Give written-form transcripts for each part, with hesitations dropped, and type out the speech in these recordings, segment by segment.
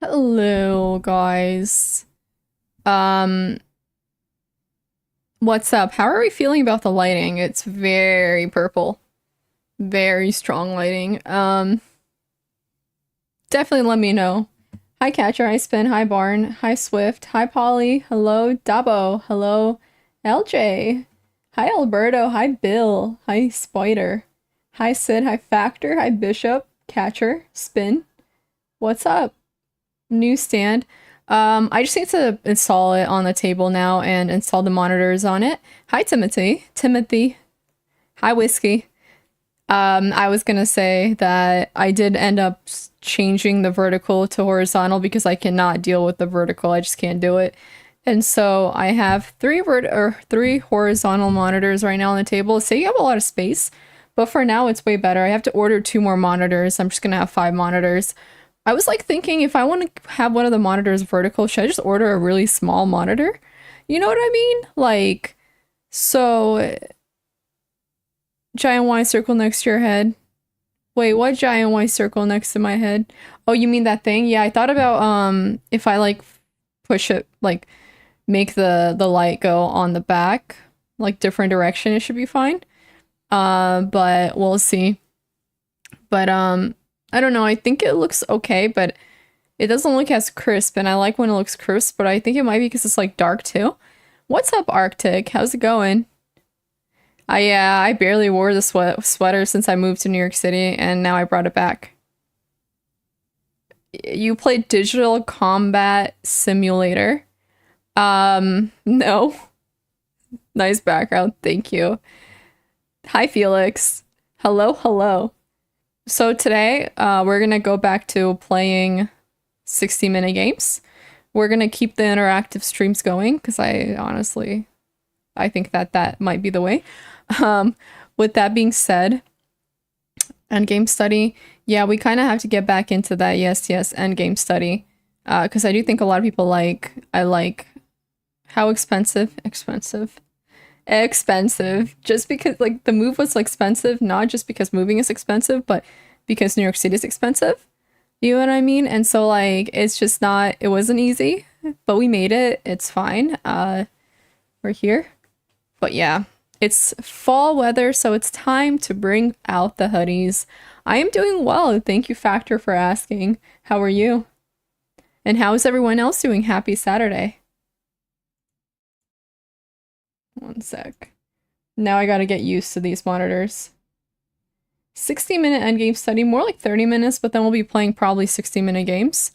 Hello, guys. Um, what's up? How are we feeling about the lighting? It's very purple. Very strong lighting. Definitely let me know. Hi, Catcher. Hi, Spin. Hi, Barn. Hi, Swift. Hi, Polly. Hello, Dabo. Hello, LJ. Hi, Alberto. Hi, Bill. Hi, Spider. Hi, Sid. Hi, Factor. Hi, Bishop. Catcher. Spin. What's up? Newsstand. I just need to install it on the table now and install the monitors on it. Hi, Timothy. Timothy. Hi, Whiskey. I was gonna say that I did end up changing the vertical to horizontal because I cannot deal with the vertical. I just can't do it. And so I have three horizontal monitors right now on the table. So you have a lot of space, but for now it's way better. I have to order two more monitors. I'm just gonna have five monitors. I was like thinking if I want to have one of the monitors vertical, should I just order a really small monitor? You know what I mean? Like, so giant Y circle next to your head. Wait, what giant Y circle next to my head? Oh, you mean that thing? Yeah, I thought about if I like push it, like make the light go on the back, like different direction, it should be fine. But we'll see. But I don't know. I think it looks okay, but it doesn't look as crisp, and I like when it looks crisp, but I think it might be because it's like dark too. What's up, Arctic? How's it going? Yeah, I barely wore the sweater since I moved to New York City, and now I brought it back. You played Digital Combat Simulator? No. Nice background, thank you. Hi, Felix. Hello, hello. So today, we're gonna go back to playing 60-minute games. We're gonna keep the interactive streams going because I think that that might be the way. Um, with that being said, endgame study. Yeah, we kind of have to get back into that. Yes, yes, endgame study. Because I do think a lot of people I like how expensive. Just because like the move was expensive, not just because moving is expensive, but because New York City is expensive. You know what I mean? And so like it's just not it wasn't easy, but we made it. It's fine. We're here. But yeah, it's fall weather, so it's time to bring out the hoodies. I am doing well. Thank you, Factor, for asking. How are you? And how is everyone else doing? Happy Saturday. One sec. Now I gotta get used to these monitors. 60-minute endgame study, more like 30 minutes, but then we'll be playing probably 60-minute games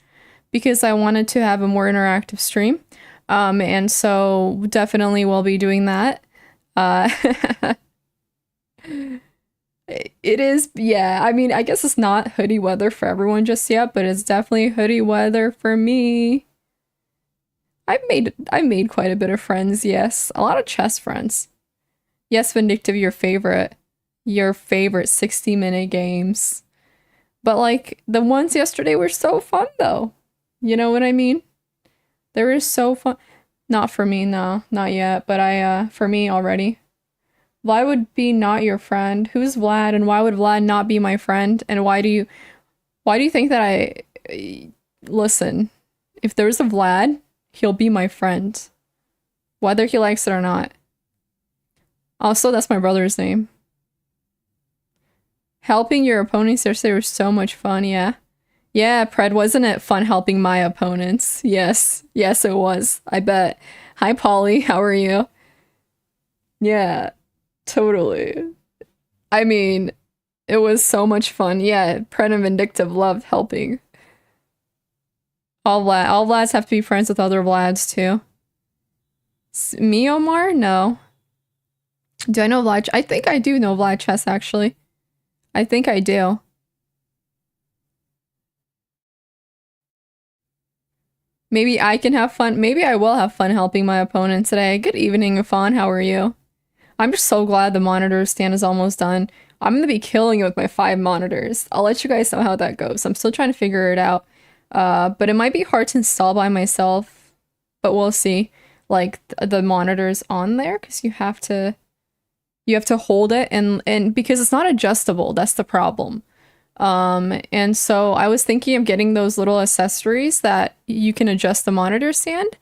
because I wanted to have a more interactive stream. And so definitely we'll be doing that. Uh, it is, yeah. I mean, I guess it's not hoodie weather for everyone just yet, but it's definitely hoodie weather for me. I've made quite a bit of friends, yes. A lot of chess friends. Yes, Vindictive, your favorite. Your favorite 60-minute games. But like the ones yesterday were so fun though. You know what I mean? They were so fun. Not for me, no, not yet, but I for me already. Vlad would be not your friend. Who's Vlad and why would Vlad not be my friend? And why do you think that listen, if there's a Vlad, he'll be my friend. Whether he likes it or not. Also, that's my brother's name. Helping your opponents yesterday was so much fun, yeah. Yeah, Pred, wasn't it fun helping my opponents? Yes. Yes, it was. I bet. Hi, Polly. How are you? Yeah, totally. I mean, it was so much fun. Yeah, Pred and Vindictive loved helping. All Vlads have to be friends with other Vlads too. Me, Omar? No. Do I know Vlad? I think I do know Vlad Chess actually. I think I do. Maybe I can have fun. Maybe I will have fun helping my opponent today. Good evening, Fawn. How are you? I'm just so glad the monitor stand is almost done. I'm gonna be killing it with my five monitors. I'll let you guys know how that goes. I'm still trying to figure it out. But it might be hard to install by myself, but we'll see. Like the monitors on there, because you have to hold it and because it's not adjustable. That's the problem. And so I was thinking of getting those little accessories that you can adjust the monitor stand.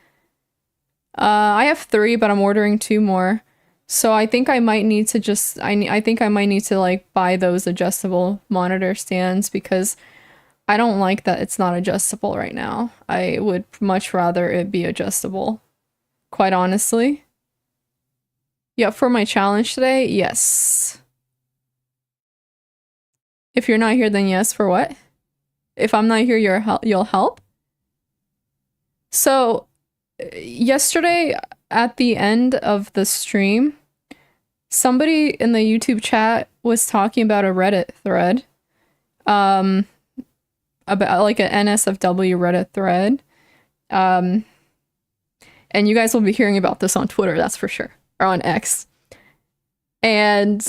I have 3, but I'm ordering 2 more. So I think I might need to just I think I might need to like buy those adjustable monitor stands because I don't like that it's not adjustable right now. I would much rather it be adjustable, quite honestly. Yeah, for my challenge today, yes. If you're not here, then yes, for what? If I'm not here, you'll help? So, yesterday at the end of the stream, somebody in the YouTube chat was talking about a Reddit thread. About like an NSFW Reddit thread. And you guys will be hearing about this on Twitter, that's for sure. Or on X. And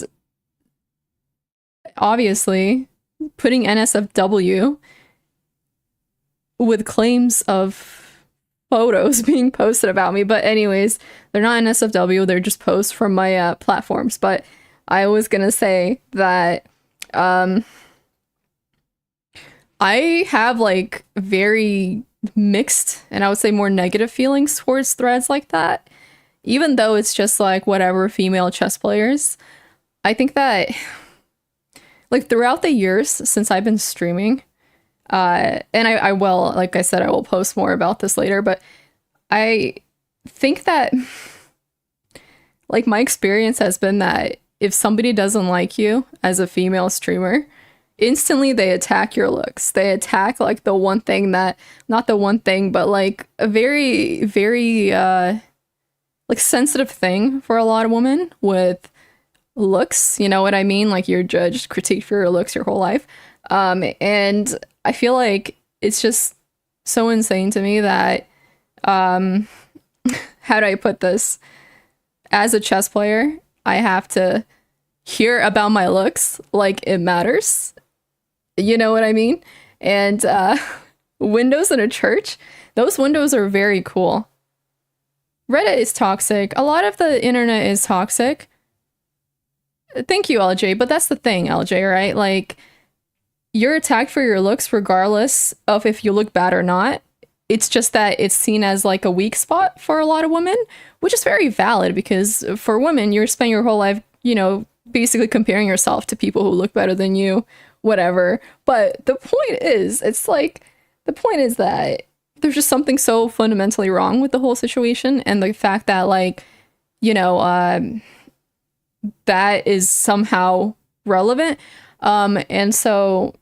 obviously, putting NSFW with claims of photos being posted about me. But anyways, they're not NSFW, they're just posts from my platforms. But I was gonna say that I have like very mixed and I would say more negative feelings towards threads like that. Even though it's just like whatever female chess players. I think that like throughout the years since I've been streaming, and I will, like I said, I will post more about this later, but I think that like my experience has been that if somebody doesn't like you as a female streamer, instantly they attack your looks. They attack like the one thing that, not the one thing, but like a very, very like sensitive thing for a lot of women with looks, you know what I mean? Like you're judged, critiqued for your looks your whole life. And I feel like it's just so insane to me that, how do I put this? As a chess player, I have to hear about my looks like it matters. You know what I mean? And windows in a church, those windows are very cool. Reddit is toxic. A lot of the internet is toxic. Thank you, LJ. But that's the thing, LJ, right? Like, you're attacked for your looks regardless of if you look bad or not. It's just that it's seen as like a weak spot for a lot of women, which is very valid because for women, you're spending your whole life, you know, basically comparing yourself to people who look better than you, whatever. But the point is, it's like, the point is that there's just something so fundamentally wrong with the whole situation. And the fact that, like, you know, that is somehow relevant. And so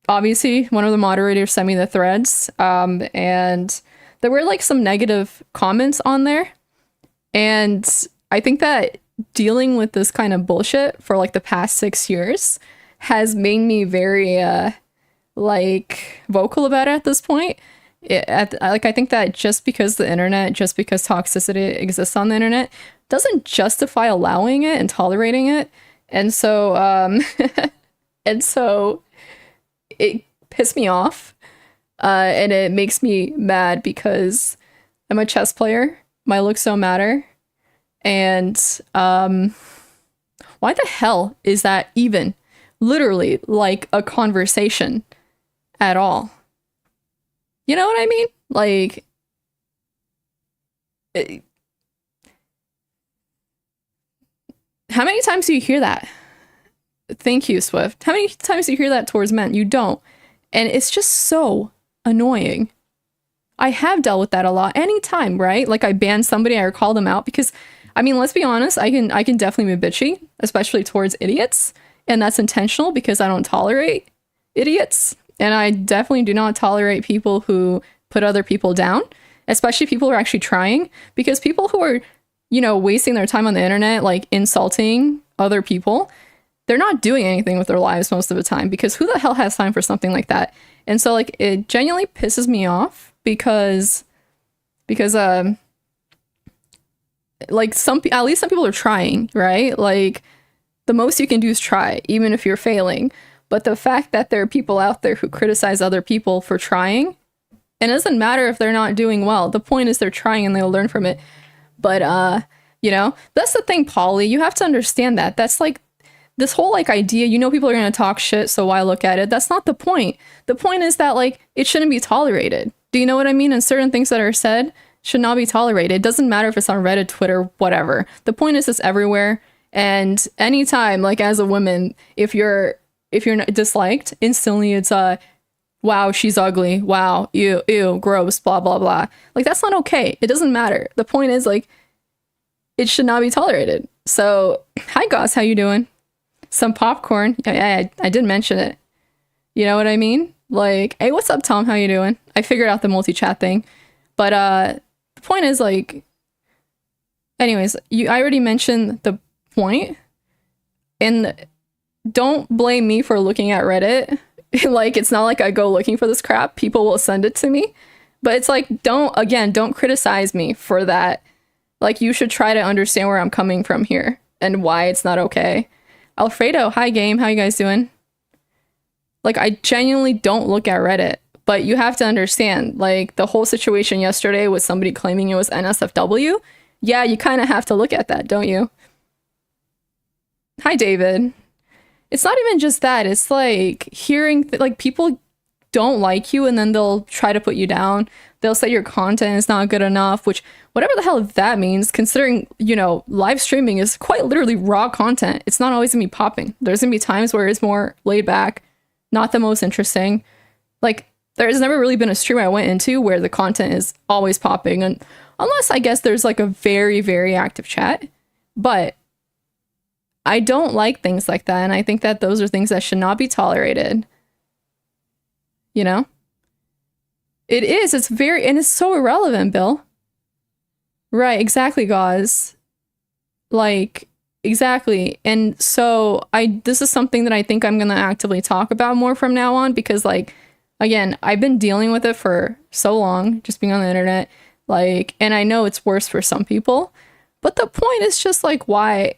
obviously one of the moderators sent me the threads, and there were like some negative comments on there. And I think that dealing with this kind of bullshit for like the past 6 years has made me very like vocal about it at this point. Like I think that just because the internet, just because toxicity exists on the internet, doesn't justify allowing it and tolerating it. And so and so it pissed me off, and it makes me mad because I'm a chess player. My looks don't matter. And why the hell is that even literally like a conversation at all? You know what I mean? Like, how many times do you hear that? Thank you, Swift. How many times do you hear that towards men? You don't. And it's just so annoying. I have dealt with that a lot. Anytime, right? Like I ban somebody or call them out because, I mean, let's be honest, I can definitely be bitchy, especially towards idiots. And that's intentional because I don't tolerate idiots. And I definitely do not tolerate people who put other people down, especially people who are actually trying. Because people who are, you know, wasting their time on the internet, like insulting other people, they're not doing anything with their lives most of the time, because who the hell has time for something like that? And so like it genuinely pisses me off because like at least some people are trying, right? Like the most you can do is try, even if you're failing. But the fact that there are people out there who criticize other people for trying, and it doesn't matter if they're not doing well. The point is they're trying and they'll learn from it. But you know, that's the thing, Polly. You have to understand that. That's like this whole like idea, you know, people are going to talk shit, so why look at it? That's not the point. The point is that like it shouldn't be tolerated. Do you know what I mean? And certain things that are said should not be tolerated. It doesn't matter if it's on Reddit, Twitter, whatever. The point is it's everywhere. And anytime, like as a woman, if you're disliked, instantly it's wow, she's ugly. Wow, ew, gross, blah blah blah. Like that's not okay. It doesn't matter. The point is like it should not be tolerated. So, hi Goss, how you doing? Some popcorn. Yeah, I did mention it. You know what I mean? Like, hey, what's up, Tom? How you doing? I figured out the multi-chat thing. But the point is like, anyways, I already mentioned the point, and don't blame me for looking at Reddit. Like, it's not like I go looking for this crap. People will send it to me. But it's like, don't criticize me for that. Like, you should try to understand where I'm coming from here and why it's not okay. Alfredo, hi game, how you guys doing? Like, I genuinely don't look at Reddit, but you have to understand, like, the whole situation yesterday with somebody claiming it was NSFW. Yeah, you kind of have to look at that, don't you? Hi, David. It's not even just that. It's like hearing, like, people don't like you and then they'll try to put you down. They'll say your content is not good enough, which, whatever the hell that means, considering, you know, live streaming is quite literally raw content. It's not always gonna be popping. There's gonna be times where it's more laid back, not the most interesting. Like, there's never really been a stream I went into where the content is always popping, and unless I guess there's like a very, very active chat. But I don't like things like that, and I think that those are things that should not be tolerated. You know? It is. It's very, and it's so irrelevant, Bill. Right, exactly, Gauze. Like, exactly. And so this is something that I think I'm gonna actively talk about more from now on, because like, again, I've been dealing with it for so long, just being on the internet, like, and I know it's worse for some people, but the point is just like, why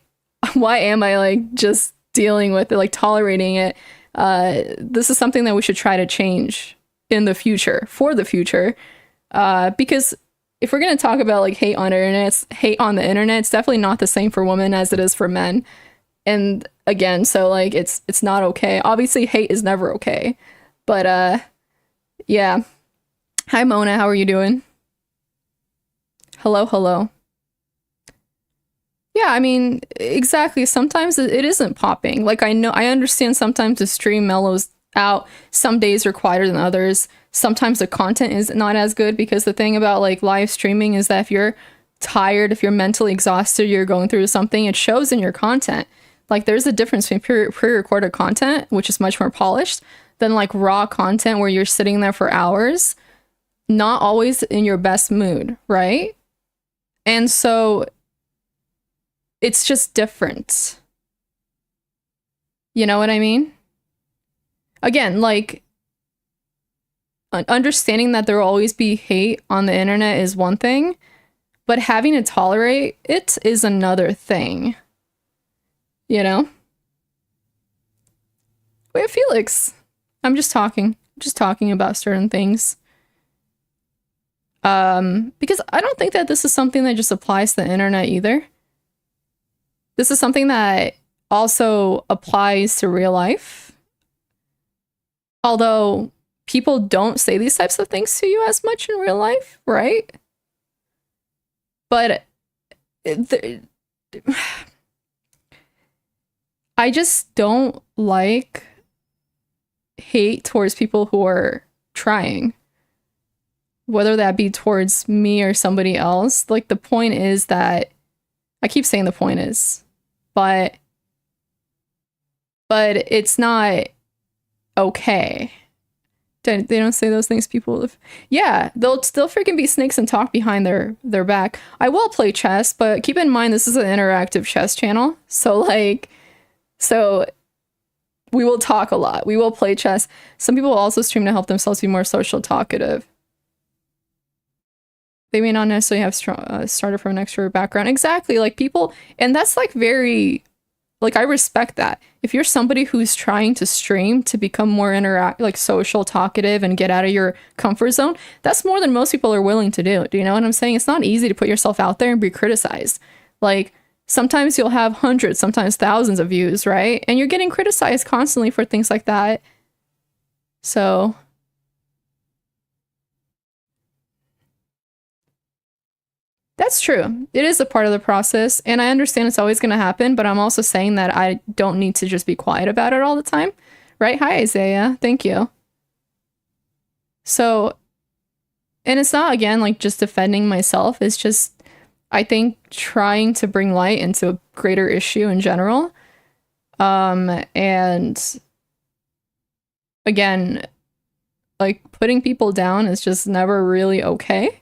am I like just dealing with it, like tolerating it? This is something that we should try to change in the future, for the future, because if we're going to talk about like hate on the internet, it's definitely not the same for women as it is for men. And again, so like it's not okay. Obviously hate is never okay, but yeah. Hi Mona, how are you doing? Hello. Yeah, I mean, exactly. Sometimes it isn't popping. Like, I understand sometimes the stream mellows out. Some days are quieter than others. Sometimes the content is not as good, because the thing about like live streaming is that if you're tired, if you're mentally exhausted, you're going through something, it shows in your content. Like, there's a difference between pre-recorded content, which is much more polished, than like raw content where you're sitting there for hours, not always in your best mood, right? And so it's just different. You know what I mean? Again, like, understanding that there will always be hate on the internet is one thing, but having to tolerate it is another thing. You know? Wait, Felix. I'm just talking about certain things. Because I don't think that this is something that just applies to the internet either. This is something that also applies to real life. Although people don't say these types of things to you as much in real life, right? But I just don't like hate towards people who are trying. Whether that be towards me or somebody else. Like, the point is that, I keep saying the point is, but it's not okay. They don't say those things, people. Yeah, they'll still freaking be snakes and talk behind their back. I will play chess, but keep in mind this is an interactive chess channel. So we will talk a lot. We will play chess. Some people will also stream to help themselves be more social talkative. They may not necessarily have started from an extrovert background. Exactly, like people, and that's like very, like, I respect that. If you're somebody who's trying to stream to become more like social, talkative, and get out of your comfort zone, that's more than most people are willing to do. Do you know what I'm saying? It's not easy to put yourself out there and be criticized. Like, sometimes you'll have hundreds, sometimes thousands of views, right? And you're getting criticized constantly for things like that. So that's true. It is a part of the process, and I understand it's always going to happen, but I'm also saying that I don't need to just be quiet about it all the time, right? Hi, Isaiah. Thank you. So, and it's not, again, like just defending myself. It's just, I think, trying to bring light into a greater issue in general. And again, like putting people down is just never really okay.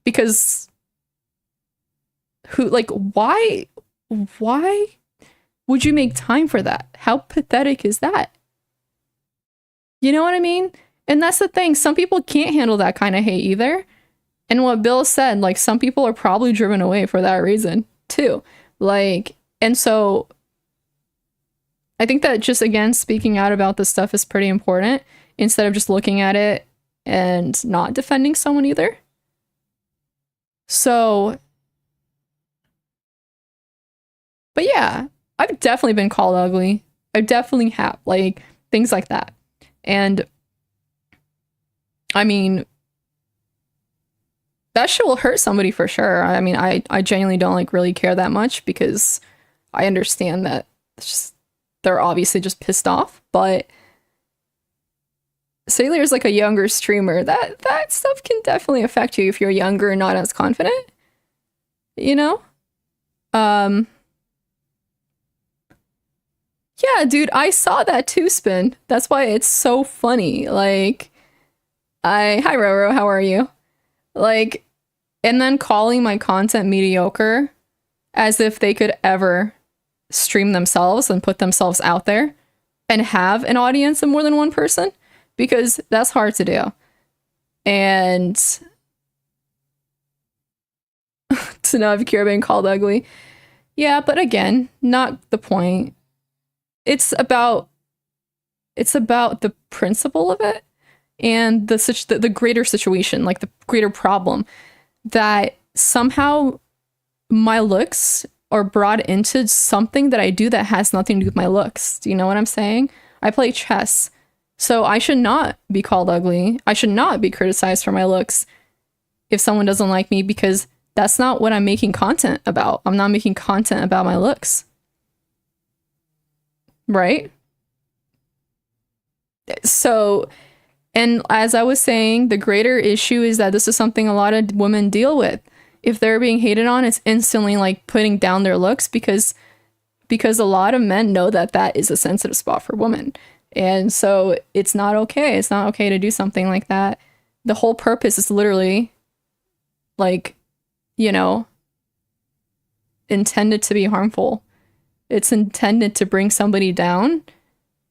Because why would you make time for that? How pathetic is that? You know what I mean? And that's the thing. Some people can't handle that kind of hate either. And what Bill said, like, some people are probably driven away for that reason too. Like, and so I think that just, again, speaking out about this stuff is pretty important instead of just looking at it and not defending someone either. So, but yeah, I've definitely been called ugly. I definitely have, like, things like that. And I mean, that shit will hurt somebody for sure. I mean, I genuinely don't like really care that much because I understand that it's just, they're obviously just pissed off. But say there's like a younger streamer, that stuff can definitely affect you if you're younger and not as confident, you know? Yeah, dude, I saw that too, Spin. That's why it's so funny. Like, hi Roro, how are you? Like, and then calling my content mediocre as if they could ever stream themselves and put themselves out there and have an audience of more than one person, because that's hard to do. And to know if you're being called ugly. Yeah, but again, not the point. It's about the principle of it and the greater situation, like the greater problem, that somehow my looks are brought into something that I do that has nothing to do with my looks. Do you know what I'm saying? I play chess, so I should not be called ugly. I should not be criticized for my looks if someone doesn't like me, because that's not what I'm making content about. I'm not making content about my looks. Right? So, and as I was saying, the greater issue is that this is something a lot of women deal with. If they're being hated on, it's instantly like putting down their looks, because a lot of men know that that is a sensitive spot for women. And so it's not okay. It's not okay to do something like that. The whole purpose is literally like, you know, intended to be harmful. It's intended to bring somebody down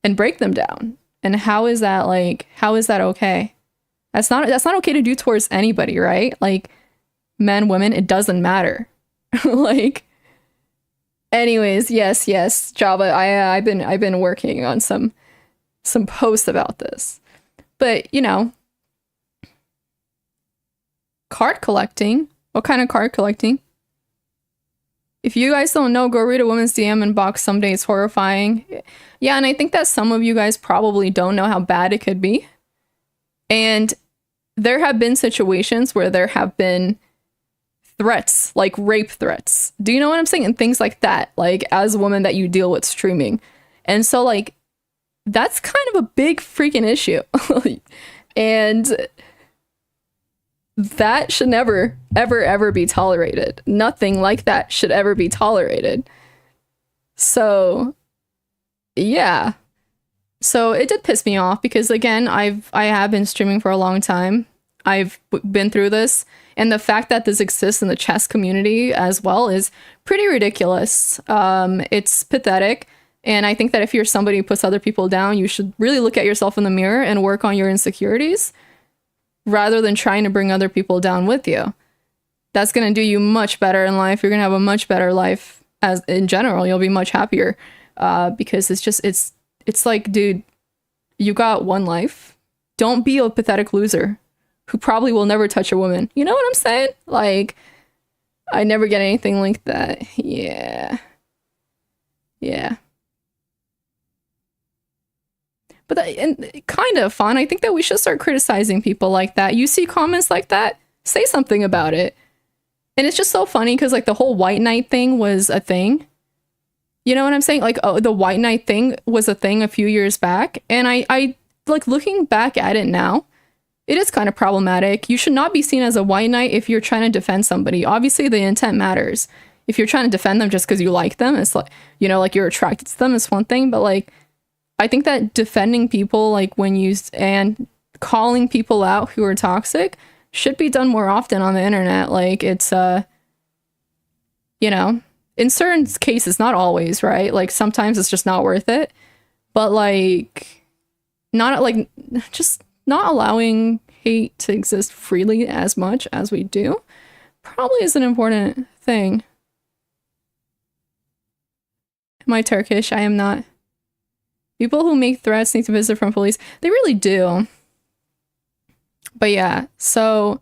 and break them down. And how is that okay? That's not okay to do towards anybody, right? Like, men, women, it doesn't matter. Like, anyways, yes, Java, I've been working on some posts about this. But, you know, card collecting. What kind of card collecting? If you guys don't know, go read a woman's DM inbox someday. It's horrifying. Yeah, and I think that some of you guys probably don't know how bad it could be. And there have been situations where there have been threats, like rape threats. Do you know what I'm saying? And things like that, like as a woman that you deal with streaming. And so, like, that's kind of a big freaking issue. And that should never, ever be tolerated. Nothing like that should ever be tolerated. So, yeah. So it did piss me off because, again, I have been streaming for a long time. I've been through this, and the fact that this exists in the chess community as well is pretty ridiculous. It's pathetic, and I think that if you're somebody who puts other people down, you should really look at yourself in the mirror and work on your insecurities, rather than trying to bring other people down with you. That's going to do you much better in life. You're going to have a much better life as in general. You'll be much happier because it's like, dude, you got one life. Don't be a pathetic loser who probably will never touch a woman. You know what I'm saying? Like, I never get anything like that. Yeah. Yeah. But that, and kind of fun. I think that we should start criticizing people like that. You see comments like that, say something about it. And it's just so funny because like the whole white knight thing was a thing. You know what I'm saying? Like, oh, the white knight thing was a thing a few years back. And I like looking back at it now, it is kind of problematic. You should not be seen as a white knight if you're trying to defend somebody. Obviously, the intent matters. If you're trying to defend them just because you like them, it's like, you know, like you're attracted to them is one thing. But like, I think that defending people, like when you and calling people out who are toxic should be done more often on the internet. Like it's, you know, in certain cases, not always, right? Like sometimes it's just not worth it. But like, not like, just not allowing hate to exist freely as much as we do probably is an important thing. Am I Turkish? I am not. People who make threats need to visit from police. They really do. But yeah, so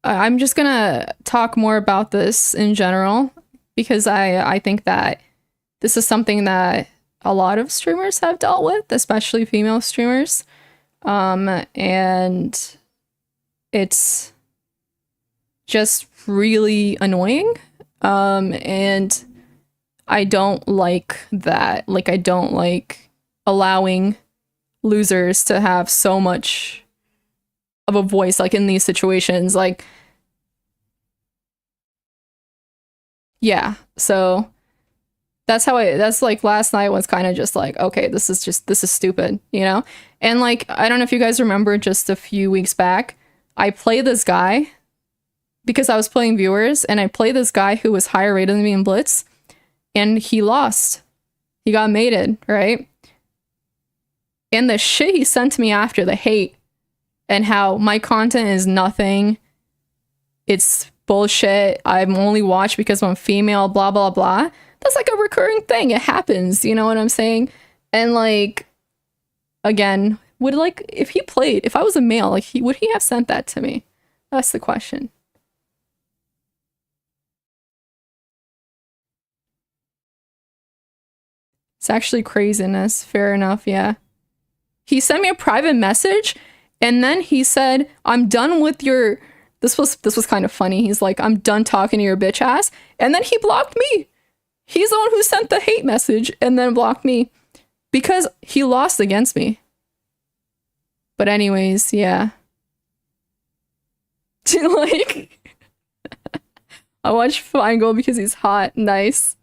I'm just gonna talk more about this in general because I think that this is something that a lot of streamers have dealt with, especially female streamers. And it's just really annoying. And I don't like that. Like, I don't like allowing losers to have so much of a voice, like in these situations. Like, yeah, so that's like last night was kind of just like, okay, this is stupid, you know? And like, I don't know if you guys remember just a few weeks back, I played this guy because I was playing viewers and I played this guy who was higher rated than me in Blitz and he lost. He got mated, right? And the shit he sent to me after, the hate and how my content is nothing. It's bullshit. I'm only watched because I'm female, blah, blah, blah. That's like a recurring thing. It happens. You know what I'm saying? And like, again, would like, if I was a male, like would he have sent that to me? That's the question. It's actually craziness. Fair enough. Yeah. He sent me a private message and then he said, I'm done with your, this was kind of funny. He's like, I'm done talking to your bitch ass. And then he blocked me. He's the one who sent the hate message and then blocked me because he lost against me. But anyways, yeah. Like, I watch Feingold because he's hot. Nice.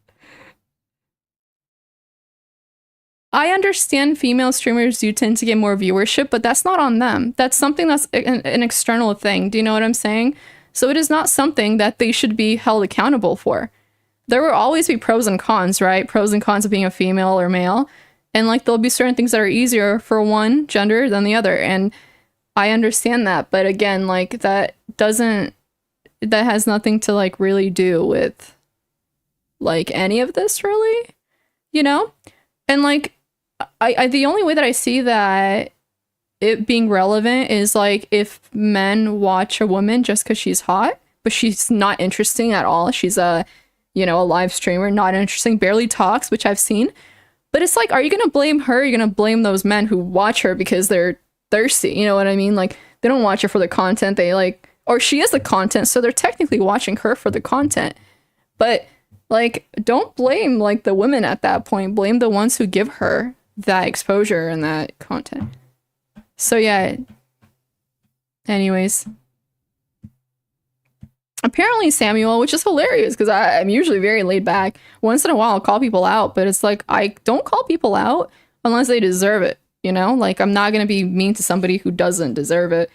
I understand female streamers do tend to get more viewership, but that's not on them. That's something that's an external thing. Do you know what I'm saying? So it is not something that they should be held accountable for. There will always be pros and cons, right? Pros and cons of being a female or male. And like there'll be certain things that are easier for one gender than the other. And I understand that. But again, like that has nothing to like really do with like any of this really, you know? And like, I the only way that I see that it being relevant is like if men watch a woman just because she's hot, but she's not interesting at all. She's a live streamer, not interesting, barely talks, which I've seen. But it's like, are you gonna blame her? Are you gonna blame those men who watch her because they're thirsty? You know what I mean? Like they don't watch her for the content. They like, or she is the content, so they're technically watching her for the content. But like, don't blame like the women at that point. Blame the ones who give her that exposure and that content. So yeah. Anyways. Apparently Samuel, which is hilarious because I'm usually very laid back. Once in a while I'll call people out, but it's like I don't call people out unless they deserve it, you know? Like I'm not gonna be mean to somebody who doesn't deserve it,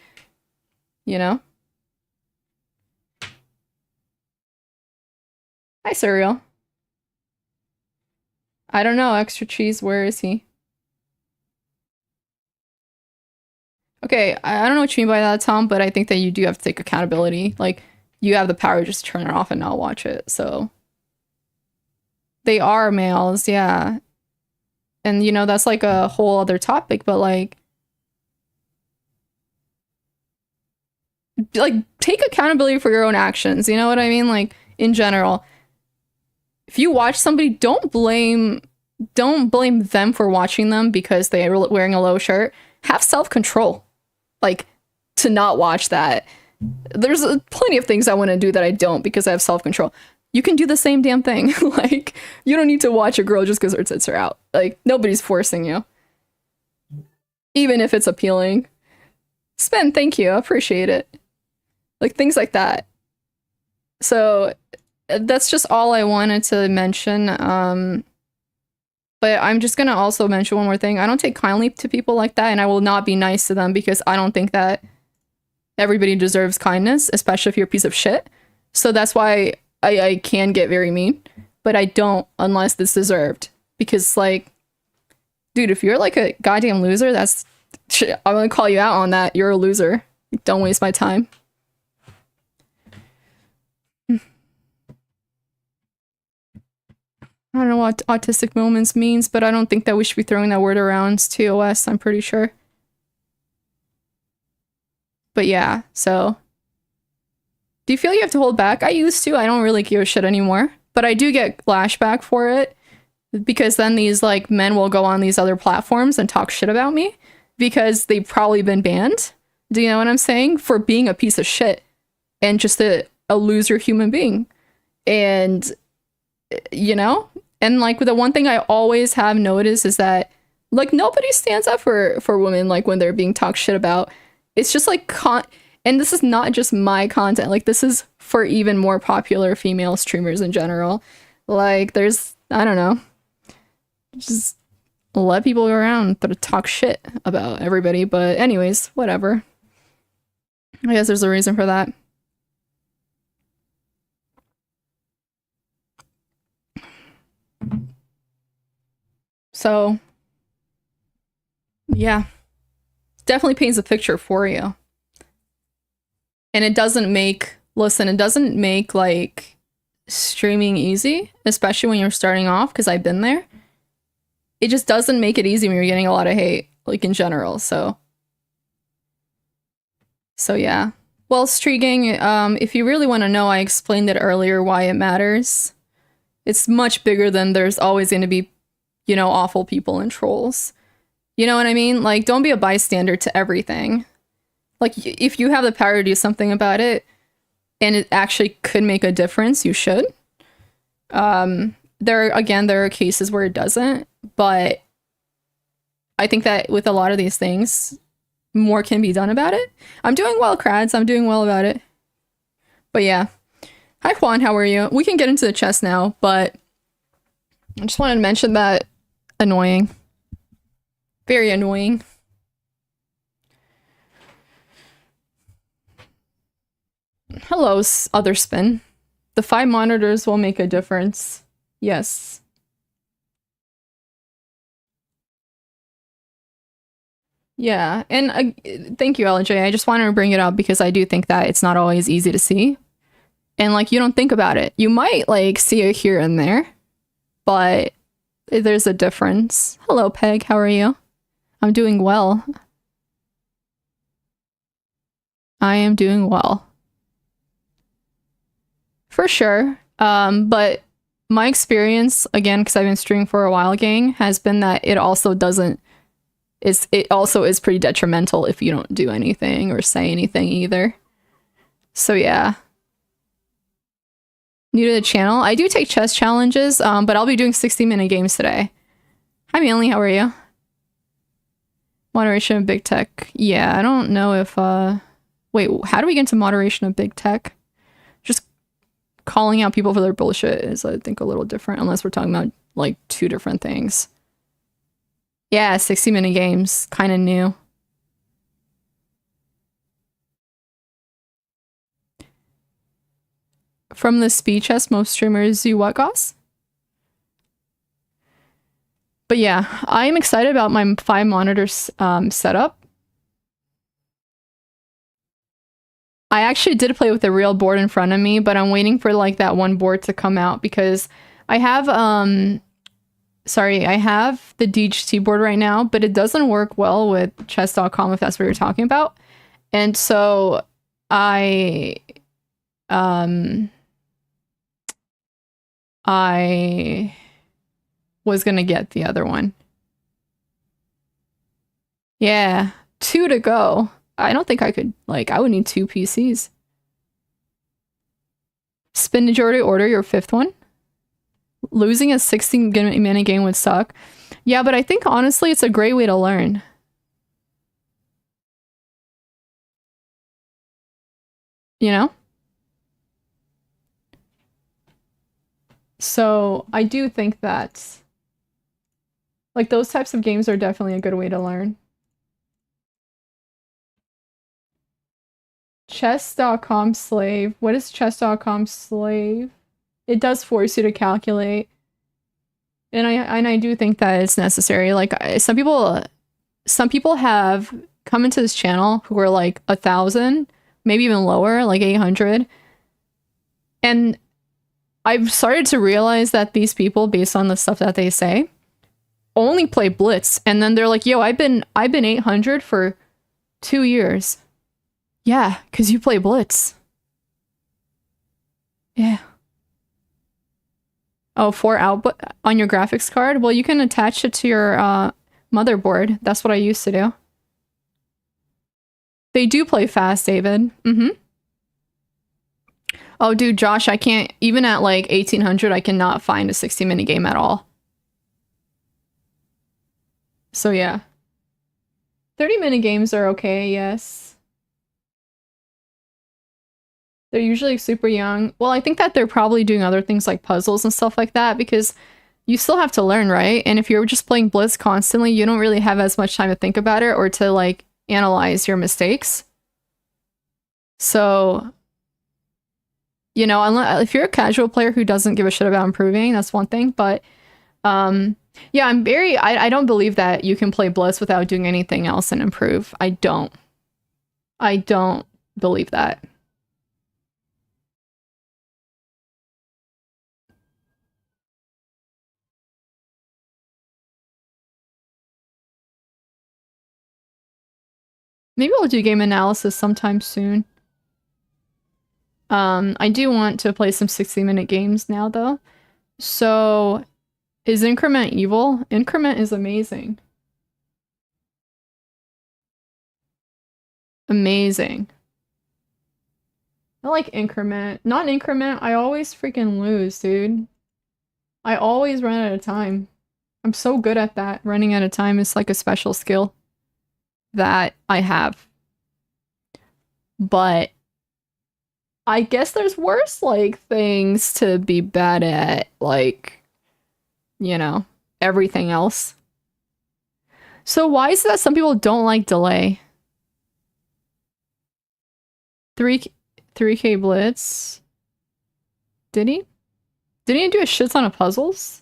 you know? Hi, Cereal. I don't know, extra cheese, where is he? Okay, I don't know what you mean by that, Tom, but I think that you do have to take accountability. Like, you have the power to just turn it off and not watch it, so. They are males, yeah. And, that's like a whole other topic, but like, like, take accountability for your own actions. You know what I mean? Like, in general, if you watch somebody, don't blame them for watching them because they are wearing a low shirt. Have self-control, like, to not watch that. There's plenty of things I want to do that I don't because I have self-control. You can do the same damn thing. Like, you don't need to watch a girl just because her tits are out. Like, nobody's forcing you. Even if it's appealing. Spin, thank you. I appreciate it. Like, things like that. So, that's just all I wanted to mention. But I'm just gonna also mention one more thing. I don't take kindly to people like that, and I will not be nice to them because I don't think that everybody deserves kindness, especially if you're a piece of shit. So that's why I can get very mean, but I don't unless it's deserved. Because, like, dude, if you're like a goddamn loser, that's shit. I'm gonna call you out on that. You're a loser. Don't waste my time. I don't know what autistic moments means, but I don't think that we should be throwing that word around. It's TOS, I'm pretty sure. But yeah, so. Do you feel you have to hold back? I used to. I don't really give a shit anymore. But I do get flashback for it. Because then these, like, men will go on these other platforms and talk shit about me. Because they've probably been banned. Do you know what I'm saying? For being a piece of shit. And just a loser human being. And, you know? And, like, the one thing I always have noticed is that, like, nobody stands up for women, like, when they're being talked shit about. It's just, like, and this is not just my content. Like, this is for even more popular female streamers in general. Like, there's, I don't know. Just let people go around that talk shit about everybody. But anyways, whatever. I guess there's a reason for that. So, yeah. Definitely paints a picture for you. And it doesn't make, listen, it doesn't make, like, streaming easy, especially when you're starting off, because I've been there. It just doesn't make it easy when you're getting a lot of hate, like, in general, so yeah. Well, Streaking, if you really want to know, I explained it earlier why it matters. It's much bigger than there's always going to be, you know, awful people and trolls. You know what I mean? Like, don't be a bystander to everything. Like, if you have the power to do something about it, and it actually could make a difference, you should. There are cases where it doesn't, but I think that with a lot of these things, more can be done about it. I'm doing well, Krads. I'm doing well about it. But yeah. Hi, Juan. How are you? We can get into the chess now, but I just wanted to mention that. Annoying. Very annoying. Hello, other spin. The 5 monitors will make a difference. Yes. Yeah, and thank you, LJ. I just wanted to bring it up because I do think that it's not always easy to see. And, like, you don't think about it. You might, like, see it here and there, but there's a difference. Hello, Peg. How are you? I'm doing well. I am doing well. For sure. But my experience, again, because I've been streaming for a while, gang, has been that it also is pretty detrimental if you don't do anything or say anything either. So yeah. New to the channel. I do take chess challenges, but I'll be doing 60-minute games today. Hi, Manly. How are you? Moderation of big tech. Yeah, I don't know if, wait, how do we get into moderation of big tech? Just calling out people for their bullshit is, I think, a little different, unless we're talking about, like, 2 different things. Yeah, 60-minute games. Kind of new. From the speed chess, most streamers do what, Goss? But yeah, I am excited about my 5 monitors setup. I actually did play with a real board in front of me, but I'm waiting for, like, that one board to come out because I have I have the DHT board right now, but it doesn't work well with chess.com if that's what you're talking about. And so I um I was gonna get the other one. Yeah, 2 to go. I don't think I could, like, I would need 2 PCs. Spin majority order your 5th one. Losing a 60-minute game would suck. Yeah, but I think honestly it's a great way to learn. You know? So I do think that, like, those types of games are definitely a good way to learn. Chess.com slave. What is chess.com slave? It does force you to calculate. And I do think that it's necessary. Like, some people have come into this channel who are like 1,000, maybe even lower, like 800. And I've started to realize that these people, based on the stuff that they say, only play Blitz. And then they're like, yo, I've been 800 for 2 years. Yeah, because you play Blitz. Yeah. Oh, 4 output on your graphics card? Well, you can attach it to your motherboard. That's what I used to do. They do play fast, David. Mm-hmm. Oh, dude, Josh, I can't, even at like 1800, I cannot find a 60-minute game at all. So yeah. 30-minute games are okay, yes. They're usually super young. Well, I think that they're probably doing other things like puzzles and stuff like that because you still have to learn, right? And if you're just playing Blitz constantly, you don't really have as much time to think about it or to like analyze your mistakes. So, you know, unless, if you're a casual player who doesn't give a shit about improving, that's one thing. But yeah, I don't believe that you can play Blitz without doing anything else and improve. I don't believe that. Maybe we'll do game analysis sometime soon. I do want to play some 60-minute games now, though. So, is Increment evil? Increment is amazing. Amazing. I like Increment. Not Increment, I always freaking lose, dude. I always run out of time. I'm so good at that. Running out of time is like a special skill that I have. But I guess there's worse, like, things to be bad at, like, you know, everything else. So why is it that some people don't like delay? 3K Blitz. Did he? Didn't he do a shit ton of puzzles?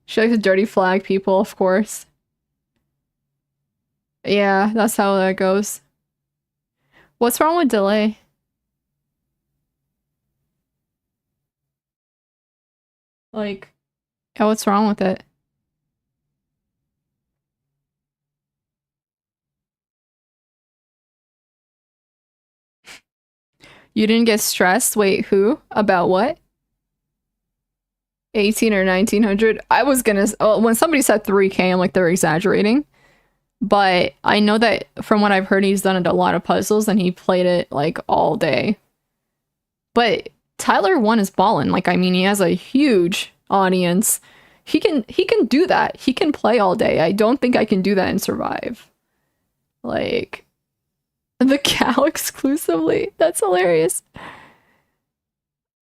She likes to dirty flag people, of course. Yeah, that's how that goes. What's wrong with delay? Like, yeah, what's wrong with it? You didn't get stressed? Wait, who? About what? 18 or 1900? I was gonna, oh, when somebody said 3K, I'm like, they're exaggerating. But I know that from what I've heard, he's done a lot of puzzles and he played it like all day. But Tyler 1 is ballin'. Like, I mean, he has a huge audience. He can do that. He can play all day. I don't think I can do that and survive. Like, the cow exclusively. That's hilarious.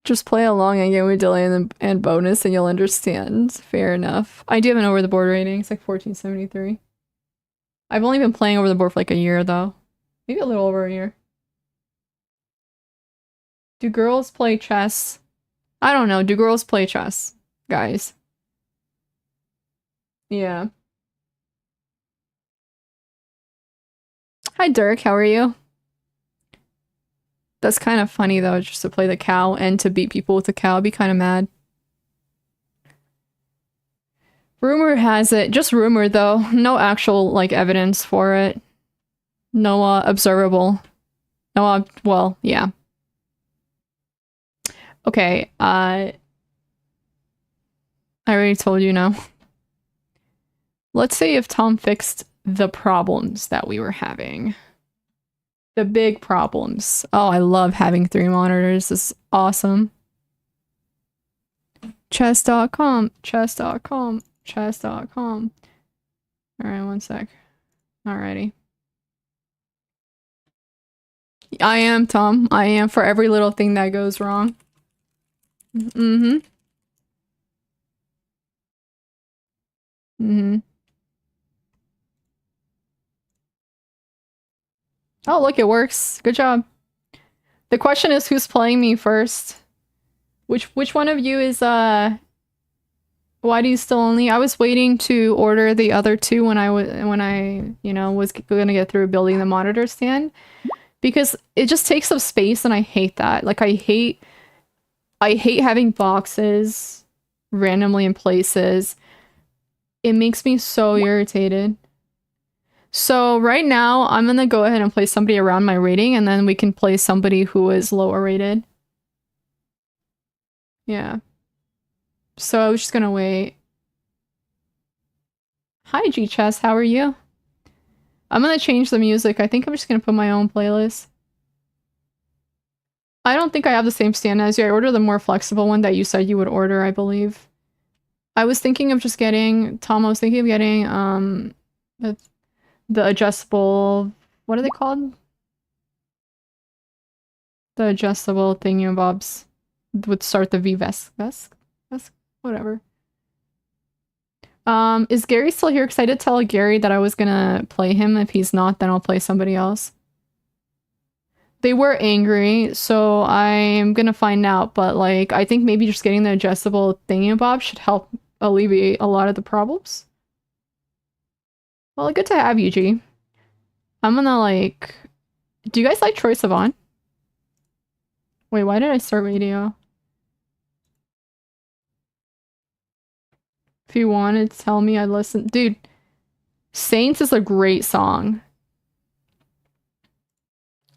Just play along and get with delay and bonus and you'll understand. Fair enough. I do have an over the board rating. It's like 1473. I've only been playing over the board for like a year though. Maybe a little over a year. Do girls play chess? I don't know. Do girls play chess, guys? Yeah. Hi Dirk, how are you? That's kind of funny though, just to play the cow and to beat people with the cow. I'd be kind of mad. Rumor has it, just rumor though, no actual like evidence for it. No observable. No well, yeah. Okay, I already told you no. Let's say if Tom fixed the problems that we were having. The big problems. Oh, I love having 3 monitors. This is awesome. Chess.com, chess.com, chess.com. Alright, one sec. Alrighty. I am, Tom. I am for every little thing that goes wrong. Mm-hmm. Mm-hmm. Oh, look, it works. Good job. The question is who's playing me first? Which one of you is why do you still only? I was waiting to order the other 2 when I you know was gonna get through building the monitor stand because it just takes up space and I hate that. Like I hate having boxes randomly in places. It makes me so irritated. So right now I'm gonna go ahead and place somebody around my rating and then we can place somebody who is lower rated. Yeah. So I was just gonna wait. Hi G-Chess, how are you? I'm gonna change the music. I think I'm just gonna put my own playlist. I don't think I have the same stand as you. I ordered the more flexible one that you said you would order, I believe. I was thinking of just getting, Tom, I was thinking of getting, the adjustable, what are they called? The adjustable thingy-bobs would start the V-Vest, whatever. Is Gary still here? Because I did tell Gary that I was gonna play him. If he's not, then I'll play somebody else. They were angry, so I'm gonna find out, but like, I think maybe just getting the adjustable thingy-bob should help alleviate a lot of the problems. Well, good to have you, G. I'm gonna like... Do you guys like Troye Sivan? Wait, why did I start radio? If you wanted to tell me, I'd listen. Dude, Saints is a great song.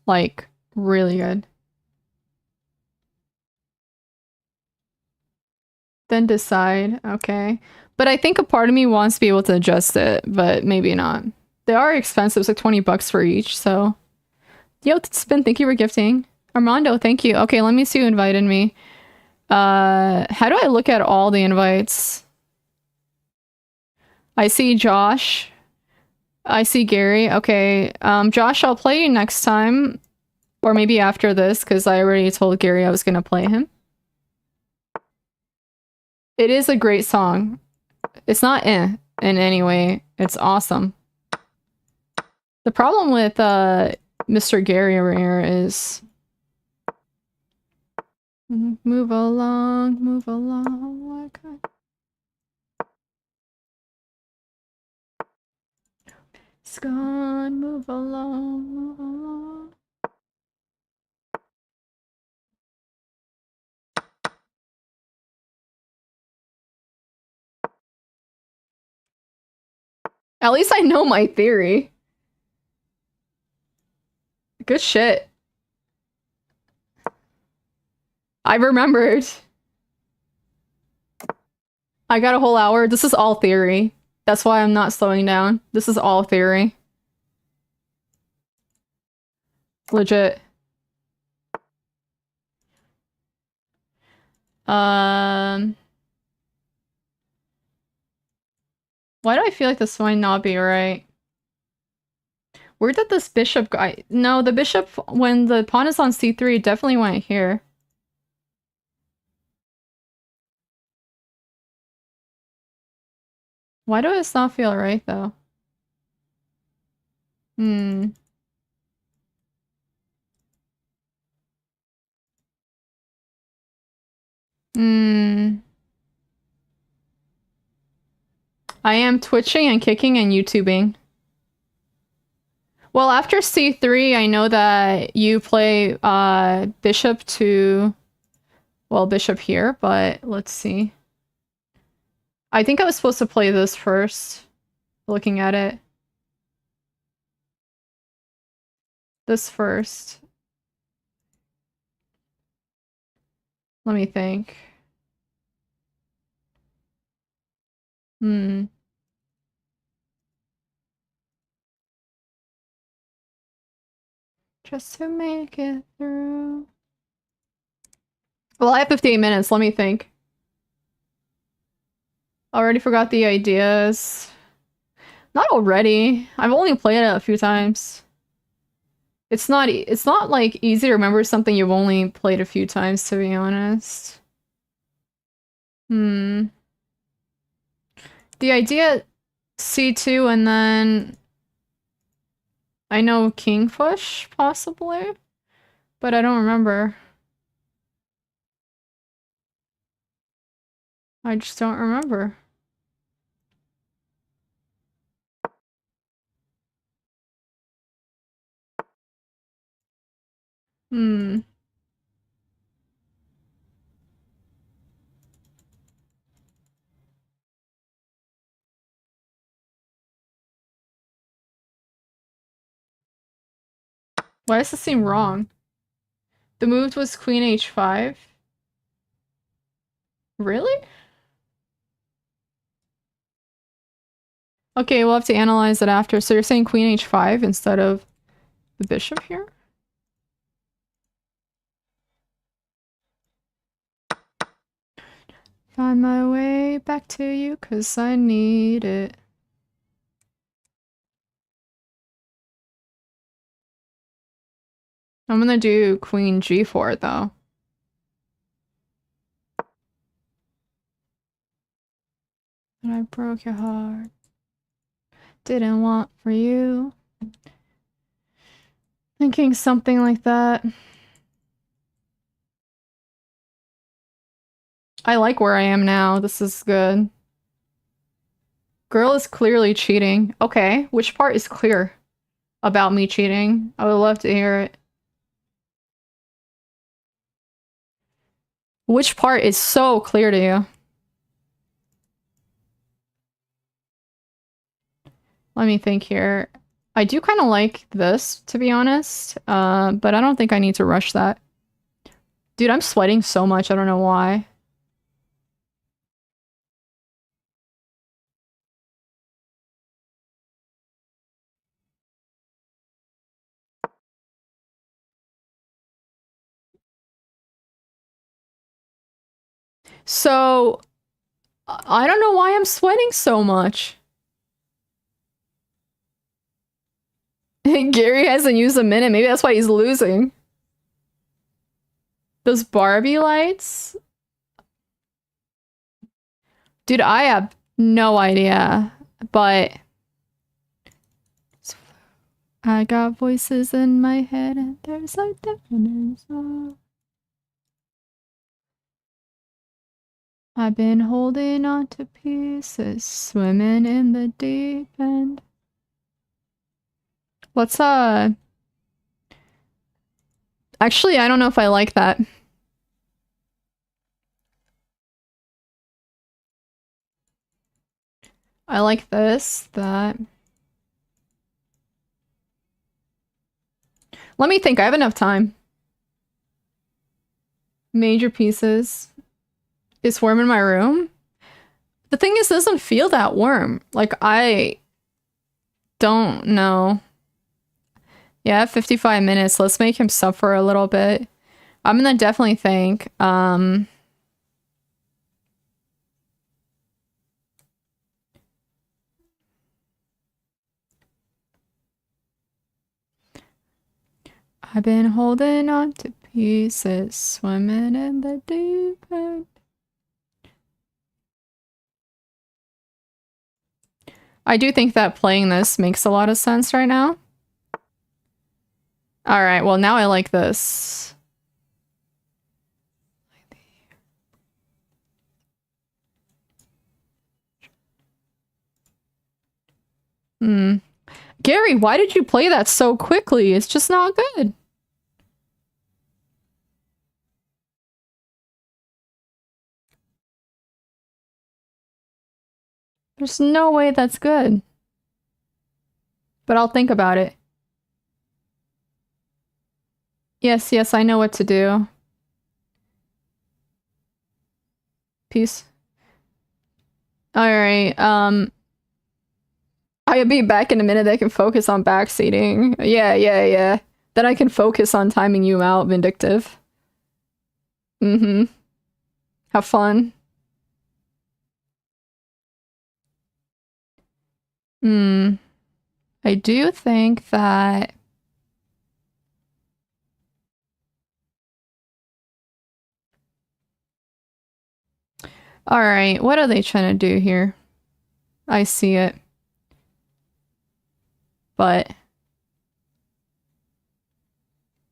Like, really good. Then decide, okay. But I think a part of me wants to be able to adjust it, but maybe not. They are expensive, it's like 20 bucks for each, so. Yo, Spin, thank you for gifting. Armando, thank you. Okay, let me see who invited me. How do I look at all the invites? I see Josh. I see Gary. Okay, Josh, I'll play you next time. Or maybe after this, because I already told Gary I was gonna play him. It is a great song. It's not in any way. It's awesome. The problem with Mr. Gary over here is... Move along, move along. Okay. It's gone, move along, move along. At least I know my theory. Good shit. I remembered. I got a whole hour. This is all theory. That's why I'm not slowing down. This is all theory. Legit. Why do I feel like this might not be right? Where did this bishop go? No, the bishop, when the pawn is on c3, it definitely went here. Why do this not feel right, though? Hmm. Hmm. I am twitching and kicking and YouTubing. Well, after c3, I know that you play bishop to... Well, bishop here, but let's see. I think I was supposed to play this first, looking at it. This first. Let me think. Hmm. Just to make it through. Well, I have 58 minutes. Let me think. Already forgot the ideas. Not already. I've only played it a few times. It's not like easy to remember something you've only played a few times, to be honest. Hmm. The idea C2 and then I know Kingfish, possibly, but I don't remember. I just don't remember. Hmm. Why does this seem wrong? The move was Queen H5? Really? Okay, we'll have to analyze it after. So you're saying Queen H5 instead of the bishop here? Find my way back to you, 'cause I need it. I'm gonna do Queen G4 though. And I broke your heart. Didn't want for you. Thinking something like that. I like where I am now. This is good. Girl is clearly cheating. Okay, which part is clear about me cheating? I would love to hear it. Which part is so clear to you? Let me think here. I do kind of like this, to be honest, but I don't think I need to rush that. Dude, I'm sweating so much, I don't know why. So, I don't know why I'm sweating so much. Gary hasn't used a minute, maybe that's why he's losing. Those Barbie lights? Dude, I have no idea, but I got voices in my head and there's a difference. I've been holding on to pieces, swimming in the deep end. Let's actually, I don't know if I like that. I like this, that. Let me think, I have enough time. Major pieces. Is warm in my room? The thing is, it doesn't feel that warm. Like, I don't know. Yeah, 55 minutes. Let's make him suffer a little bit. I'm gonna definitely think, I've been holding on to pieces, swimming in the deep end. I do think that playing this makes a lot of sense right now. Alright, well now I like this. Gary, why did you play that so quickly? It's just not good. There's no way that's good. But I'll think about it. Yes, yes, I know what to do. Peace. Alright, I'll be back in a minute. I can focus on backseating. Yeah, yeah, yeah. Then I can focus on timing you out, Vindictive. Mm-hmm. Have fun. Hmm. I do think that... Alright, what are they trying to do here? I see it. But...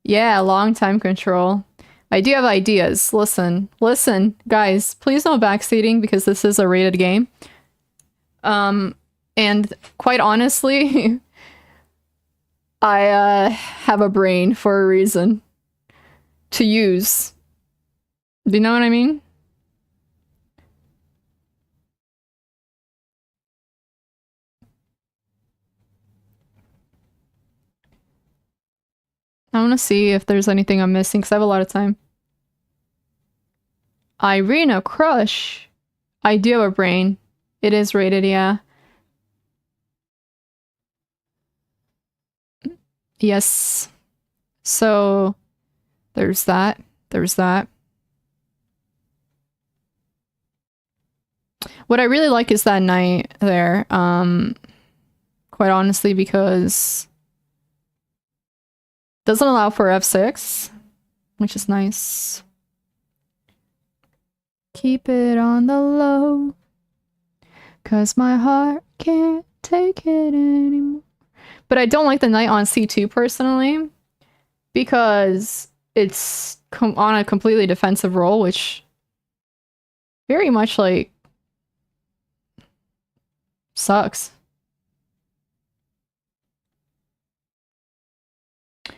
Yeah, long time control. I do have ideas. Listen, listen, guys, please no backseating because this is a rated game. And quite honestly, I have a brain for a reason to use. Do you know what I mean? I want to see if there's anything I'm missing because I have a lot of time. Irina Crush. I do have a brain. It is rated, yeah. Yes. So there's that. There's that. What I really like is that knight there. Quite honestly, because it doesn't allow for F6, which is nice. Keep it on the low, 'cause my heart can't take it anymore. But I don't like the knight on C2 personally, because it's on a completely defensive role, which very much like sucks.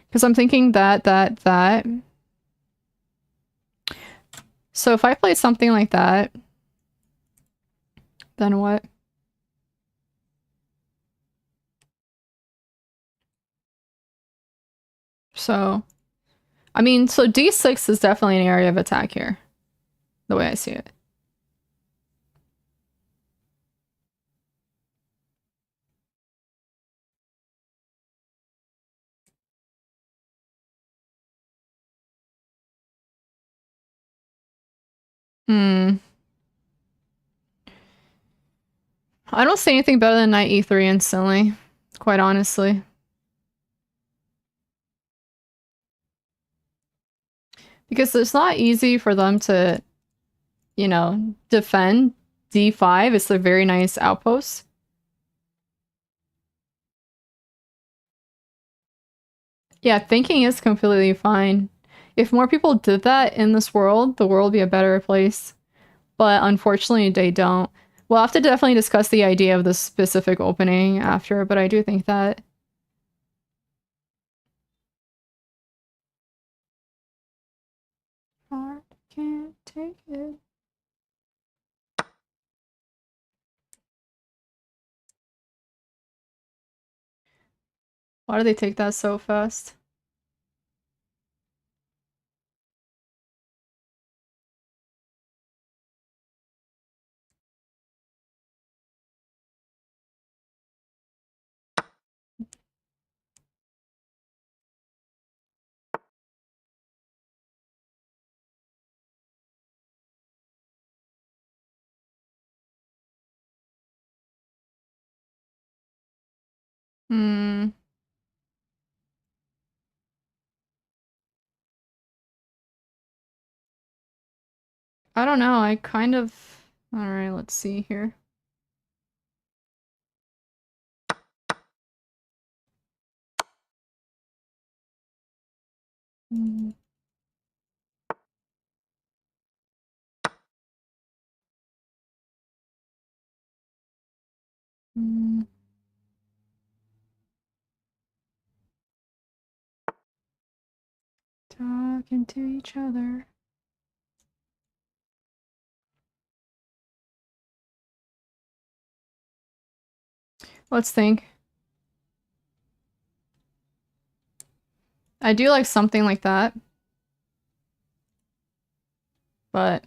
Because I'm thinking that. So if I play something like that, then what? So, I mean, so D6 is definitely an area of attack here, the way I see it. Hmm. I don't see anything better than knight E3 instantly, quite honestly. Because it's not easy for them to, you know, defend D5. It's a very nice outpost. Yeah, thinking is completely fine. If more people did that in this world, the world would be a better place. But unfortunately, they don't. We'll have to definitely discuss the idea of the specific opening after, but I do think that... Heart can't take it. Why do they take that so fast? Hmm. I don't know, I kind of... Alright, let's see here. Mm. Mm. Talking to each other. Let's think. I do like something like that. But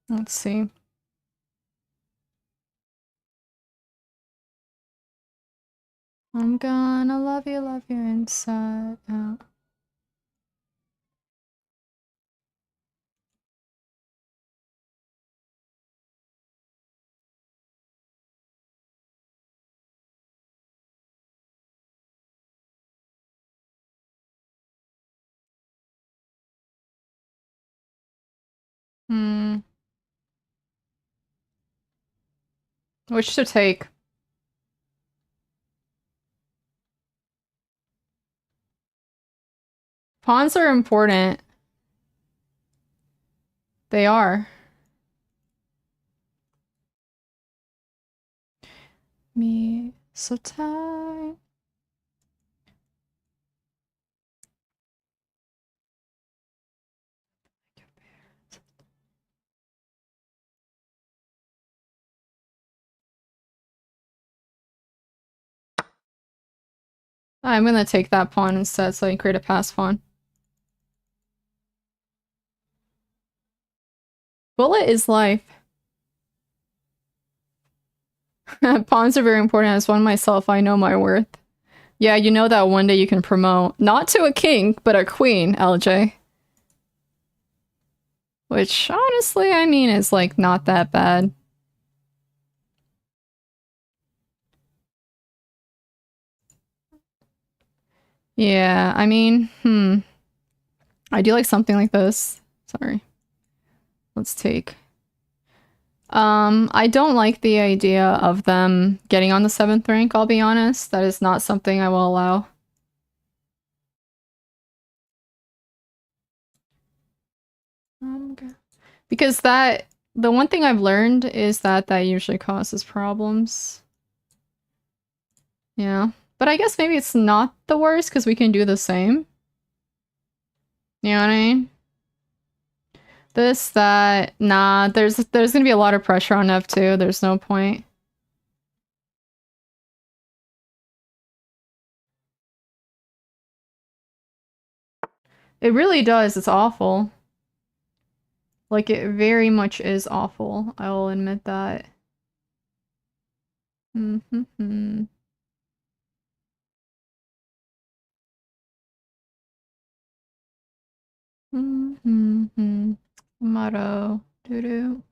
let's see. I'm gonna love you inside out. Hmm. Which to take? Pawns are important. They are. Me so tired. I'm gonna take that pawn instead so I can create a pass pawn. Bullet is life. Pawns are very important. As one myself, I know my worth. Yeah, you know that one day you can promote. Not to a king, but a queen, LJ. Which, honestly, I mean, is like not that bad. Yeah, I mean, I do like something like this. Sorry. Let's take. I don't like the idea of them getting on the 7th rank, I'll be honest. That is not something I will allow. Because the one thing I've learned is that usually causes problems. Yeah. But I guess maybe it's not the worst because we can do the same. You know what I mean? This, that, nah, there's gonna be a lot of pressure on F2. There's no point. It really does. It's awful. Like, it very much is awful. I will admit that. Mm-hmm. Mm-hmm. Motto. Doo-doo.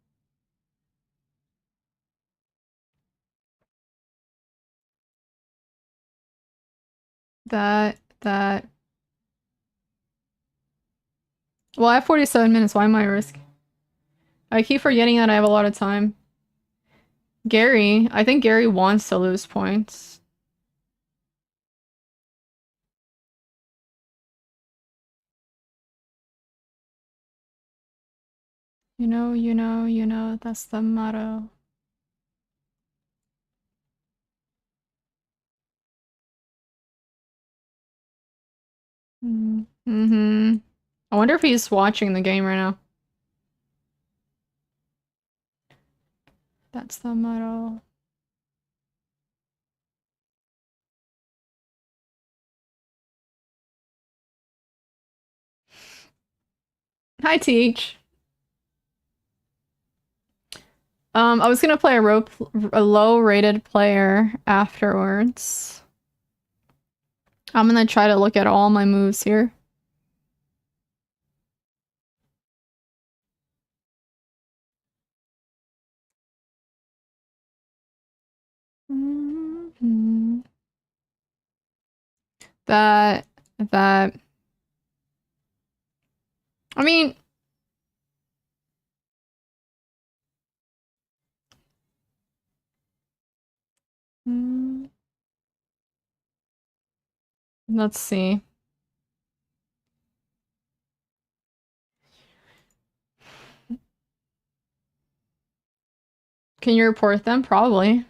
That. Well, I have 47 minutes. Why am I risk? I keep forgetting that I have a lot of time. Gary. I think Gary wants to lose points. You know, that's the motto. Mm-hmm. I wonder if he's watching the game right now. That's the motto. Hi, Teach. I was gonna play a low-rated player afterwards. I'm gonna try to look at all my moves here. That. I mean, let's see. Can you report them? Probably.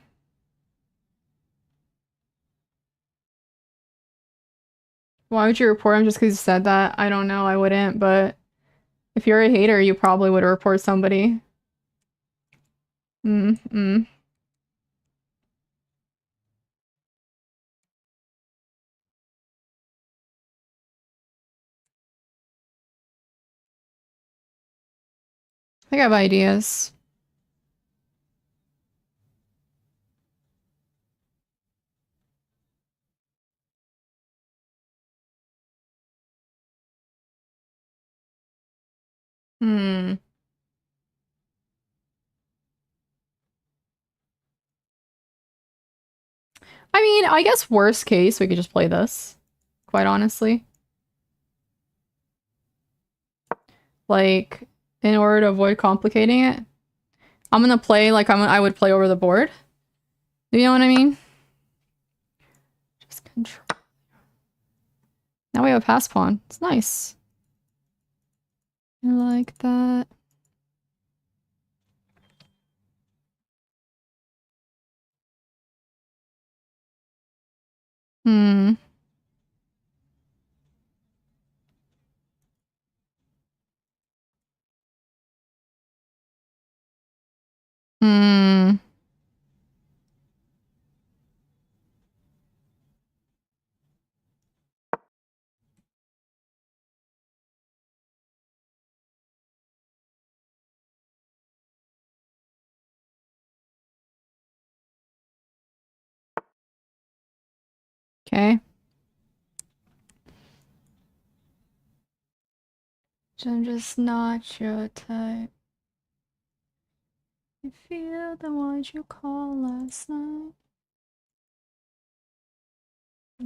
Why would you report them just because you said that? I don't know, I wouldn't, but if you're a hater, you probably would report somebody. think I have ideas. Hmm. I mean, I guess worst case, we could just play this. Quite honestly. Like, in order to avoid complicating it, I'm gonna play like I would play over the board. You know what I mean? Just control. Now we have a pass pawn. It's nice. I like that. Hmm. Hmm. Okay. I'm just not your type. You feel the ones you call last night.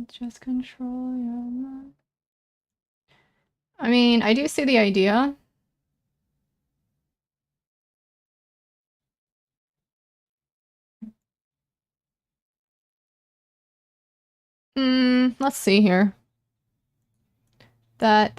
Just control your mind. I mean, I do see the idea. Let's see here. That.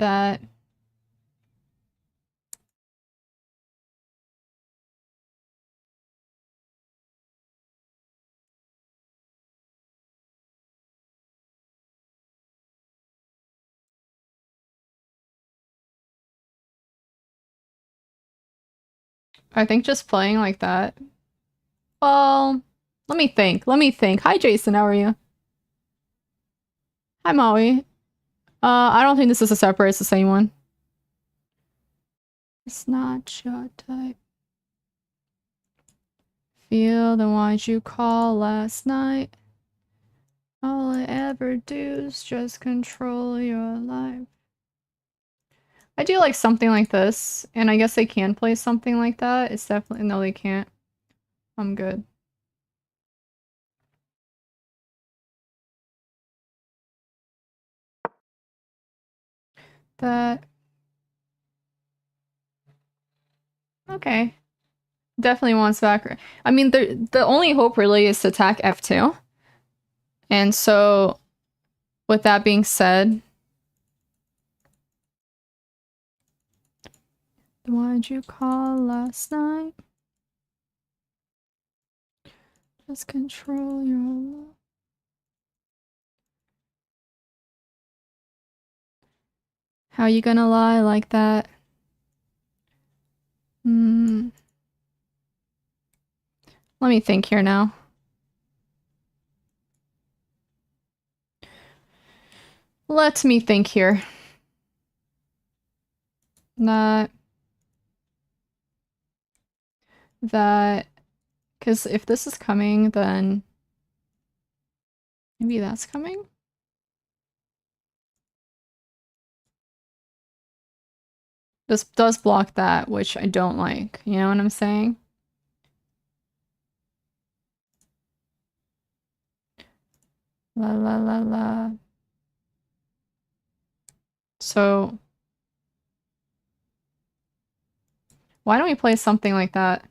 I think just playing like that. Well, let me think. Let me think. Hi, Jason. How are you? Hi, Maui. I don't think this is a separate. It's the same one. It's not your type. Feel the ones you call last night. All I ever do is just control your life. I do like something like this, and I guess they can play something like that. It's definitely no, they can't. I'm good. That okay. Definitely wants back. I mean, the only hope really is to attack F2. And so, with that being said, why'd you call last night? Just control your love. How you gonna lie like that? Hmm. Let me think here now. Let me think here. That. That. Because if this is coming, then maybe that's coming? This does block that, which I don't like. You know what I'm saying? La la la la. So, why don't we play something like that?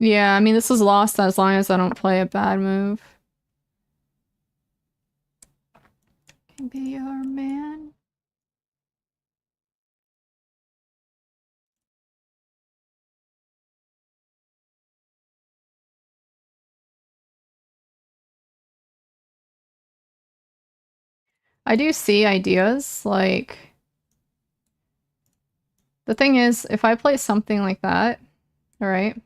Yeah, I mean, this is lost as long as I don't play a bad move. Can be your man. I do see ideas, like... The thing is, if I play something like that, alright?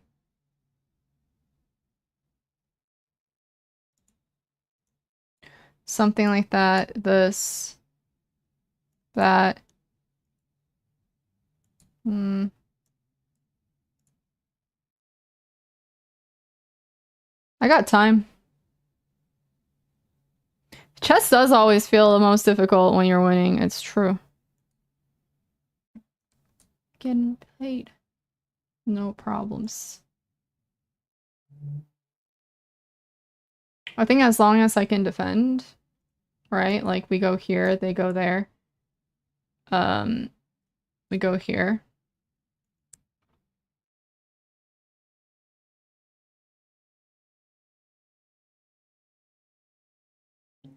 Something like that. This. That. Hmm. I got time. Chess does always feel the most difficult when you're winning. It's true. Getting paid. No problems. I think as long as I can defend, right? Like we go here, they go there. We go here.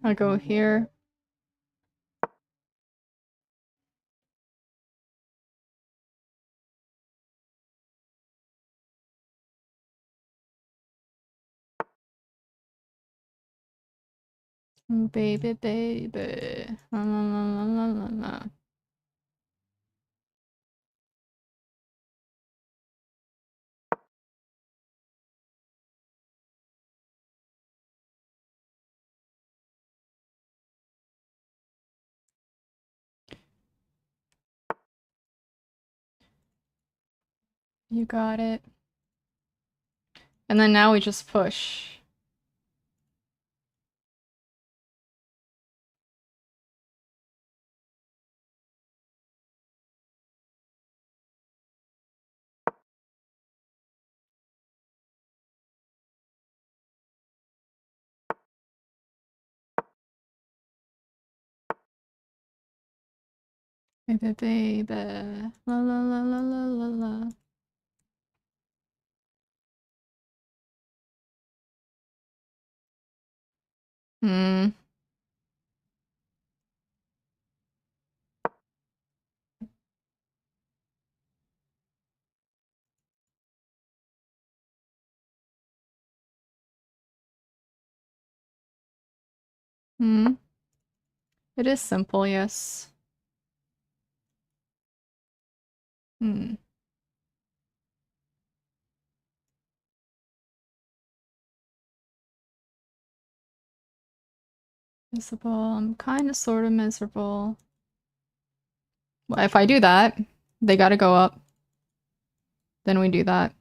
I go here. Baby, baby. La, la, la, la, la, la. You got it. And then now we just push. Baby, baby. La la la la la la la. Hmm. Hmm. It is simple, yes. Hmm. Miserable. I'm kind of sort of miserable. Well, if I do that, they gotta go up. Then we do that.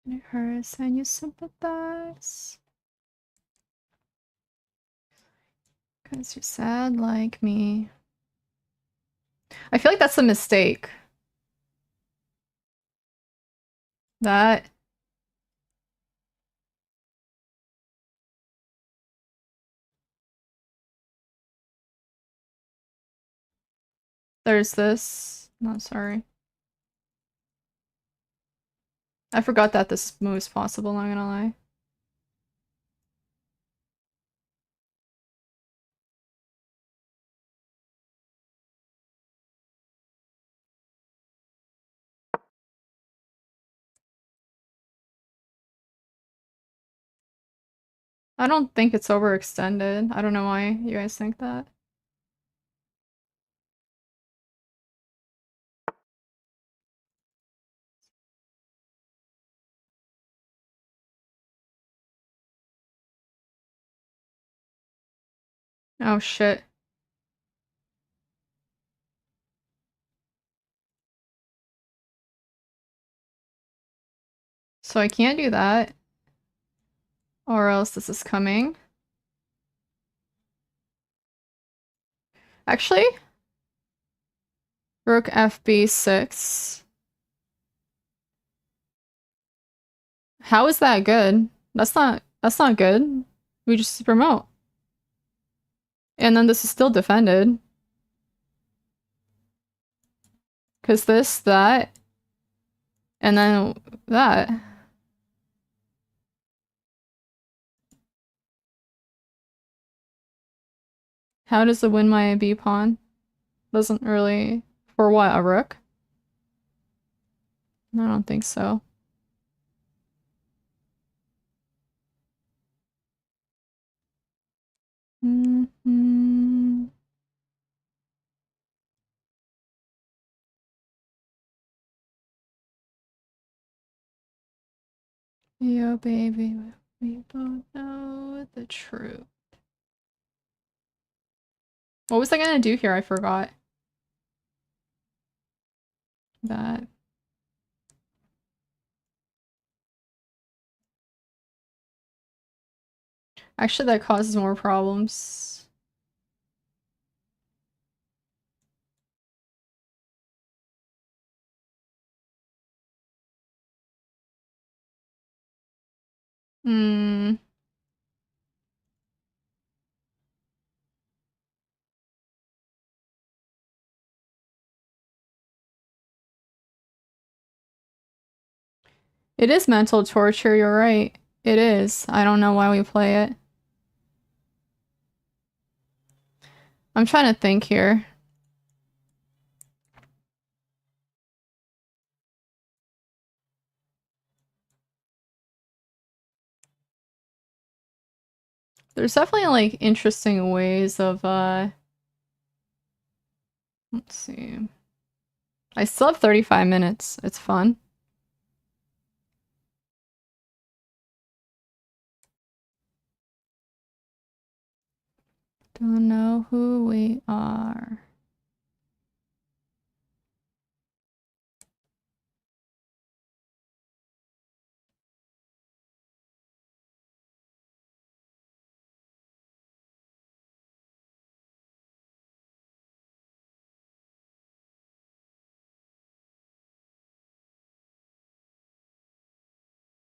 And it hurts and you sympathize. Because you're sad like me. I feel like that's a mistake. That. There's this. No, sorry. I forgot that this move is possible, not gonna lie. I don't think it's overextended. I don't know why you guys think that. Oh shit. So I can't do that. Or else this is coming. Actually, Rook FB6. How is that good? That's not good. We just promote. And then this is still defended. Cause this, that, and then that. How does it win my B pawn? Doesn't really. For what, a rook? I don't think so. Yo, baby, we both know the truth. What was I gonna do here? I forgot. That. Actually, that causes more problems. Hmm. It is mental torture, you're right. It is. I don't know why we play it. I'm trying to think here. There's definitely like interesting ways of let's see. I still have 35 minutes. It's fun. Don't know who we are.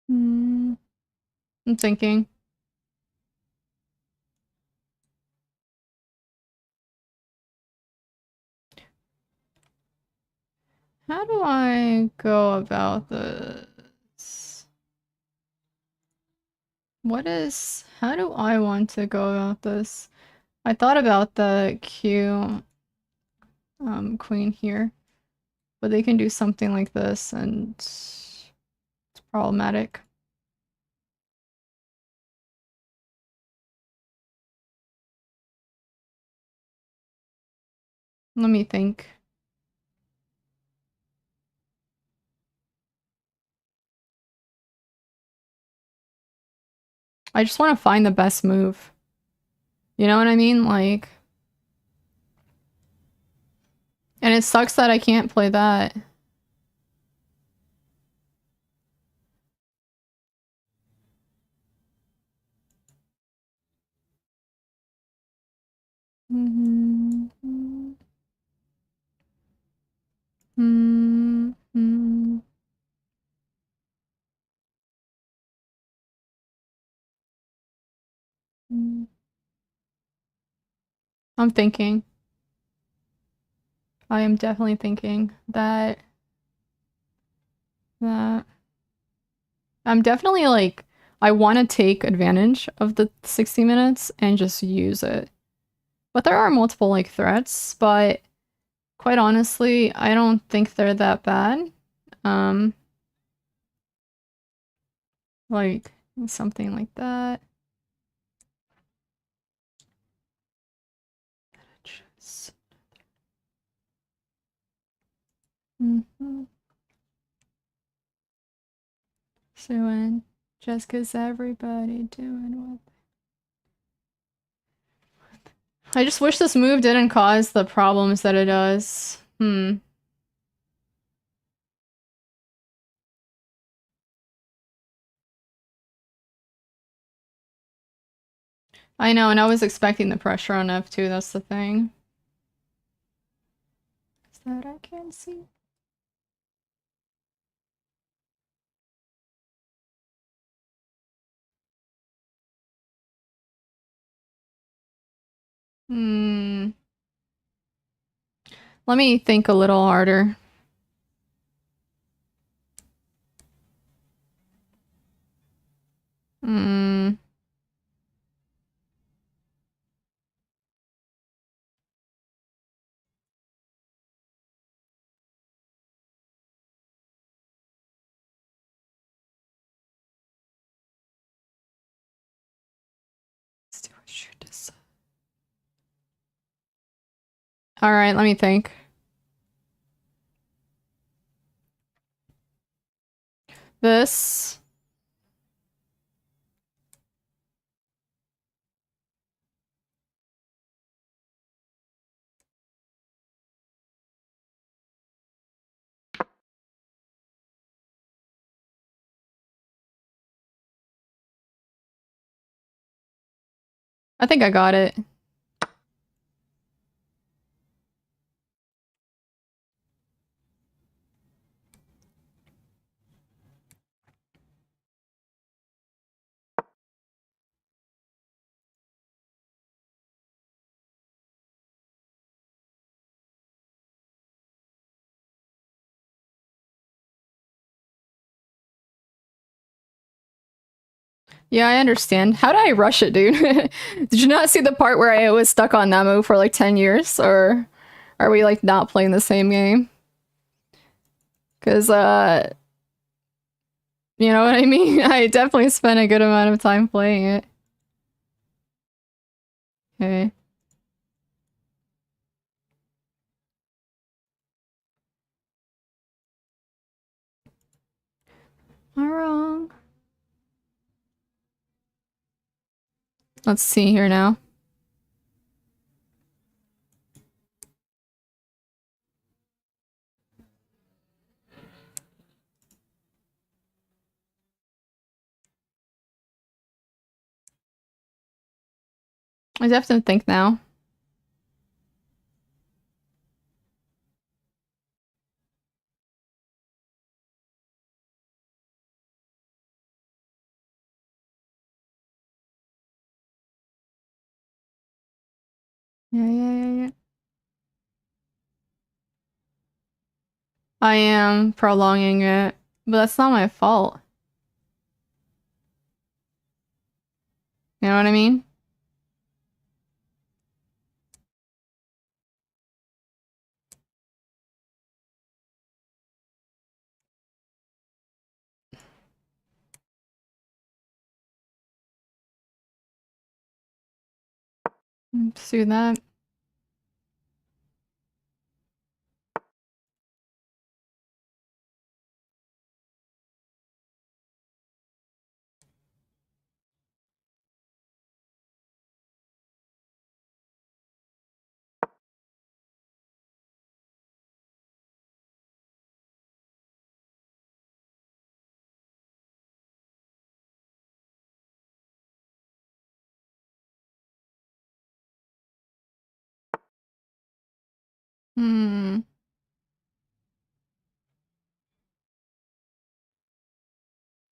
Hmm. I'm thinking. How do I go about this? How do I want to go about this? I thought about the Q queen here, but they can do something like this and it's problematic. Let me think. I just want to find the best move. You know what I mean? Like, and it sucks that I can't play that. Mm-hmm. Mm-hmm. I'm thinking. I am definitely thinking that I'm definitely like I want to take advantage of the 60 minutes and just use it. But there are multiple like threats, but quite honestly, I don't think they're that bad. Um like something like that. Mm-hmm. So just 'cause everybody doing what I just wish this move didn't cause the problems that it does. I know, and I was expecting the pressure on F2, that's the thing. Is that I can see? Hmm. Let me think a little harder. Hmm. Let's do a shoot this. Alright, let me think. This. I think I got it. Yeah, I understand. How did I rush it, dude? Did you not see the part where I was stuck on that move for like 10 years? Or are we like not playing the same game? Because, you know what I mean? I definitely spent a good amount of time playing it. Okay. Am I wrong? Let's see here now. I have to think now. Yeah. I am prolonging it, but that's not my fault. You know what I mean? Let's do that. Hmm.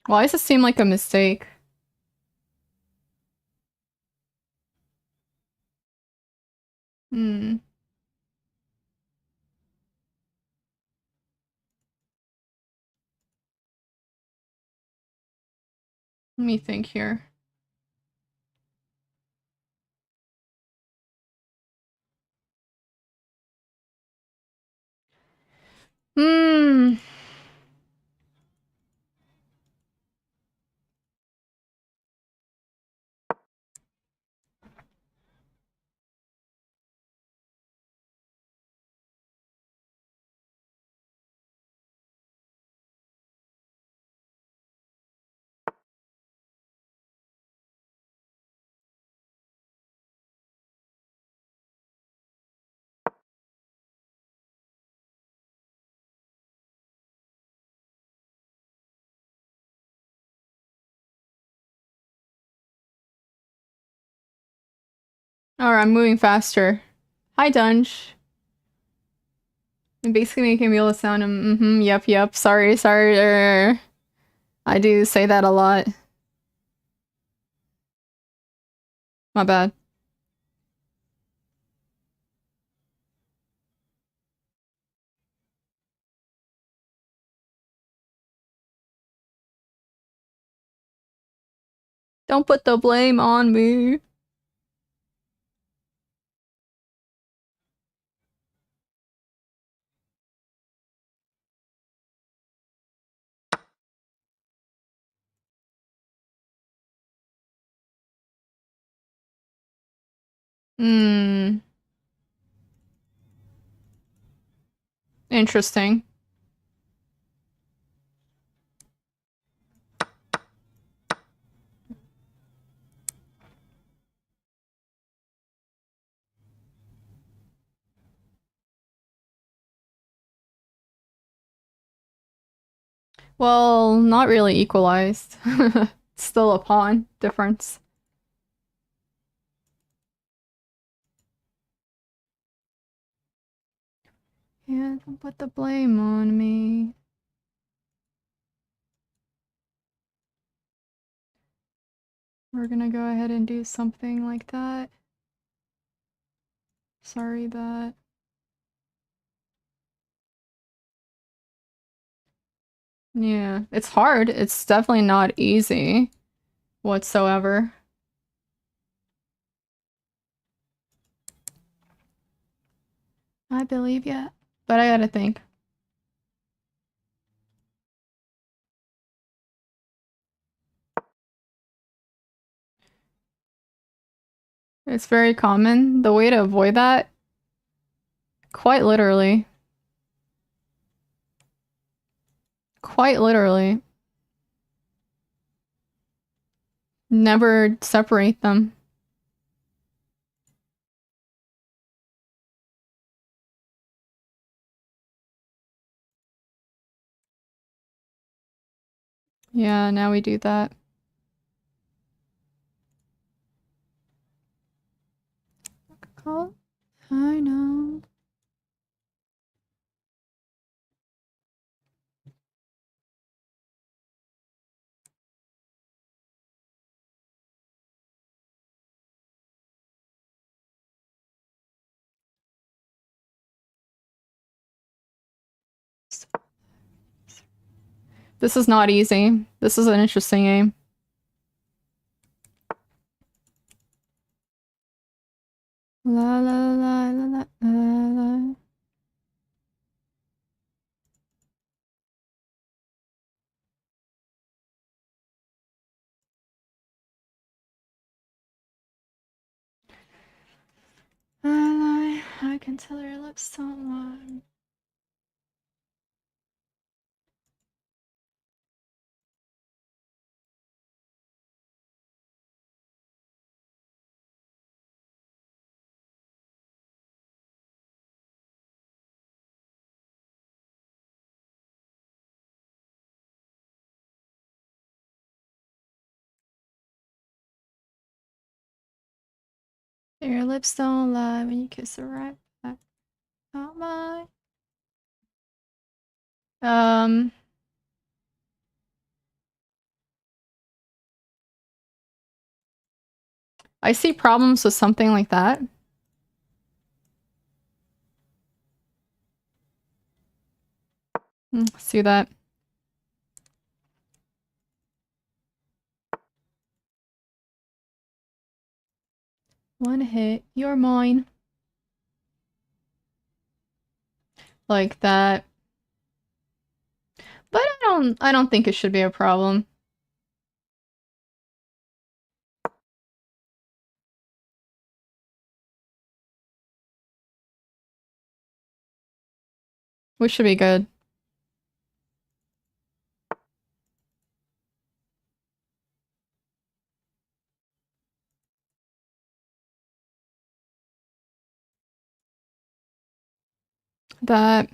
Why does this seem like a mistake? Hmm. Let me think here. Hmm. Alright, I'm moving faster. Hi, Dunge. You're basically making me able to sound yep. Sorry. I do say that a lot. My bad. Don't put the blame on me. Hmm. Interesting. Well, not really equalized. Still a pawn difference. Yeah, don't put the blame on me. We're gonna go ahead and do something like that. Sorry that. Yeah, it's hard. It's definitely not easy whatsoever. I believe ya. But I gotta think. It's very common. The way to avoid that, quite literally. Quite literally. Never separate them. Yeah, now we do that. Call. I know. This is not easy. This is an interesting game. La la la la la la la. I can tell your lips don't lie. Your lips don't lie when you kiss her right back. Not mine. I see problems with something like that. See that? One hit, you're mine. Like that. But I don't think it should be a problem. We should be good. That.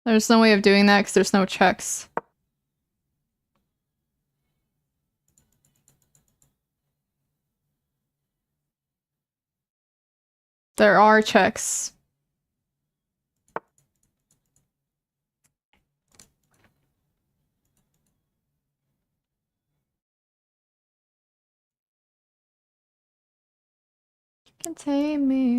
There's no way of doing that because there's no checks. There are checks. You can take me.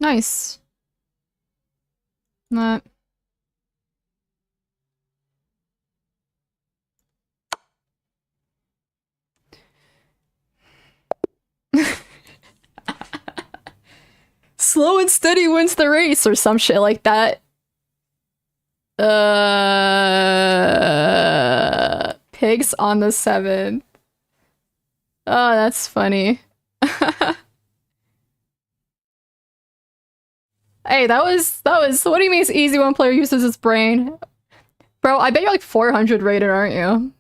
Nice. That. slow and steady wins the race or some shit like that. Pigs on the 7th. Oh, that's funny. Hey, that was what do you mean it's easy when a player uses his brain? Bro, I bet you're like 400 rated, aren't you?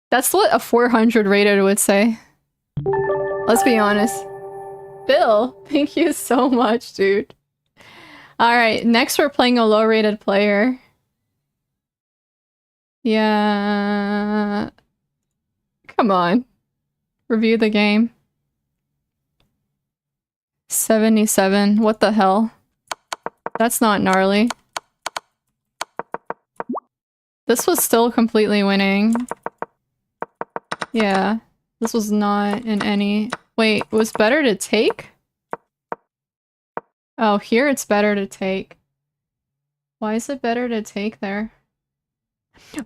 That's what a 400 rated would say. Let's be honest. Bill, thank you so much, dude. Alright, next we're playing a low rated player. Yeah. Come on. Review the game. 77. What the hell? That's not gnarly. This was still completely winning. Yeah. This was not in any... Wait, it was better to take? Oh, here it's better to take. Why is it better to take there?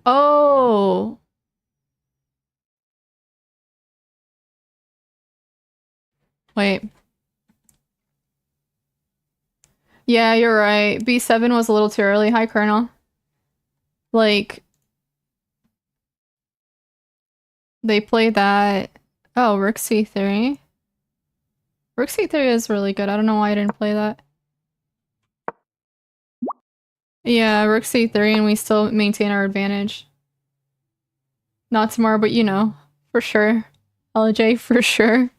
Oh! Wait. Yeah, you're right. B7 was a little too early. Hi, Colonel. Like... They play that... Oh, Rook C3. Rook C3 is really good. I don't know why I didn't play that. Yeah, Rook C3 and we still maintain our advantage. Not tomorrow, but you know. For sure. LJ, for sure.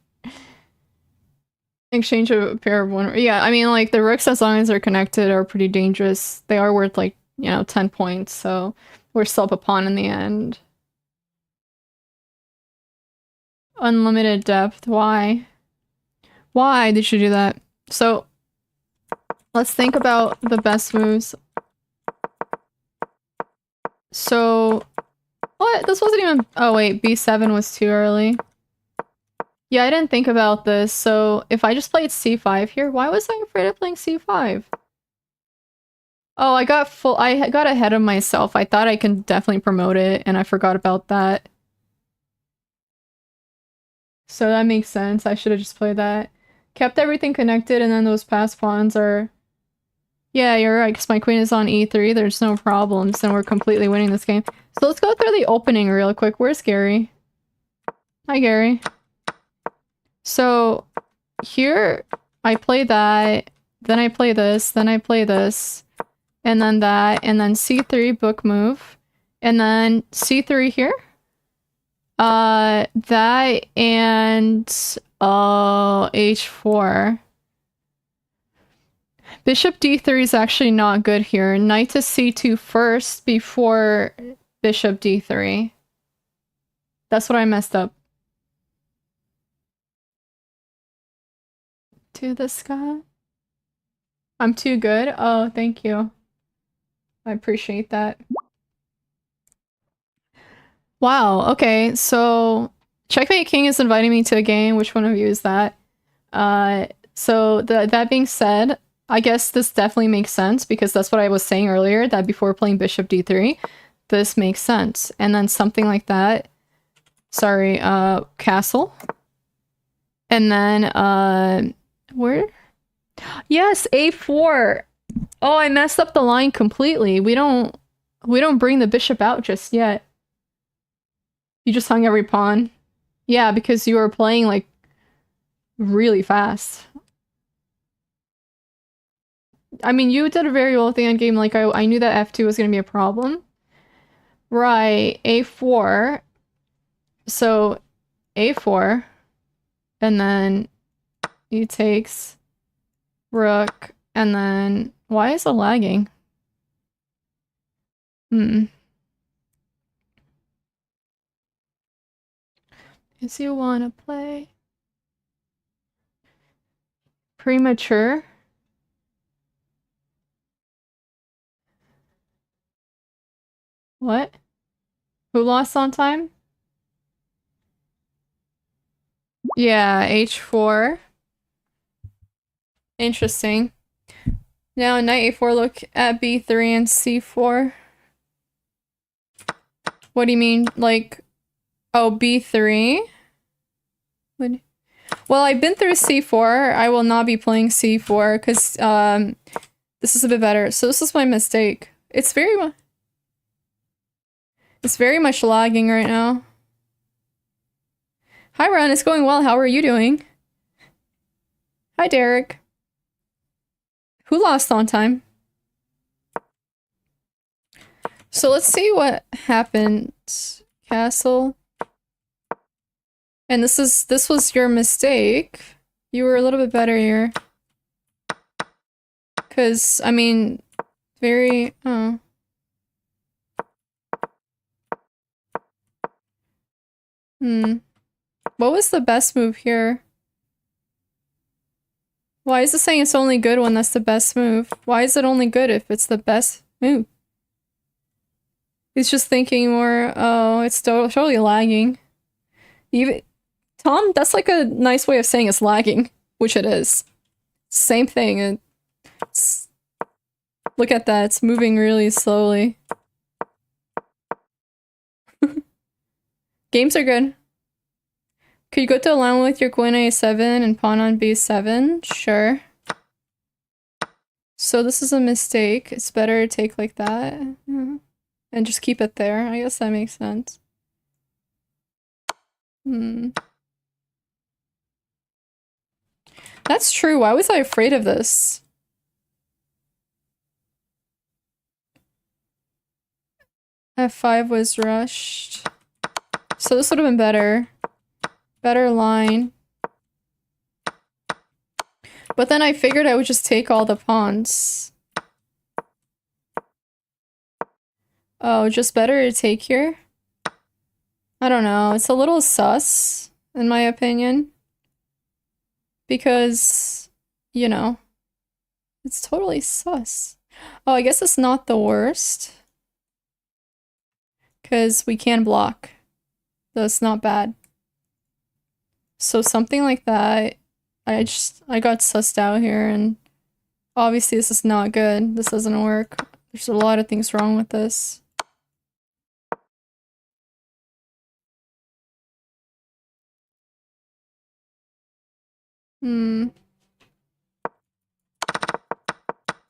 Exchange a pair of one... Yeah, I mean, like, the rooks, as long as they're connected, are pretty dangerous. They are worth, like, you know, 10 points, so we're still up a pawn in the end. Unlimited depth. Why? Why did you do that? So, let's think about the best moves. So, what? This wasn't even... Oh, wait, B7 was too early. Yeah, I didn't think about this. So, if I just played C5 here, why was I afraid of playing C5? Oh, I got ahead of myself. I thought I can definitely promote it, and I forgot about that. So that makes sense. I should have just played that. Kept everything connected, and then those passed pawns are... Yeah, you're right, because my queen is on E3. There's no problems, and we're completely winning this game. So let's go through the opening real quick. Where's Gary? Hi, Gary. So, here, I play that, then I play this, then I play this, and then that, and then C3 book move, and then C3 here. That and H4. Bishop D3 is actually not good here. Knight to C2 first before Bishop D3. That's what I messed up. To the sky. I'm too good? Oh, thank you. I appreciate that. Wow, okay, so Checkmate King is inviting me to a game. Which one of you is that? So that being said, I guess this definitely makes sense because that's what I was saying earlier, that before playing Bishop D3, this makes sense. And then something like that. Sorry, castle. And then, where? Yes, A4! Oh, I messed up the line completely. We don't bring the bishop out just yet. You just hung every pawn. Yeah, because you were playing, like, really fast. I mean, you did very well at the end game. Like, I knew that F2 was going to be a problem. Right, A4. So, A4. And then he takes rook. And then... Why is it lagging? Because you want to play... Premature? What? Who lost on time? Yeah, H4. Interesting. Now knight A4, look at B3 and C4. What do you mean? Like, oh, B3? What? Well, I've been through C4. I will not be playing C4 because this is a bit better. So this is my mistake. It's very much lagging right now. Hi, Ron. It's going well. How are you doing? Hi, Derek. Who lost on time? So let's see what happened. Castle. And this was your mistake. You were a little bit better here. Cause I mean, very What was the best move here? Why is it saying it's only good when that's the best move? Why is it only good if it's the best move? He's just thinking more, oh, it's totally lagging. Even Tom, that's like a nice way of saying it's lagging, which it is. Same thing. Look at that, it's moving really slowly. Games are good. Could you go to a line with your queen a7 and pawn on b7? Sure. So this is a mistake. It's better to take like that. And just keep it there. I guess that makes sense. That's true. Why was I afraid of this? F5 was rushed. So this would have been better. Better line. But then I figured I would just take all the pawns. Oh, just better to take here? I don't know. It's a little sus, in my opinion. Because, you know, it's totally sus. Oh, I guess it's not the worst. Because we can block. That's not bad. So something like that, I got sussed out here, and obviously this is not good. This doesn't work. There's a lot of things wrong with this.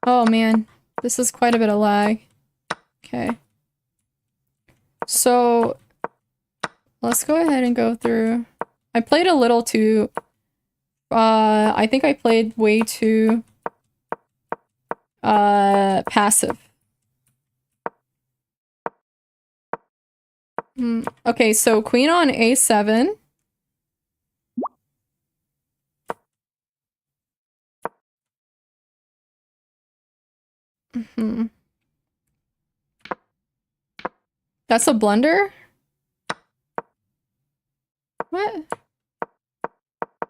Oh man, this is quite a bit of lag. Okay. So let's go ahead and go through. I played a little too I think I played way too passive. Okay, so queen on a7. That's a blunder? What?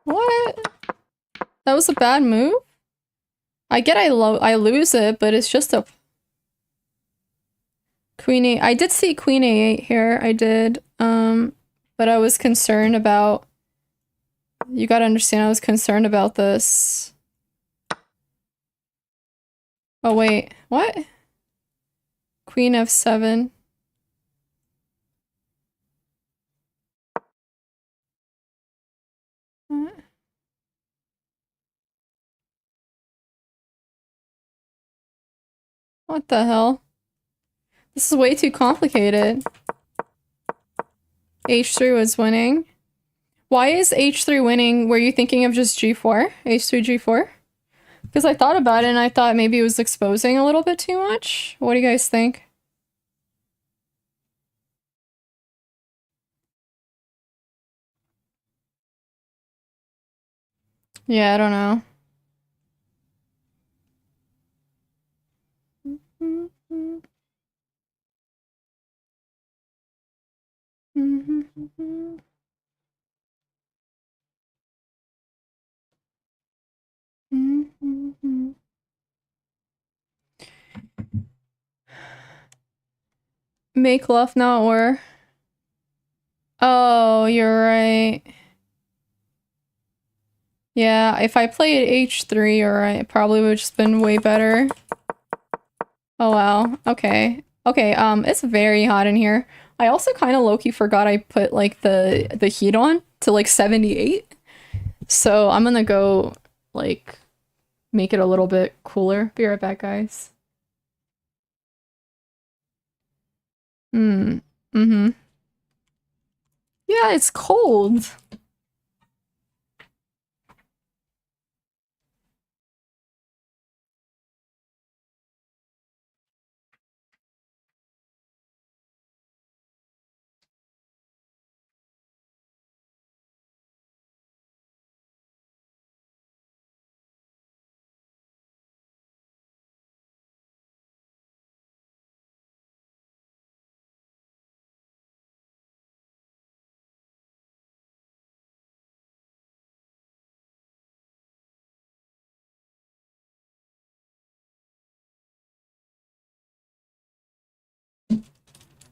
What? That was a bad move? I get I lose it, but it's just a queen a. I did see queen a8 here. I did. But I was concerned about. You gotta understand, I was concerned about this. Oh wait, what? Queen f7. What the hell? This is way too complicated. h3 was winning. Why is h3 winning? Were you thinking of just g4? h3, g4? Because I thought about it and I thought maybe it was exposing a little bit too much. What do you guys think? Yeah, I don't know. Make love, not war. Oh, you're right. Yeah, if I played h3, it probably would have just been way better. Oh wow. Okay. Okay, it's very hot in here. I also kind of low-key forgot I put like the heat on to like 78. So I'm gonna go, like, make it a little bit cooler. Be right back, guys. Hmm. Mm-hmm. Yeah, it's cold.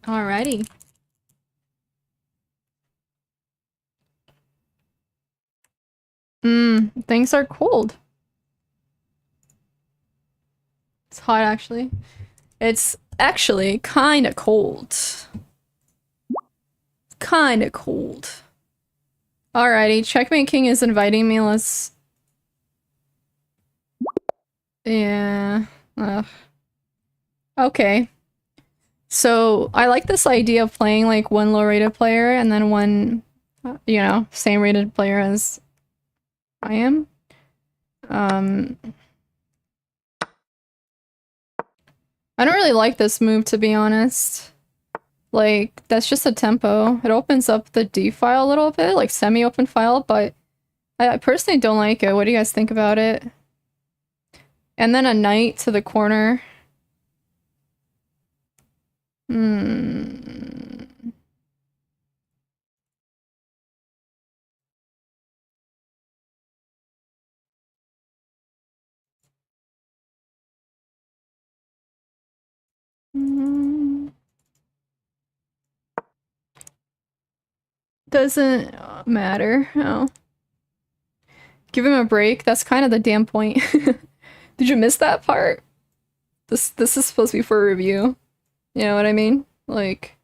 Alrighty. Things are cold. It's hot, actually. It's actually kinda cold. Kinda cold. Alrighty, Checkmate King is inviting me. Let's... Yeah. Ugh. Okay. So, I like this idea of playing, like, one low-rated player and then one, you know, same rated player as I am. I don't really like this move, to be honest. Like, that's just a tempo. It opens up the D file a little bit, like semi-open file, but I personally don't like it. What do you guys think about it? And then a knight to the corner. Hmm. Doesn't matter. Oh. Give him a break. That's kind of the damn point. Did you miss that part? This is supposed to be for a review. You know what I mean? Like,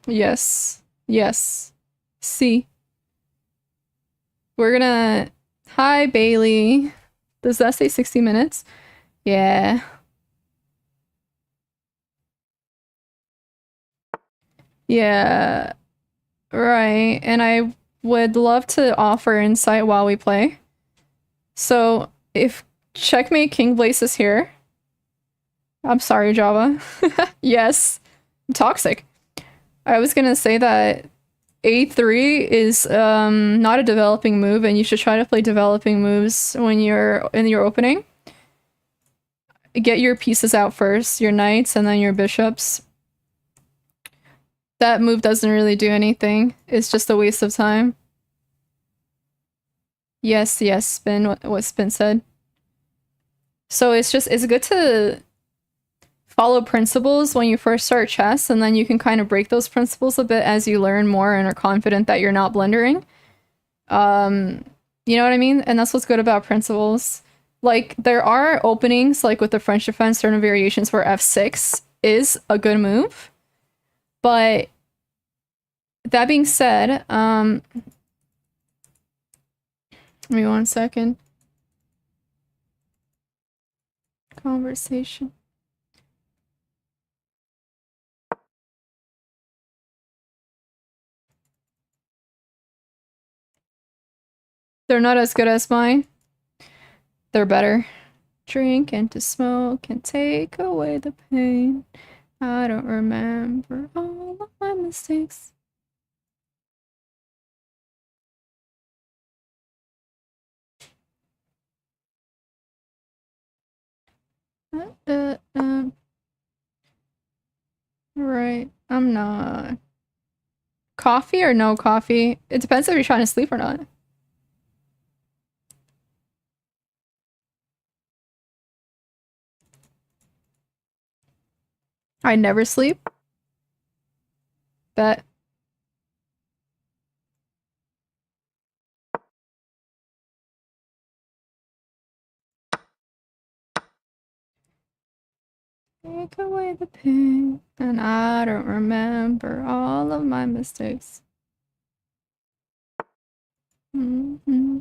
yes. Yes. See. We're gonna... Hi, Bailey. Does that say 60 minutes? Yeah. Yeah. Right. And I would love to offer insight while we play. So, if Checkmate King Blaze is here... I'm sorry, Java. Yes. I'm toxic. I was gonna say that A3 is not a developing move, and you should try to play developing moves when you're in your opening. Get your pieces out first, your knights and then your bishops. That move doesn't really do anything. It's just a waste of time. Yes, yes, Spin, what Spin said. So it's good to follow principles when you first start chess, and then you can kind of break those principles a bit as you learn more and are confident that you're not blundering. You know what I mean? And that's what's good about principles. Like, there are openings, like with the French defense, certain variations where f6 is a good move. But that being said, give me one second. Conversation. They're not as good as mine. They're better. Drink and to smoke and take away the pain. I don't remember all of my mistakes. Right. I'm not. Coffee or no coffee? It depends if you're trying to sleep or not. I never sleep. Bet. Take away the pain, and I don't remember all of my mistakes. Mm-hmm.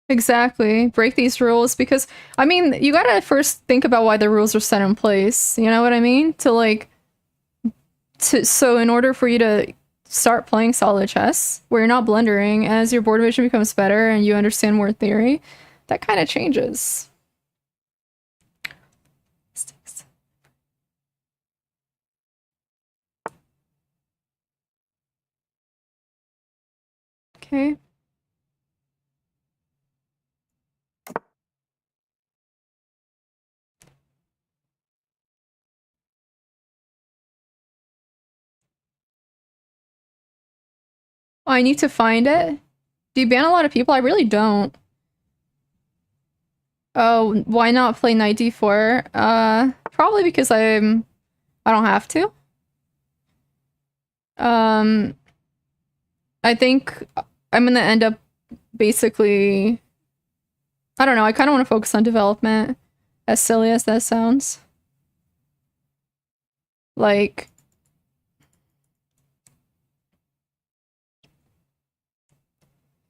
Exactly. Break these rules because, I mean, you gotta first think about why the rules are set in place. You know what I mean? So in order for you to start playing solid chess, where you're not blundering, as your board vision becomes better and you understand more theory, that kind of changes. Okay. Oh, I need to find it. Do you ban a lot of people? I really don't. Oh, why not play knight d4? Probably because I don't have to. Um, I think I'm gonna end up basically. I don't know. I kind of want to focus on development, as silly as that sounds. Like,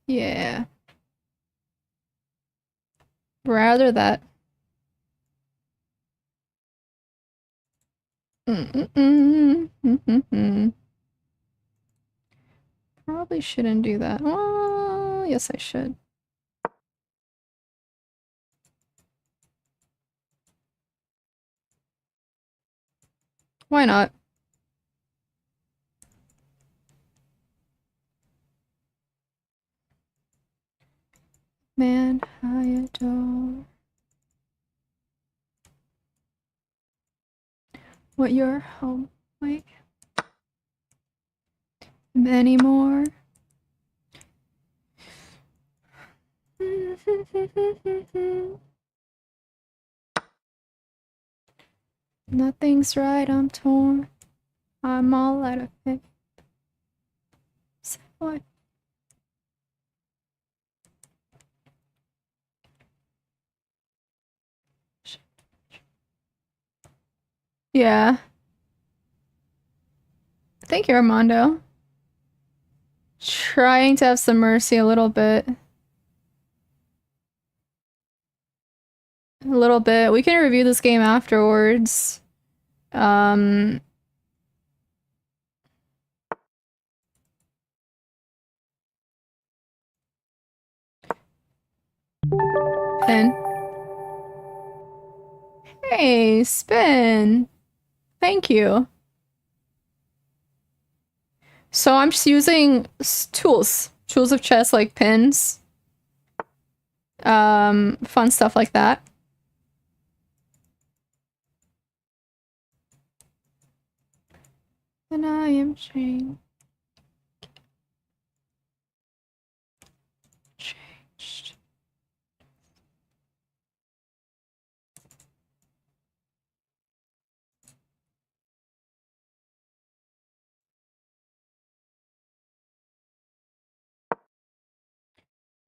yeah. Rather that. Probably shouldn't do that. Well, yes, I should. Why not? Man, I adore what you're home. Wait. Many more. Nothing's right, I'm torn. I'm all out of faith. So what? Yeah. Thank you, Armando. Trying to have some mercy a little bit. A little bit. We can review this game afterwards. Um, Pin. Hey, spin. Thank you. So I'm just using tools of chess like pins, fun stuff like that. And I am changed.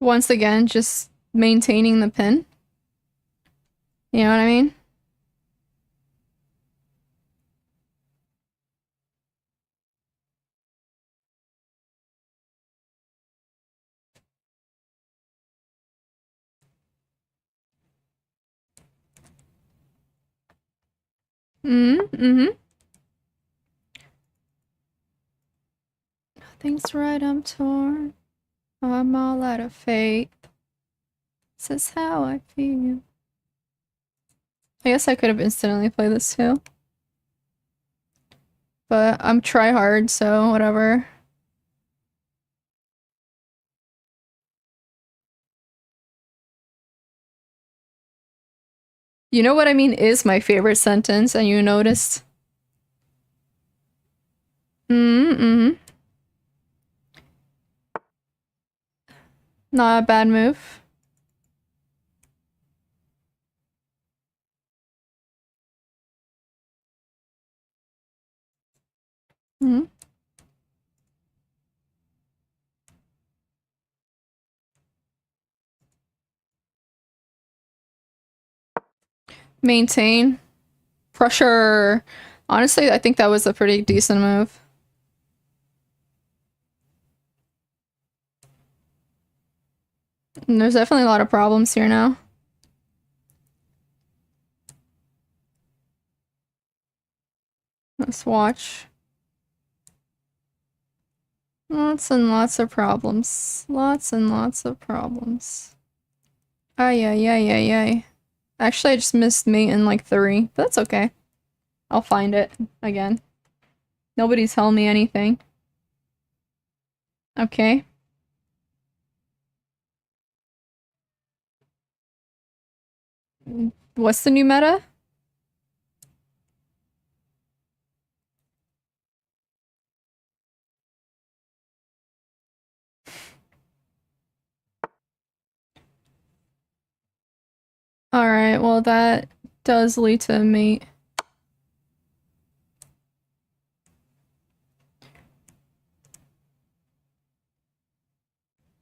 Once again, just maintaining the pin. You know what I mean? Mm-hmm. Nothing's right, I'm torn. I'm all out of faith. This is how I feel. I guess I could have instantly played this too. But I'm try hard, so whatever. You know what I mean is my favorite sentence, and you noticed? Mm-hmm. Not a bad move. Hmm. Maintain. Pressure. Honestly, I think that was a pretty decent move. And there's definitely a lot of problems here now. Let's watch. Lots and lots of problems. Lots and lots of problems. Ay, ay, ay, ay, ay. Actually, I just missed mate in like 3, but that's okay. I'll find it again. Nobody's telling me anything. Okay. What's the new meta? Alright, well that does lead to a mate.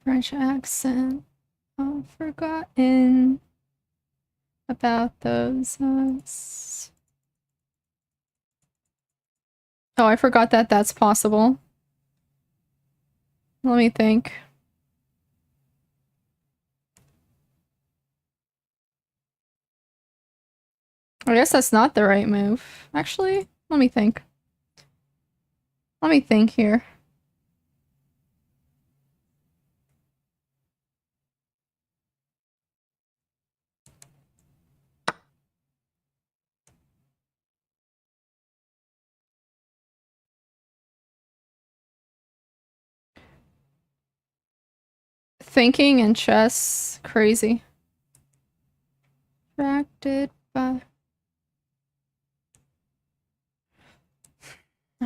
French accent. I've forgotten about those. Oh, I forgot that that's possible. Let me think. I guess that's not the right move. Actually, let me think. Let me think here. Thinking in chess, crazy. Distracted by...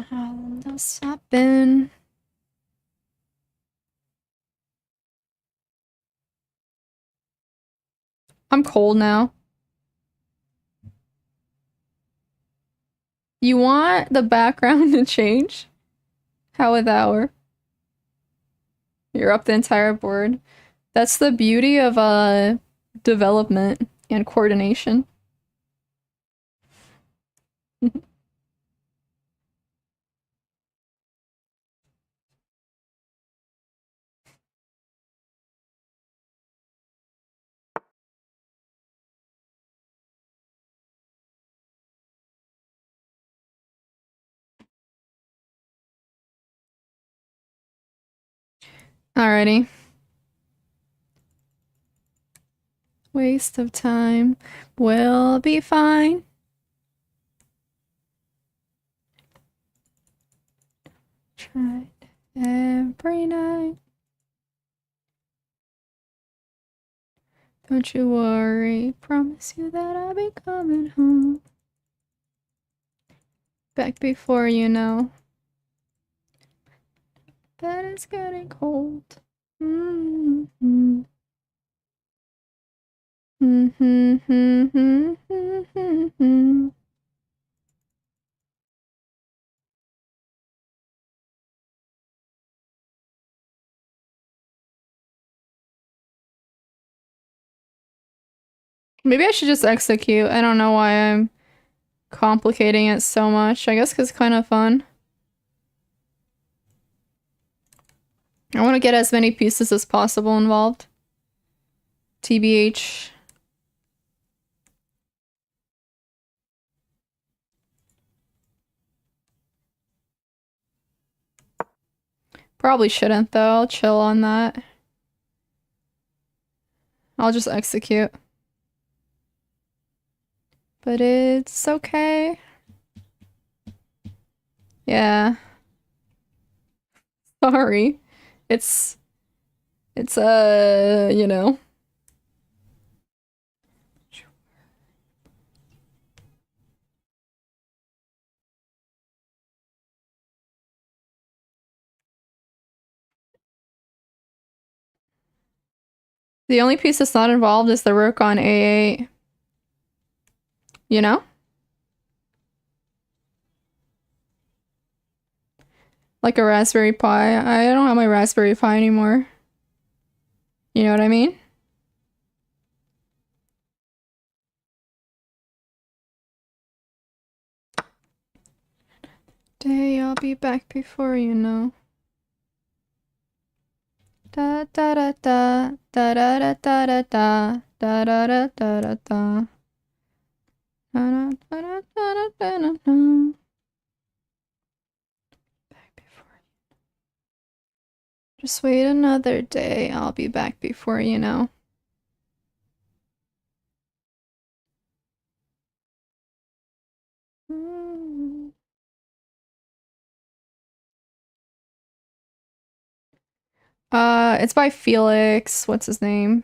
How this happen? I'm cold now. You want the background to change? How would that work? You're up the entire board. That's the beauty of development and coordination. Alrighty. Waste of time. We'll be fine. Tried every night. Don't you worry. Promise you that I'll be coming home. Back before you know that it's getting cold. Mm-hmm. Mm-hmm. Maybe I should just execute. I don't know why I'm complicating it so much. I guess because it's kind of fun. I want to get as many pieces as possible involved. TBH. Probably shouldn't though. I'll chill on that. I'll just execute. But it's okay. Yeah. Sorry. It's you know. The only piece that's not involved is the rook on A8. You know? Like a Raspberry Pi. I don't have my Raspberry Pi anymore. You know what I mean? Day, I'll be back before you know. Da da da da da da da da da da da da da da da da. Back before you. Just wait another day. I'll be back before you know. It's by Felix. What's his name?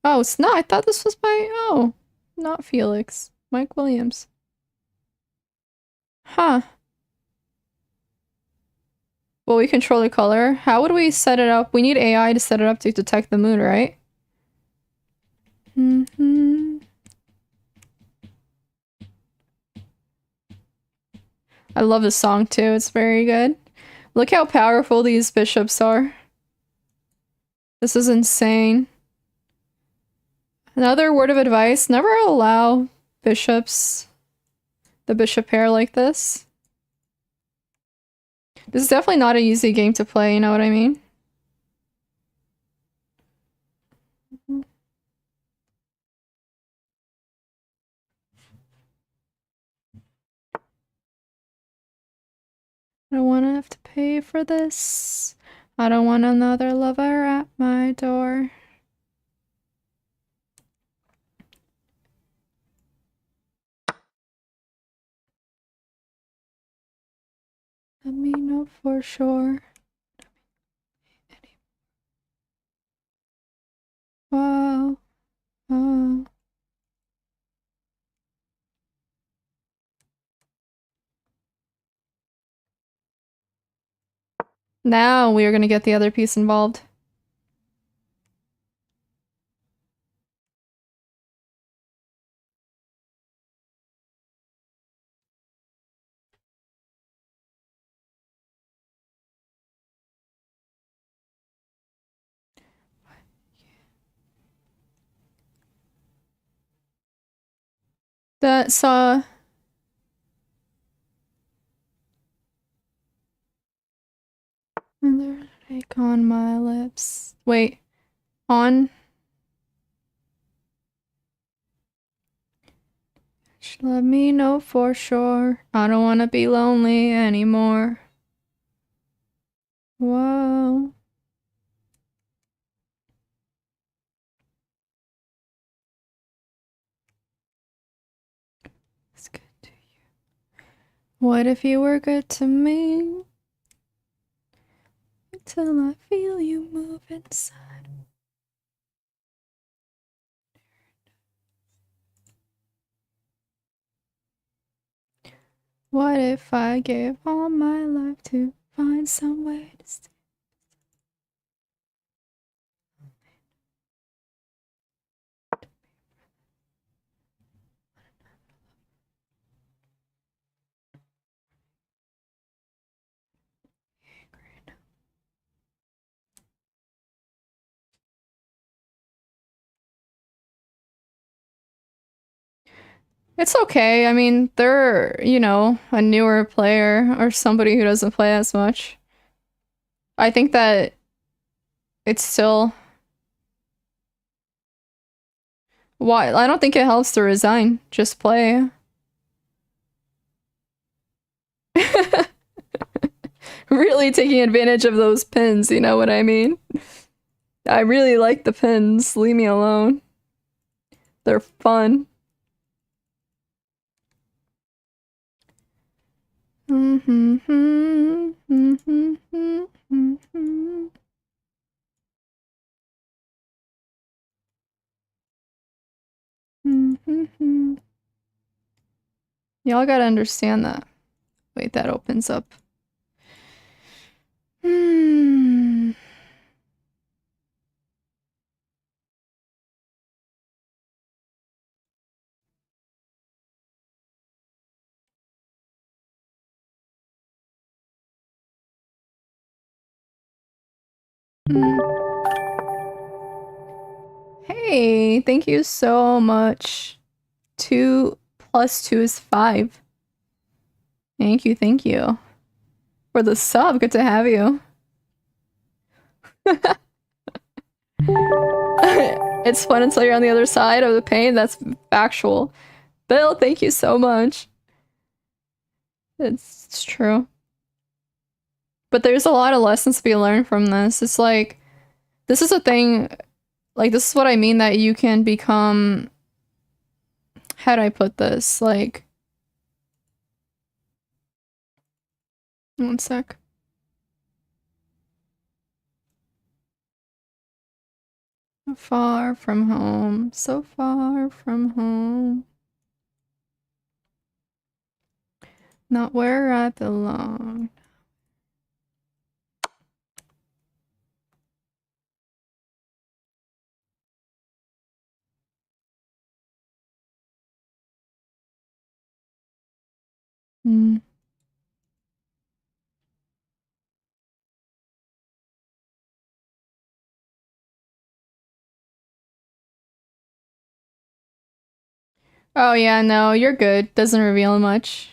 Oh, it's not. I thought this was by. Oh, not Felix. Mike Williams. Huh. Will we control the color? How would we set it up? We need AI to set it up to detect the mood, right? I love this song too. It's very good. Look how powerful these bishops are. This is insane. Another word of advice, never allow bishops, the bishop pair like this. This is definitely not an easy game to play, you know what I mean? I don't want to have to pay for this. I don't want another lover at my door. Let me know for sure. Wow. Oh. Now we are gonna get the other piece involved. That's like on my lips. Wait, on. Let me know for sure. I don't want to be lonely anymore. Whoa. It's good to you. What if you were good to me? Until I feel you move inside. What if I gave all my life to find some way to stay? It's okay. I mean, they're, you know, a newer player or somebody who doesn't play as much. I think that it's still. Why? I don't think it helps to resign. Just play. Really taking advantage of those pins, you know what I mean? I really like the pins. Leave me alone. They're fun. Y'all gotta understand that. Wait, that opens up. Hey, thank you so much. 2 plus 2 is 5. Thank you, thank you. For the sub, good to have you. It's fun until you're on the other side of the pain, that's factual. Bill, thank you so much. It's true. But there's a lot of lessons to be learned from this. It's like, this is a thing, like, this is what I mean that you can become, how do I put this? Like, one sec. Far from home, so far from home. Not where I belong. Hmm. Oh yeah, no, you're good. Doesn't reveal much.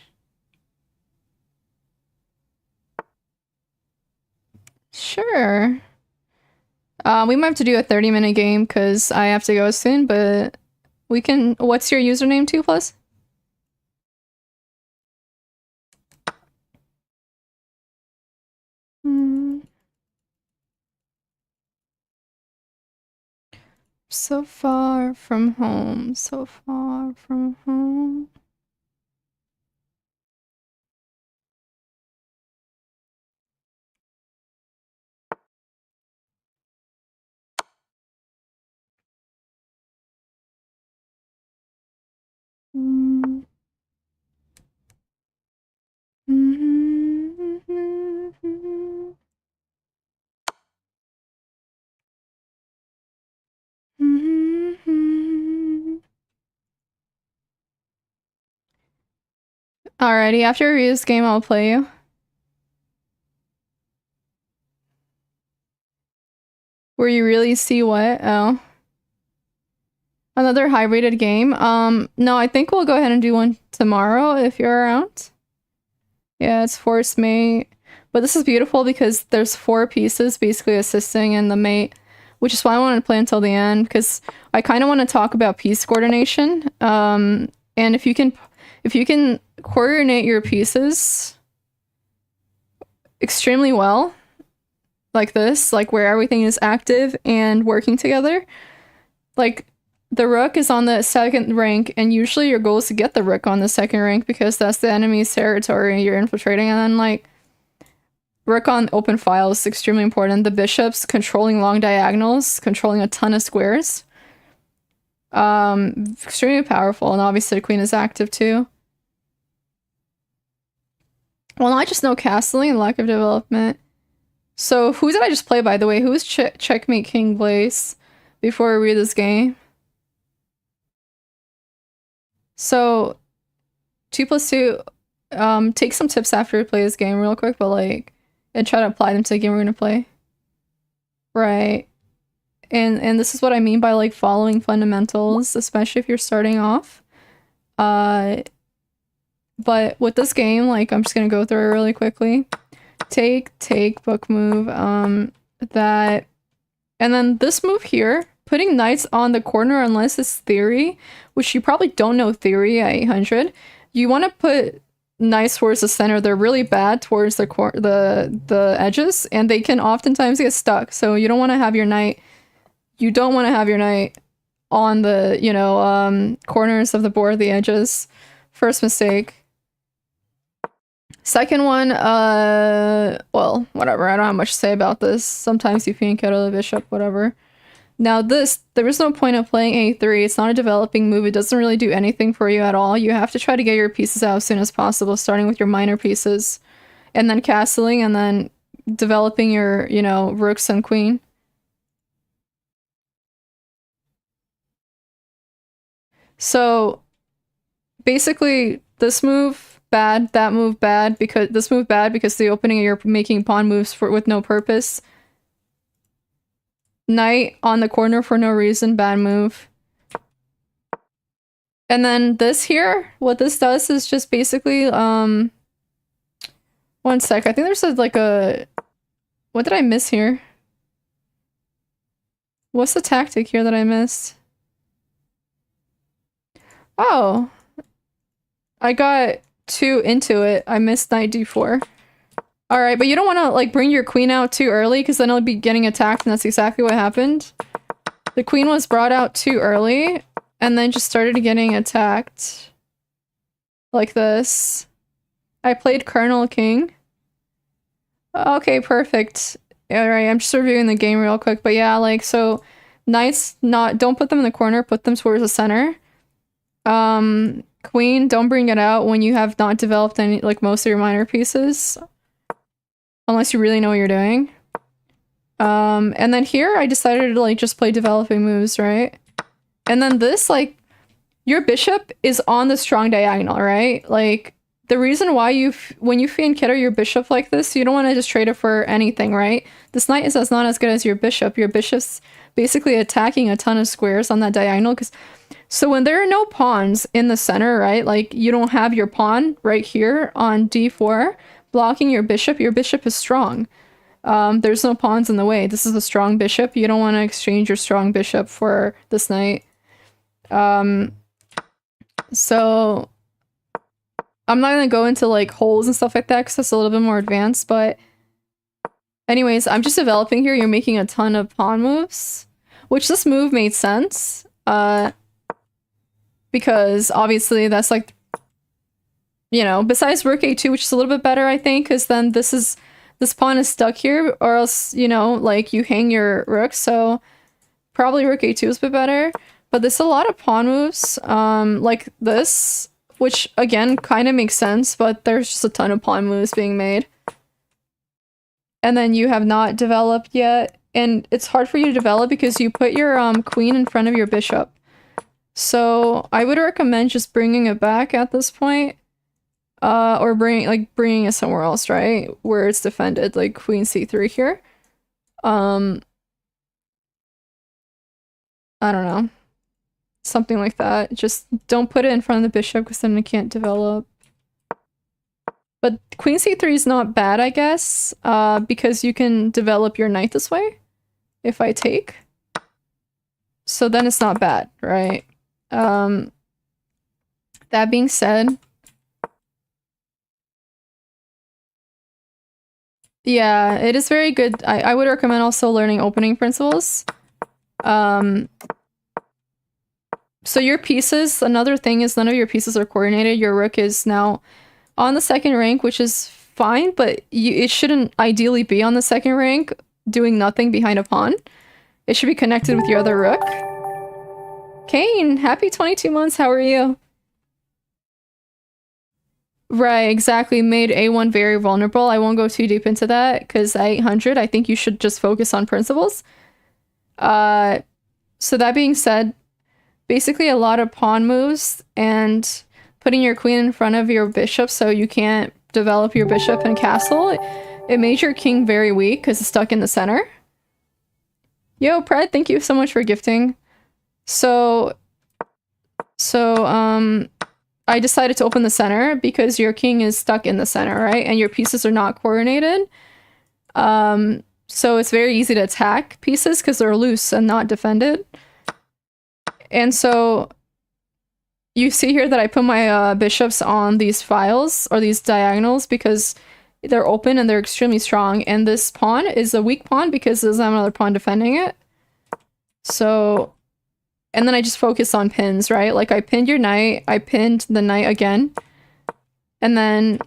Sure. We might have to do a 30-minute game because I have to go soon, but we can. What's your username, 2 plus? Hmm. So far from home, so far from home. Mm. Mm-hmm. Mm-hmm. Alrighty, after we review this game, I'll play you. Where you really see what? Oh. Another high-rated game? No, I think we'll go ahead and do one tomorrow if you're around. Yeah, it's forced mate. But this is beautiful because there's 4 pieces basically assisting in the mate, which is why I wanted to play until the end, because I kind of want to talk about piece coordination. And if you can coordinate your pieces extremely well, like this, like where everything is active and working together, like the rook is on the 2nd rank, and usually your goal is to get the rook on the 2nd rank because that's the enemy's territory you're infiltrating, and then like rook on open file is extremely important. The bishops controlling long diagonals, controlling a ton of squares. Extremely powerful, and obviously the queen is active too. Well, not just no castling and lack of development. So who did I just play, by the way? Who was Checkmate King Blaze before we read this game? So 2 plus 2, take some tips after we play this game real quick, but like, and try to apply them to the game we're gonna play. Right. And this is what I mean by like following fundamentals, especially if you're starting off. But with this game, like I'm just gonna go through it really quickly. Take, book move, that, and then this move here, putting knights on the corner unless it's theory, which you probably don't know theory at 800. You want to put knights towards the center. They're really bad towards the edges, and they can oftentimes get stuck. So you don't want to have your knight. You don't want to have your knight on the corners of the board, the edges. First mistake. Second one, well, whatever. I don't have much to say about this. Sometimes you pink out of the bishop, whatever. Now this, there is no point of playing a3. It's not a developing move. It doesn't really do anything for you at all. You have to try to get your pieces out as soon as possible, starting with your minor pieces, and then castling, and then developing your, rooks and queen. So basically, this move bad, that move bad, because this move bad because the opening you're making pawn moves with no purpose. knight on the corner for no reason, bad move. And then this here, what this does is just basically, one sec, I think there's like a, what did I miss here? What's the tactic here that I missed? Oh, I got too into it. I missed knight d4. All right, but you don't want to like bring your queen out too early because then it'll be getting attacked, and that's exactly what happened. The queen was brought out too early and then just started getting attacked. Like this. I played Colonel King. Okay, perfect. Alright, I'm just reviewing the game real quick, but yeah, like, so knights, don't put them in the corner, put them towards the center. Queen, don't bring it out when you have not developed any, like, most of your minor pieces. Unless you really know what you're doing. And then here, I decided to, like, just play developing moves, right? And then this, like, your bishop is on the strong diagonal, right? Like, the reason why when you fianchetto your bishop like this, you don't want to just trade it for anything, right? This knight is not as good as your bishop. Your bishop's basically attacking a ton of squares on that diagonal. So when there are no pawns in the center, right? Like, you don't have your pawn right here on d4 blocking your bishop is strong. There's no pawns in the way. This is a strong bishop. You don't want to exchange your strong bishop for this knight. So I'm not gonna go into like holes and stuff like that because that's a little bit more advanced, but anyways, I'm just developing here. You're making a ton of pawn moves, which this move made sense, because obviously that's like, you know, besides rook a2, which is a little bit better, I think, because then this pawn is stuck here, or else, you know, like you hang your rook, so probably rook a2 is a bit better. But there's a lot of pawn moves, like this, which again kind of makes sense, but there's just a ton of pawn moves being made. And then you have not developed yet, and it's hard for you to develop because you put your queen in front of your bishop. So I would recommend just bringing it back at this point, or bringing it somewhere else, right, where it's defended, like queen c3 here. I don't know. Something like that. Just don't put it in front of the bishop because then it can't develop. But queen c3 is not bad, I guess, because you can develop your knight this way if I take. So then it's not bad, right? That being said, yeah, it is very good. I would recommend also learning opening principles. So your pieces, another thing is none of your pieces are coordinated. Your rook is now on the second rank, which is fine, but it shouldn't ideally be on the second rank doing nothing behind a pawn. It should be connected with your other rook. Kane, happy 22 months, how are you? Right, exactly. Made A1 very vulnerable. I won't go too deep into that because at 800, I think you should just focus on principles. So that being said, basically a lot of pawn moves and putting your queen in front of your bishop so you can't develop your bishop and castle. It made your king very weak because it's stuck in the center. Yo, Pred, thank you so much for gifting. So I decided to open the center because your king is stuck in the center, right? And your pieces are not coordinated. So it's very easy to attack pieces because they're loose and not defended. And so you see here that I put my bishops on these files or these diagonals because they're open and they're extremely strong. And this pawn is a weak pawn because there's another pawn defending it. So, and then I just focus on pins, right? Like I pinned your knight, I pinned the knight again, and then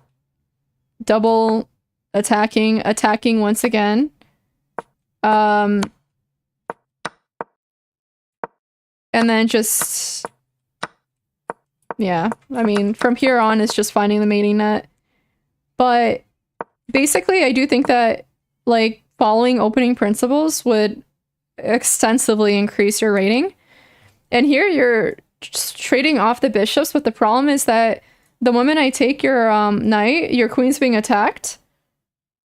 double attacking once again. And then just, yeah, I mean, from here on, it's just finding the mating net. But basically, I do think that, like, following opening principles would extensively increase your rating. And here, you're just trading off the bishops, but the problem is that the moment I take your knight, your queen's being attacked.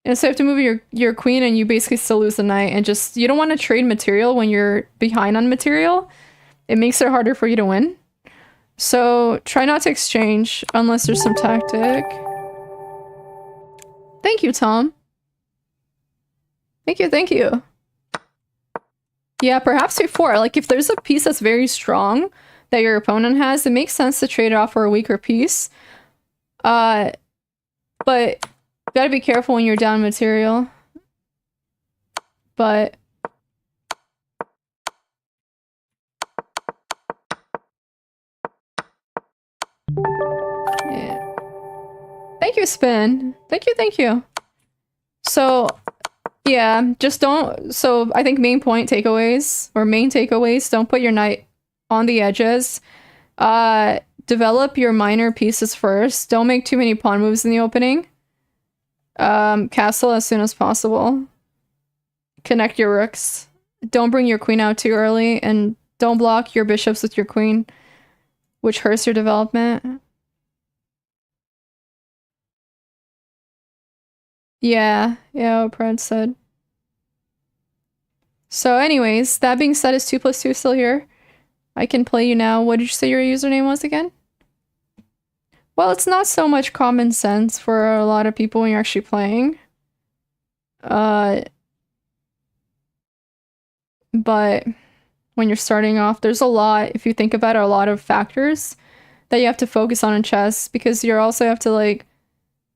And so you have to move your queen and you basically still lose the knight and just you don't want to trade material when you're behind on material. It makes it harder for you to win. So try not to exchange unless there's some tactic. Thank you, Tom. Thank you, thank you. Yeah, perhaps before. Like, if there's a piece that's very strong that your opponent has, it makes sense to trade it off for a weaker piece. But you gotta be careful when you're down material. But... yeah. Thank you, Spin. Thank you, thank you. So... yeah, just don't... so, I think main takeaways, don't put your knight on the edges. Develop your minor pieces first. Don't make too many pawn moves in the opening. Castle as soon as possible. Connect your rooks. Don't bring your queen out too early, and don't block your bishops with your queen, which hurts your development. Yeah, what Brent said. So anyways, that being said, is 2 + 2 still here? I can play you now. What did you say your username was again? Well, it's not so much common sense for a lot of people when you're actually playing. But when you're starting off, there's a lot, if you think about it, a lot of factors that you have to focus on in chess, because you also have to, like,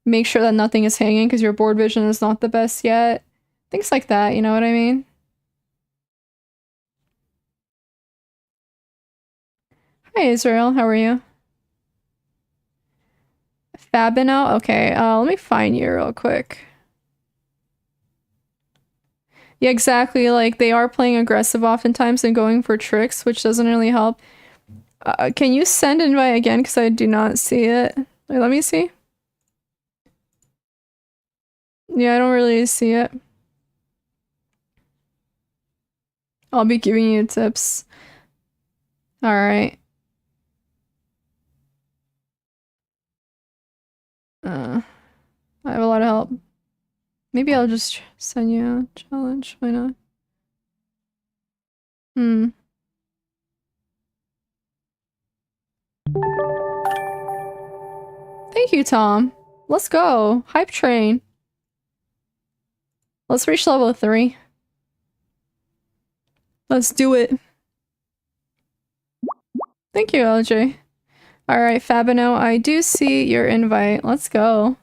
make sure that nothing is hanging because your board vision is not the best yet. Things like that, you know what I mean? Hi, Israel. How are you? Fabino? Okay, let me find you real quick. Yeah, exactly. Like, they are playing aggressive oftentimes and going for tricks, which doesn't really help. Can you send invite again? Because I do not see it. Wait, let me see. Yeah, I don't really see it. I'll be giving you tips. Alright. I have a lot of help. Maybe I'll just send you a challenge. Why not? Thank you, Tom. Let's go. Hype train. Let's reach level 3. Let's do it. Thank you, LJ. Alright, Fabino, I do see your invite. Let's go.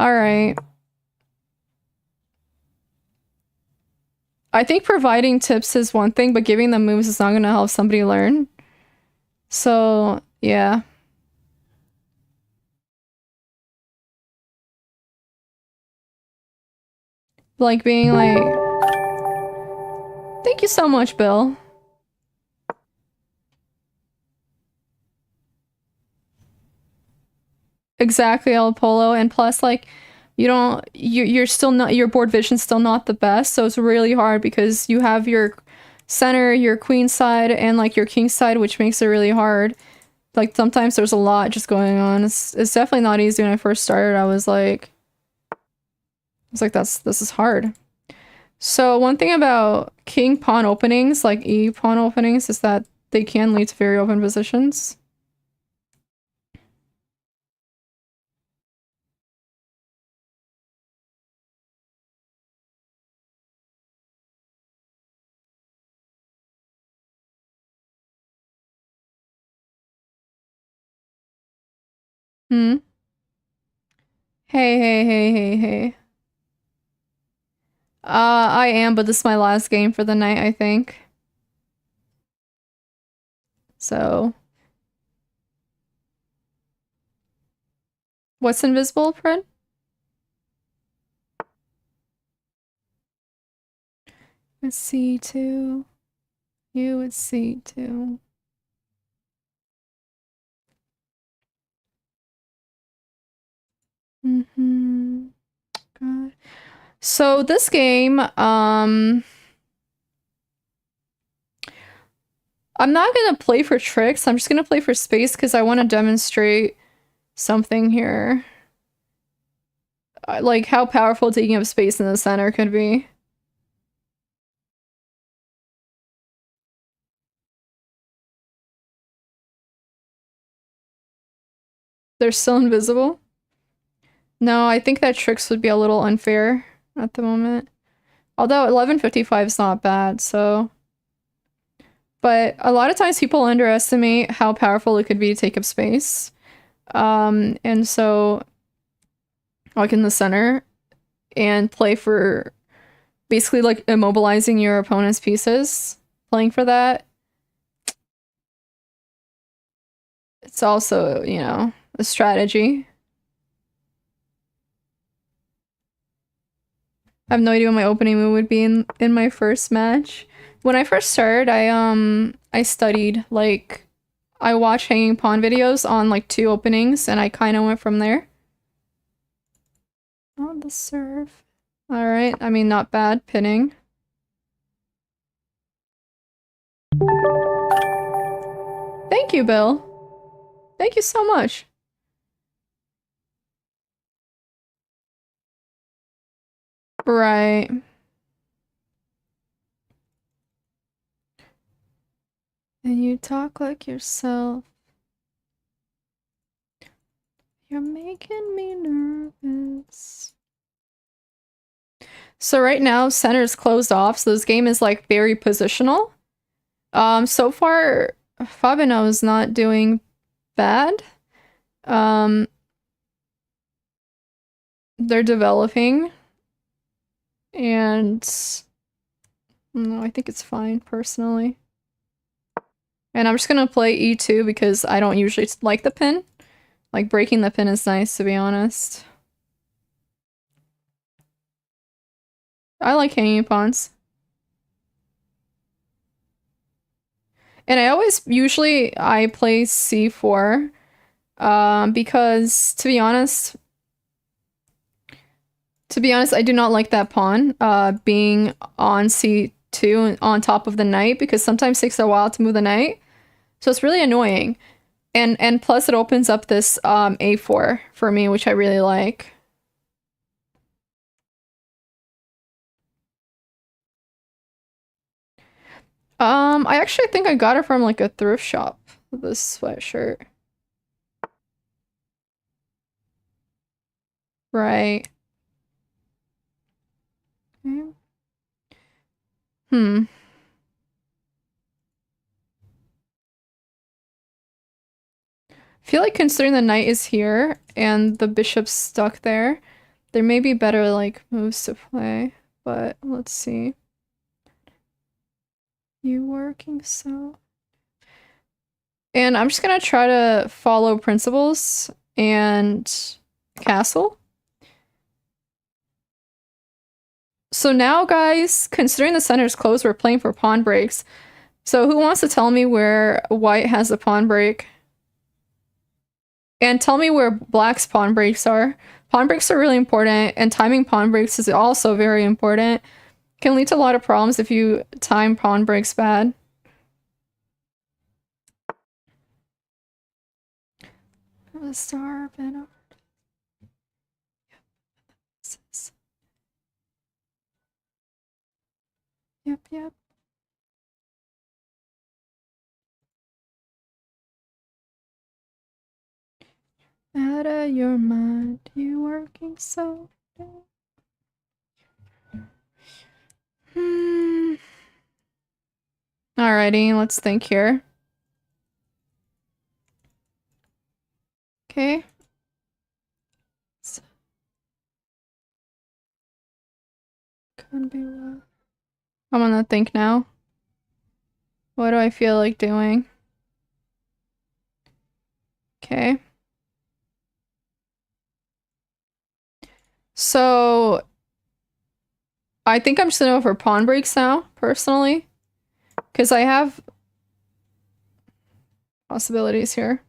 Alright. I think providing tips is one thing, but giving them moves is not gonna help somebody learn. So, yeah. Like, being like... Thank you so much, Bill. Exactly, El Polo, and plus, like, you're still not, your board vision's still not the best, so it's really hard because you have your center, your queen side, and, like, your king side, which makes it really hard. Like, sometimes there's a lot just going on. It's definitely not easy. When I first started, I was like, this is hard. So one thing about king pawn openings, like E pawn openings, is that they can lead to very open positions. Hmm? Hey. I am, but this is my last game for the night, I think. So... What's invisible, Fred? It's C2. You would C2. God. So this game, I'm not gonna play for tricks. I'm just gonna play for space because I want to demonstrate something here. like how powerful taking up space in the center could be. They're still invisible? No, I think that tricks would be a little unfair at the moment. Although 1155 is not bad, so... But a lot of times people underestimate how powerful it could be to take up space. And so... Like in the center, and play for... Basically, like, immobilizing your opponent's pieces. Playing for that. It's also, you know, a strategy. I have no idea what my opening move would be in my first match. When I first started, I studied, like, I watched hanging pawn videos on, like, 2 openings, and I kind of went from there. On the serve. Alright, I mean, not bad. Pinning. Thank you, Bill. Thank you so much. Right. And you talk like yourself. You're making me nervous. So right now, center's closed off, so this game is, like, very positional. So far, Fabino is not doing bad. They're developing. And... No, I think it's fine, personally. And I'm just gonna play E2 because I don't usually like the pin. Like, breaking the pin is nice, to be honest. I like hanging pawns. And I play C4. Because, to be honest, I do not like that pawn, being on C2 on top of the knight, because sometimes it takes a while to move the knight. So it's really annoying. And plus it opens up this, A4 for me, which I really like. I actually think I got it from, like, a thrift shop, this sweatshirt. Right. Okay. Hmm. I feel like considering the knight is here and the bishop's stuck there, there may be better, like, moves to play, but let's see. You working so... And I'm just gonna try to follow principles and castle. So now, guys, considering the center's closed, we're playing for pawn breaks. So who wants to tell me where white has a pawn break? And tell me where black's pawn breaks are. Pawn breaks are really important, and timing pawn breaks is also very important. Can lead to a lot of problems if you time pawn breaks bad. A star been Yep. Out of your mind, you working so bad. Alrighty, let's think here. Okay. Could be what? I'm gonna think now. What do I feel like doing? Okay. So I think I'm just gonna go for pawn breaks now, personally. Because I have possibilities here.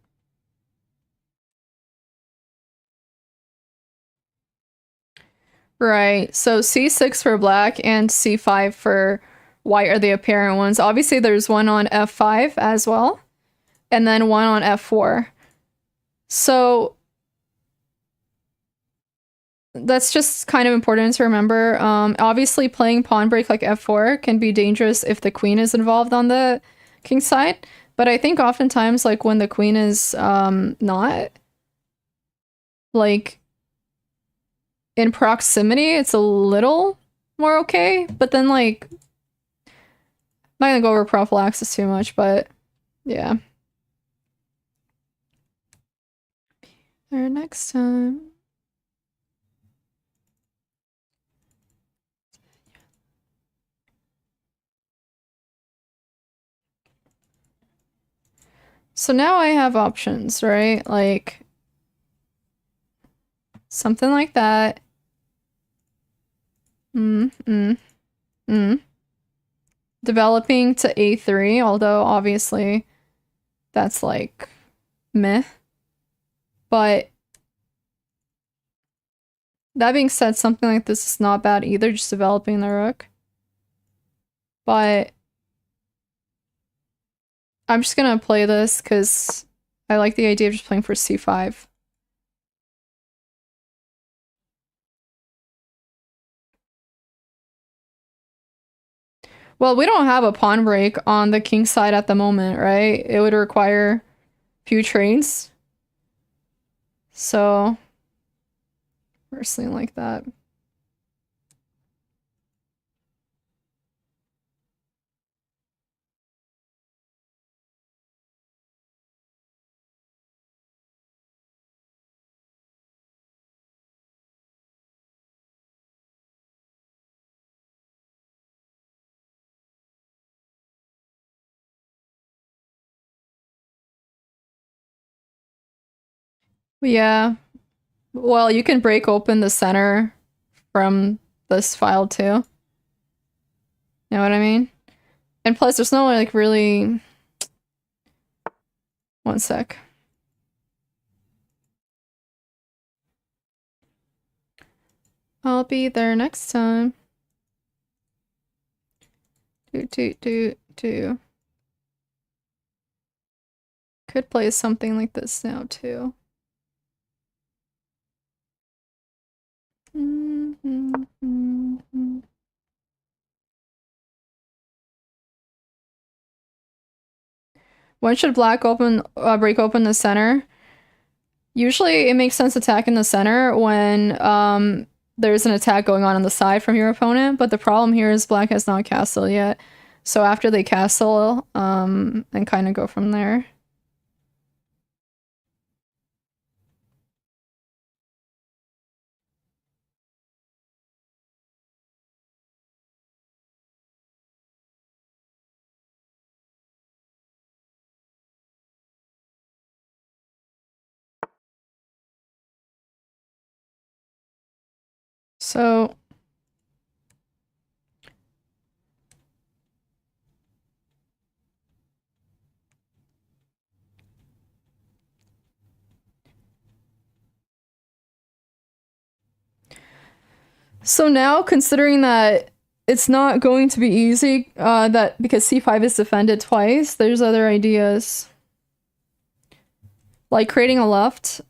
Right, so C6 for black and C5 for white are the apparent ones. Obviously, there's one on F5 as well, and then one on F4. So that's just kind of important to remember. Obviously, playing pawn break like f4 can be dangerous if the queen is involved on the king side. But I think oftentimes, like when the queen is not like in proximity, it's a little more okay. But then like, I'm not gonna go over prophylaxis too much, but yeah. Or next time. So now I have options, right? Like something like that. Developing to a3, although obviously that's like meh. But that being said, something like this is not bad either, just developing the rook. But I'm just gonna play this because I like the idea of just playing for c5. Well, we don't have a pawn break on the king side at the moment, right? It would require few trades. So, personally like that. Yeah. Well, you can break open the center from this file too. You know what I mean? And plus, there's no like really. One sec. I'll be there next time. Do. Could play something like this now too. When should black break open the center? Usually, it makes sense attacking the center when there's an attack going on the side from your opponent. But the problem here is black has not castled yet. So after they castle, and kind of go from there. So now, considering that it's not going to be easy, that because c5 is defended twice, there's other ideas. Like creating a left.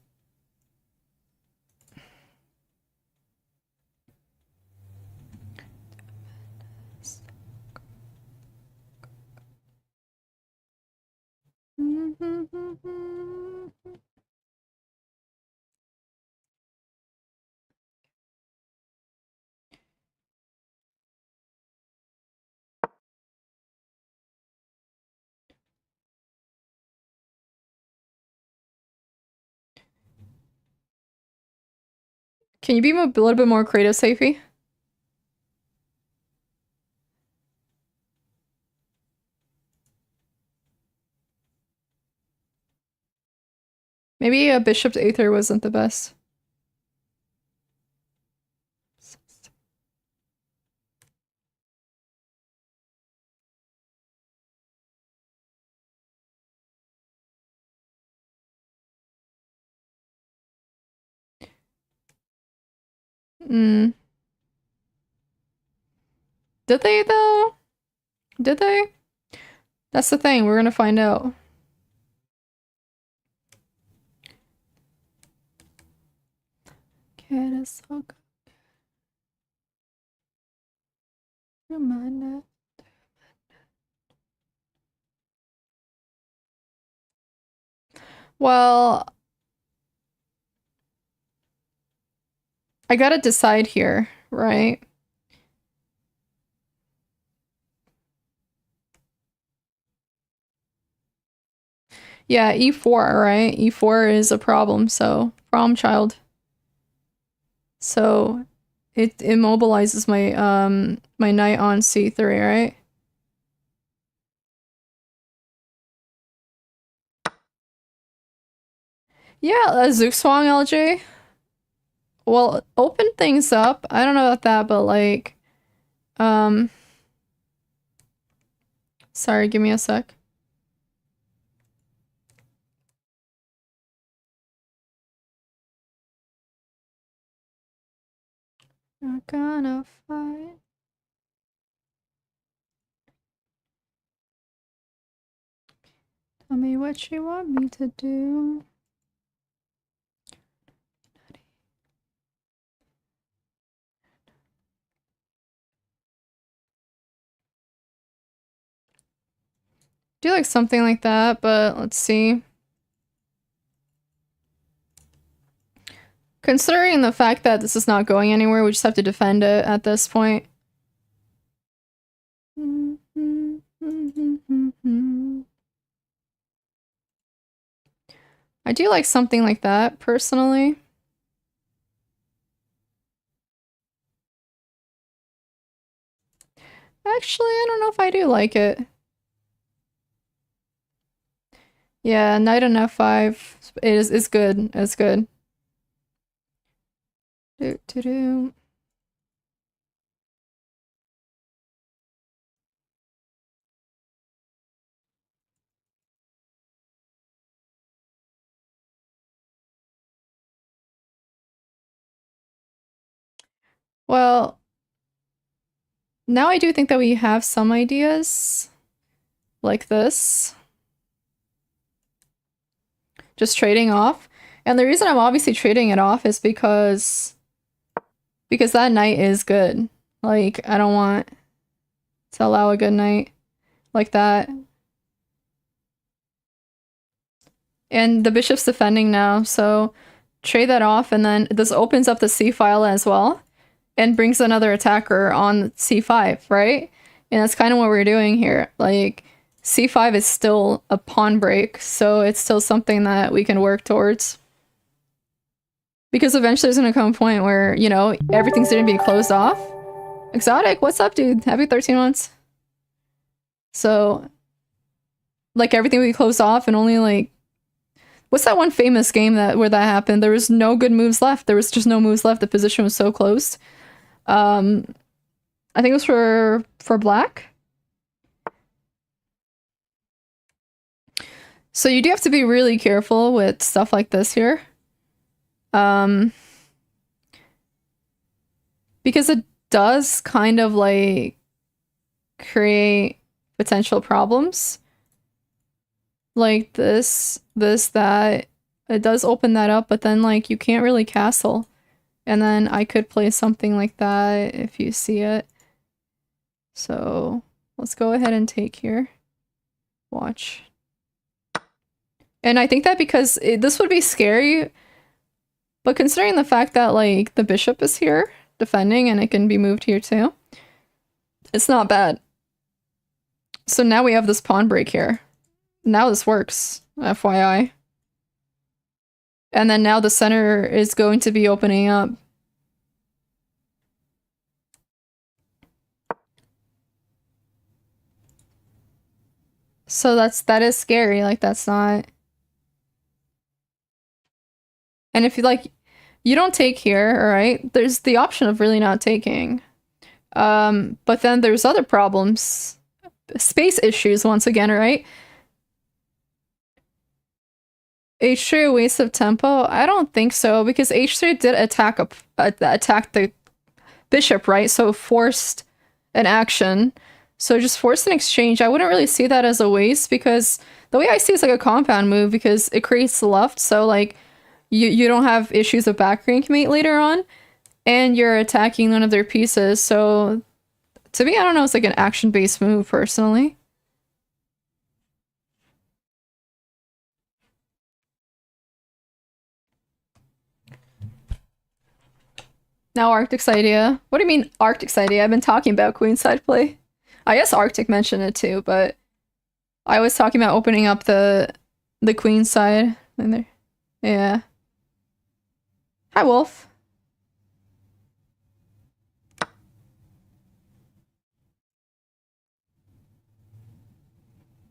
Can you be a little bit more creative, Safey? Maybe a bishop to a3 wasn't the best. Did they though? Did they? That's the thing, we're gonna find out. Kid is so good. Remind it. Well, I gotta decide here, right? Yeah, E4, right? E4 is a problem, so problem child. So it immobilizes my my knight on C3, right? Yeah, Zugzwang LJ. Well, open things up. I don't know about that, but like sorry, give me a sec. Not gonna fight. Tell me what you want me to do. Do like something like that, but let's see. Considering the fact that this is not going anywhere, we just have to defend it at this point. I do like something like that, personally. Actually, I don't know if I do like it. Yeah, knight on f5 is good. It's good. Do do do. Well, now I do think that we have some ideas like this. Just trading off. And the reason I'm obviously trading it off is because that knight is good. Like, I don't want to allow a good knight like that. And the bishop's defending now, so trade that off, and then this opens up the c file as well and brings another attacker on c5, right? And that's kind of what we're doing here. Like, c5 is still a pawn break, so it's still something that we can work towards. Because eventually there's gonna come a point where, you know, everything's gonna be closed off. Exotic, what's up, dude? Happy 13 months. So, like, everything will be closed off and only, like, what's that one famous game where that happened? There was no good moves left. There was just no moves left. The position was so closed. I think it was for black. So you do have to be really careful with stuff like this here. Because it does kind of like create potential problems. Like this, that. It does open that up, but then like you can't really castle. And then I could play something like that if you see it. So let's go ahead and take here. Watch. And I think that because this would be scary, but considering the fact that like the bishop is here defending and it can be moved here too, it's not bad. So now we have this pawn break here. Now this works, FYI. And then now the center is going to be opening up. So that is scary, like that's not... And if you like, you don't take here, alright? There's the option of really not taking. But then there's other problems. Space issues once again, right? H3 a waste of tempo? I don't think so, because H3 did attack the bishop, right? So forced an action. So just forced an exchange. I wouldn't really see that as a waste, because the way I see it's like a compound move, because it creates the left. So like you don't have issues of back rank mate later on, and you're attacking one of their pieces. So to me, I don't know, it's like an action-based move personally. Now Arctic's idea. What do you mean Arctic's idea? I've been talking about queenside play. I guess Arctic mentioned it too, but I was talking about opening up the queen side. And there, yeah. Hi, Wolf.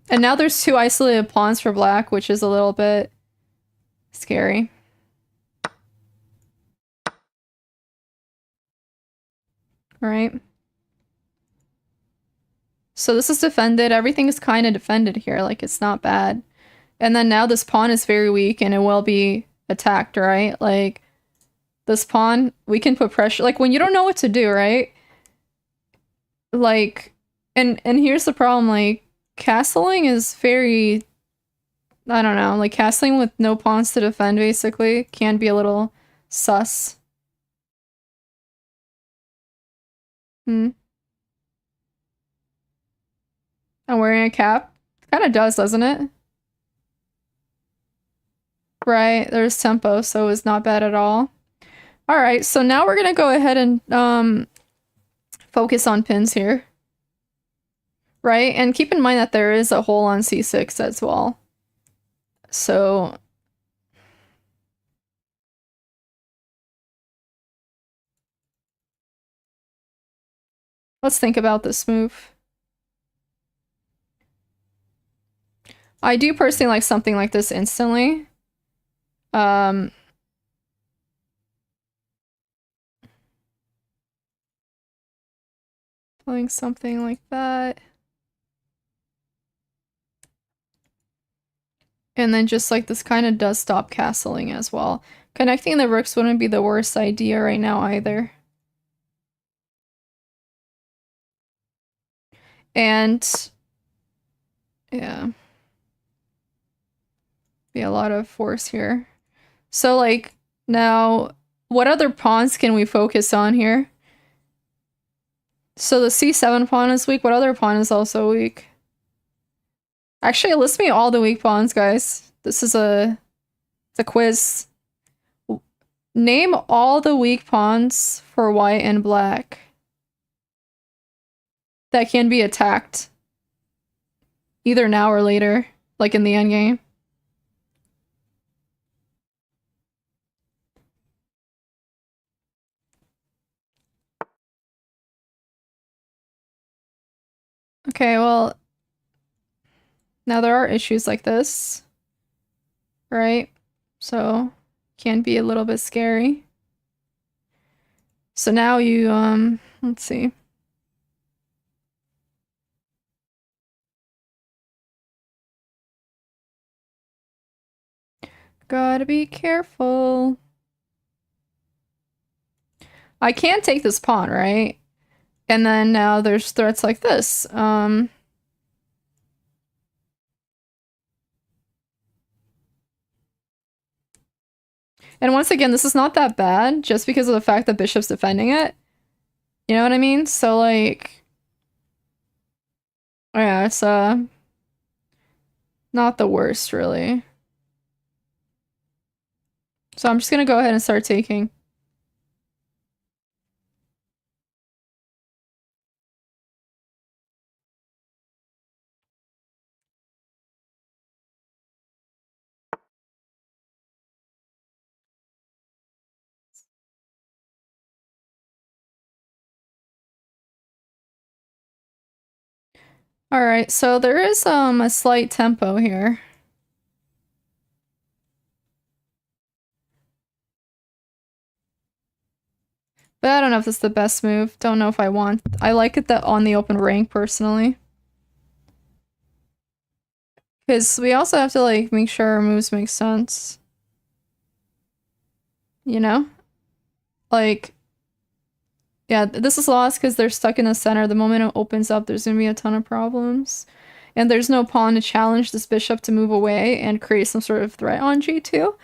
And now there's 2 isolated pawns for black, which is a little bit scary. Right. So this is defended. Everything is kind of defended here. Like, it's not bad. And then now this pawn is very weak and it will be attacked, right? Like, this pawn, we can put pressure. Like, when you don't know what to do, right? Like, and here's the problem, like, castling is very, I don't know, like, castling with no pawns to defend, basically, can be a little sus. Hmm. I'm wearing a cap. Kind of does, doesn't it? Right, there's tempo, so it's not bad at all. Alright, so now we're gonna go ahead and focus on pins here. Right, and keep in mind that there is a hole on c6 as well. So let's think about this move. I do personally like something like this instantly. Playing something like that. And then just like this kind of does stop castling as well. Connecting the rooks wouldn't be the worst idea right now either. And yeah. Be a lot of force here. So like now what other pawns can we focus on here? So the c7 pawn is weak. What other pawn is also weak? Actually, list me all the weak pawns, guys. This is it's a quiz. Name all the weak pawns for white and black that can be attacked. Either now or later, like in the endgame. Okay, well, now there are issues like this, right? So, can be a little bit scary. So now you, let's see. Gotta be careful. I can't take this pawn, right? And then now there's threats like this. And once again, this is not that bad, just because of the fact that Bishop's defending it. You know what I mean? So, like... yeah, it's, not the worst, really. So I'm just gonna go ahead and start taking. Alright, so there is, a slight tempo here. But I don't know if this is the best move. Don't know if I want. I like it that on the open rank, personally. Because we also have to, like, make sure our moves make sense. You know? Like, yeah, this is lost because they're stuck in the center. The moment it opens up, there's gonna be a ton of problems. And there's no pawn to challenge this bishop to move away and create some sort of threat on g2.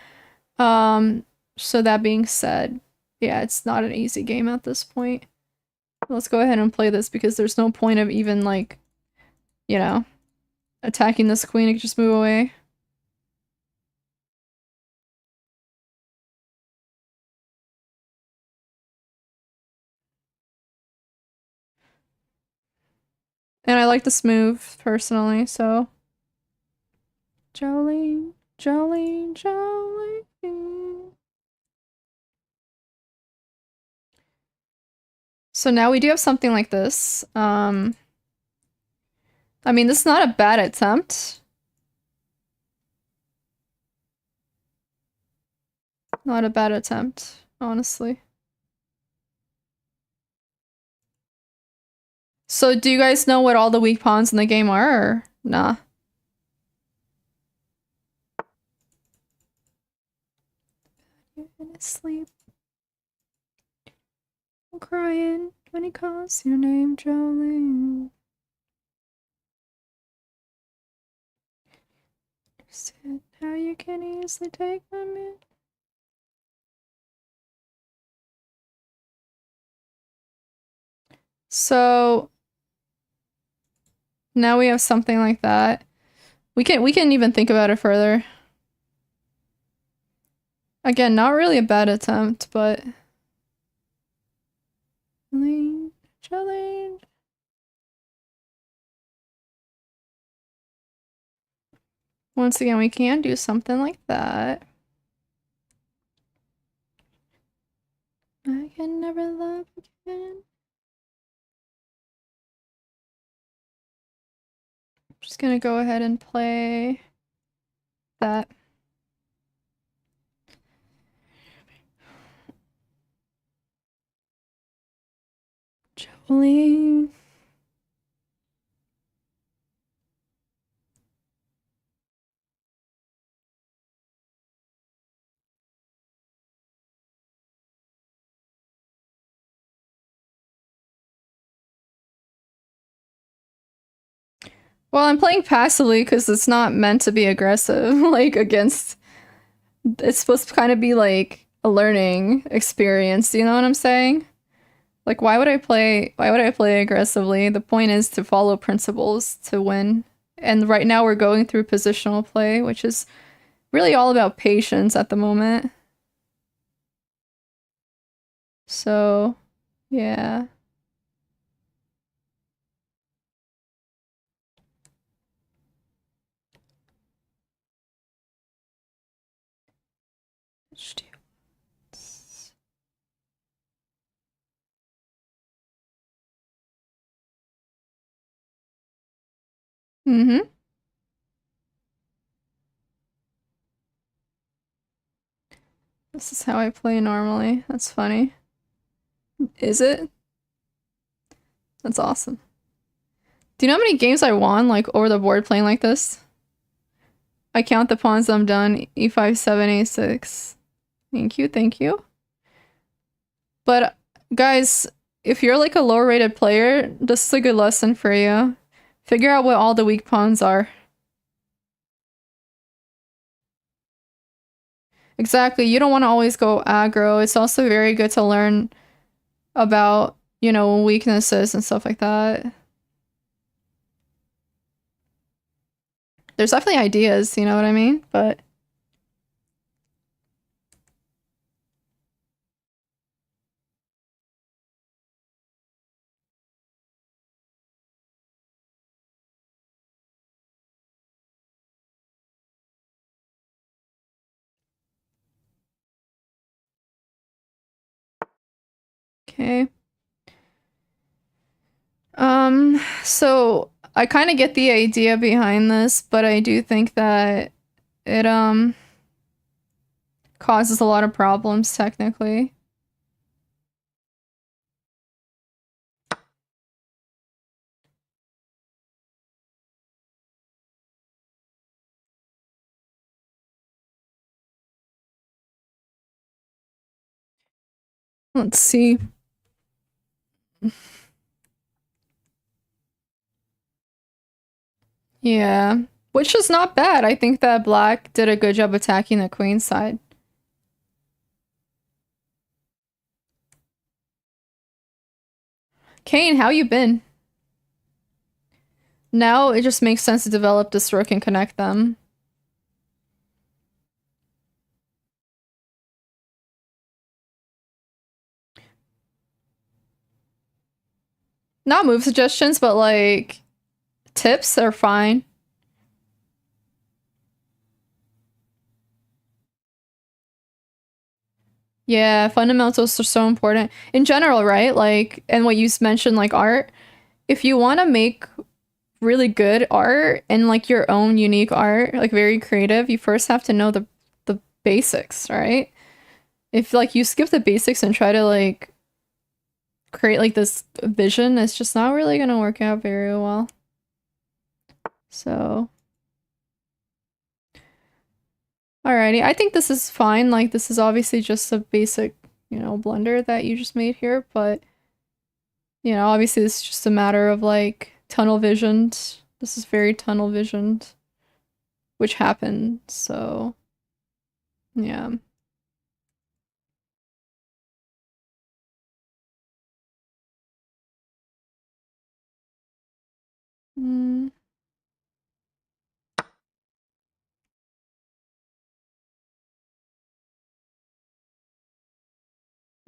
So that being said, yeah, it's not an easy game at this point. Let's go ahead and play this because there's no point of even, like, you know, attacking this queen. It can just move away. And I like this move, personally, so... Jolene, Jolene, Jolene. So now we do have something like this. I mean, this is not a bad attempt. Not a bad attempt, honestly. So do you guys know what all the weak pawns in the game are, or nah? You're gonna sleep. I'm crying when he calls your name, Jolene. Said how you can easily take my man. So now we have something like that. We can even think about it further. Again, not really a bad attempt, but Jolene, Jolene. Once again, we can do something like that. I can never love again. Just gonna go ahead and play that. Jolene. Well, I'm playing passively because it's not meant to be aggressive, like, against... It's supposed to kind of be, like, a learning experience, you know what I'm saying? Like, why would I play aggressively? The point is to follow principles to win. And right now we're going through positional play, which is really all about patience at the moment. So, yeah. Mm-hmm. This is how I play normally. That's funny. Is it? That's awesome. Do you know how many games I won, like, over the board playing like this? I count the pawns I'm done. E5, 7, A6. Thank you, thank you. But, guys, if you're, like, a lower-rated player, this is a good lesson for you. Figure out what all the weak pawns are. Exactly, you don't want to always go aggro. It's also very good to learn about, you know, weaknesses and stuff like that. There's definitely ideas, you know what I mean? But... Okay. So I kind of get the idea behind this, but I do think that it, causes a lot of problems, technically. Let's see. Yeah. Which is not bad. I think that black did a good job attacking the queen side. Kane, how you been? Now it just makes sense to develop this rook and connect them. Not move suggestions, but like tips are fine. Yeah, fundamentals are so important. In general, right? Like, and what you mentioned, like art, if you want to make really good art and like your own unique art, like very creative, you first have to know the basics, right? If like you skip the basics and try to like create like this vision, it's just not really gonna work out very well. So, alrighty, I think this is fine. Like this is obviously just a basic, blunder that you just made here, but obviously it's just a matter of like tunnel visioned. This is very tunnel visioned, which happened. So, yeah. Mm.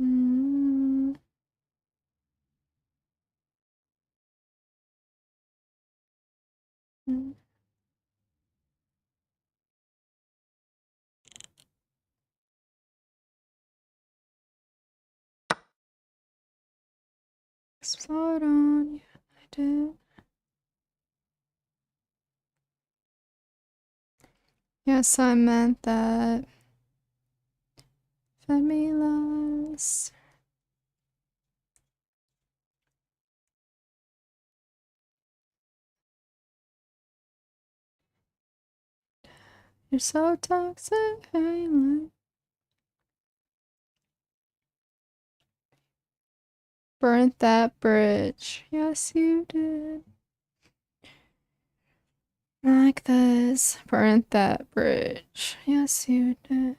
Mm. Mm. Spot on. Yeah, I did. Yes, I meant that. Femilas. You're so toxic. Burnt that bridge. Yes, you did. Like this. Burnt that bridge. Yes, you did.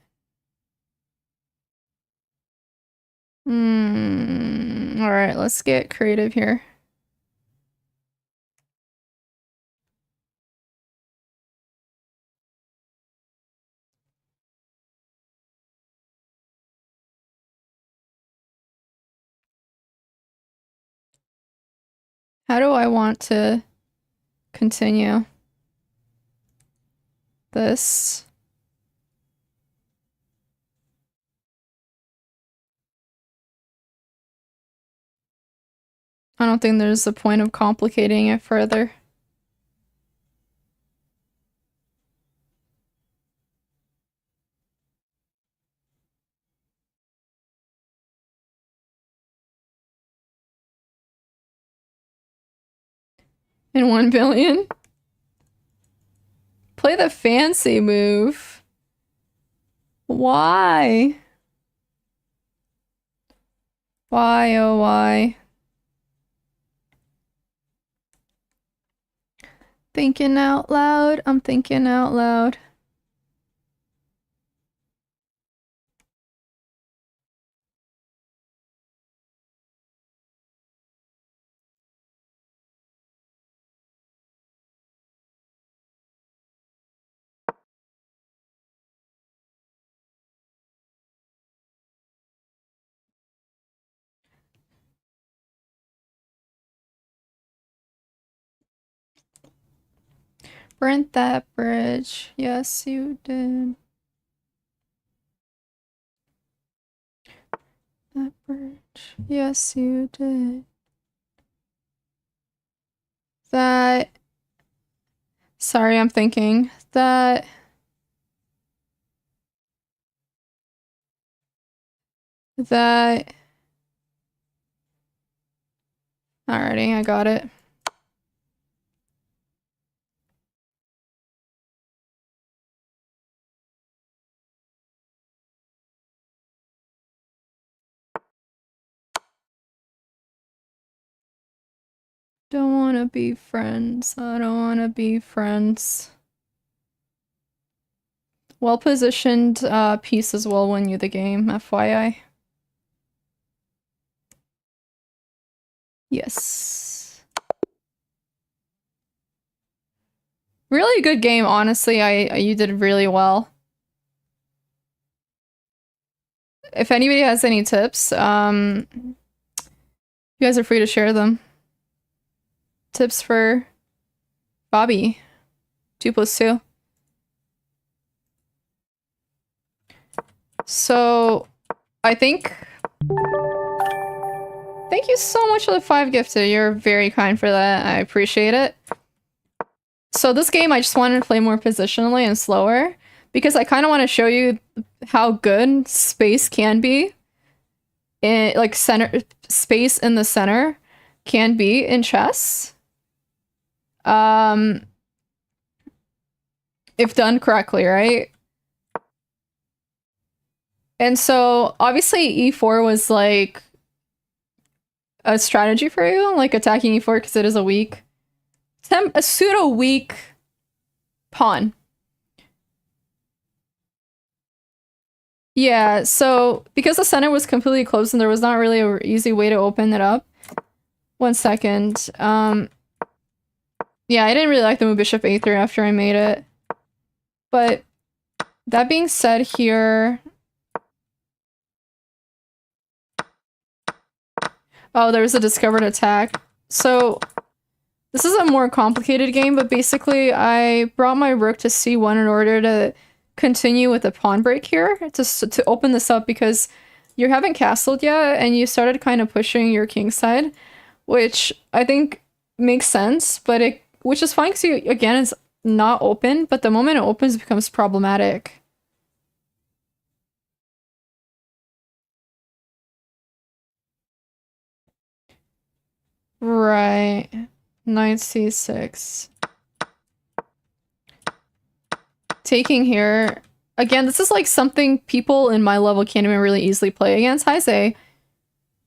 Alright, let's get creative here. How do I want to continue this? I don't think there's a point of complicating it further. In 1 billion? Play the fancy move. Why? Why, oh why? Thinking out loud. I'm thinking out loud. Burnt that bridge. Yes, you did. That bridge. Yes, you did. That. Sorry, I'm thinking. That. That. Alrighty, I got it. Don't wanna be friends. I don't wanna be friends. Well-positioned pieces will win you the game, FYI. Yes. Really good game, honestly. You did really well. If anybody has any tips, you guys are free to share them. Tips for Bobby. 2+2. So, I think... Thank you so much for the 5 gifted. You're very kind for that. I appreciate it. So this game, I just wanted to play more positionally and slower because I kind of want to show you how good space can be. Like space in the center can be in chess. If done correctly, right? And so obviously e4 was like a strategy for you, like attacking e4 because it is a pseudo weak pawn. Yeah, so because the center was completely closed and there was not really an easy way to open it up. 1 second. Yeah, I didn't really like the move bishop a3 after I made it. But that being said here... Oh, there was a discovered attack. So, this is a more complicated game, but basically I brought my rook to c1 in order to continue with the pawn break here, to open this up because you haven't castled yet, and you started kind of pushing your king side, which I think makes sense, but which is fine because again, it's not open, but the moment it opens, it becomes problematic. Right. Knight c6. Taking here. Again, this is like something people in my level can't even really easily play against. Hi, Zay.